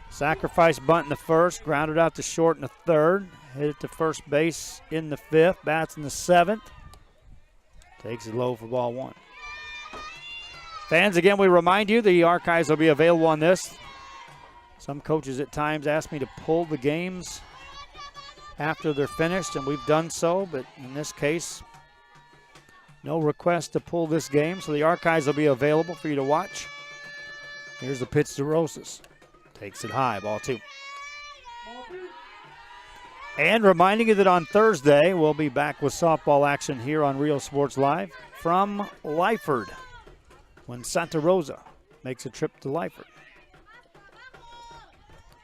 Sacrifice bunt in the 1st, grounded out to short in the 3rd, hit it to first base in the 5th, bats in the 7th, takes it low for ball 1. Fans, again, we remind you the archives will be available on this. Some coaches at times ask me to pull the games after they're finished, and we've done so, but in this case, no request to pull this game, so the archives will be available for you to watch. Here's the pitch to Rosas. Takes it high, ball 2. And reminding you that on Thursday, we'll be back with softball action here on Real Sports Live from Lyford when Santa Rosa makes a trip to Lyford.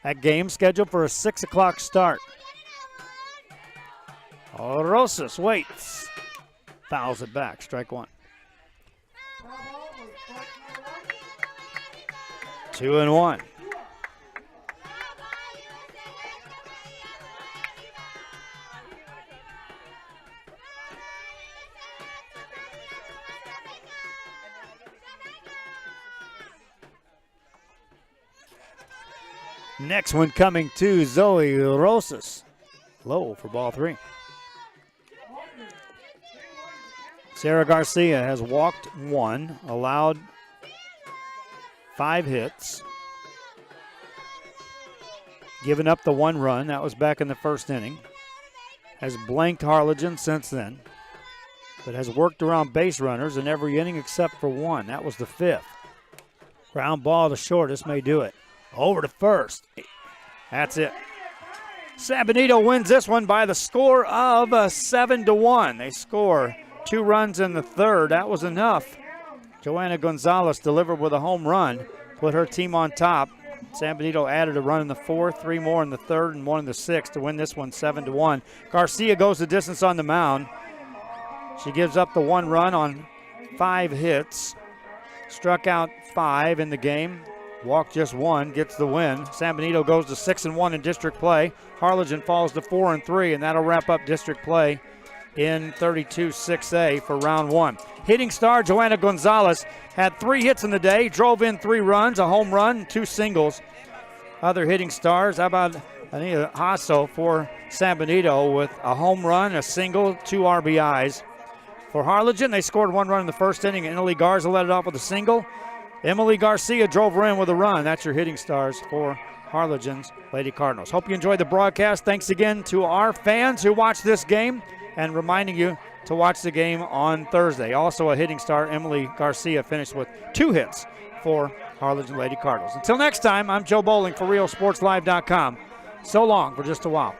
That game scheduled for a 6 o'clock start. Rosas waits. Fouls it back, strike 1. 2-1. Next one coming to Zoe Rosas. Low for ball 3. Sarah Garcia has walked 1, allowed 5 hits, given up the 1 run. That was back in the first inning. Has blanked Harlingen since then, but has worked around base runners in every inning except for 1. That was the 5th. Ground ball to short. This may do it. Over to first. That's it. San Benito wins this one by the score of 7-1. They score 2 runs in the 3rd. That was enough. Joanna Gonzalez delivered with a home run, put her team on top. San Benito added a run in the 4th, 3 more in the 3rd, and 1 in the 6th to win this one 7-1. Garcia goes the distance on the mound. She gives up the 1 run on 5 hits. Struck out 5 in the game. Walked just 1, gets the win. San Benito goes to 6-1 in district play. Harlingen falls to 4-3, and that'll wrap up district play in 32-6A for round 1. Hitting star Joanna Gonzalez had 3 hits in the day, drove in 3 runs, a home run, 2 singles. Other hitting stars, how about Anita Hasso for San Benito with a home run, a single, 2 RBIs. For Harlingen, they scored 1 run in the first inning, and Emily Garza led it off with a single. Emily Garcia drove her in with a run. That's your hitting stars for Harlingen's Lady Cardinals. Hope you enjoyed the broadcast. Thanks again to our fans who watched this game, and reminding you to watch the game on Thursday. Also a hitting star, Emily Garcia, finished with 2 hits for Harlingen Lady Cardinals. Until next time, I'm Joe Bowling for RealSportsLive.com. So long for just a while.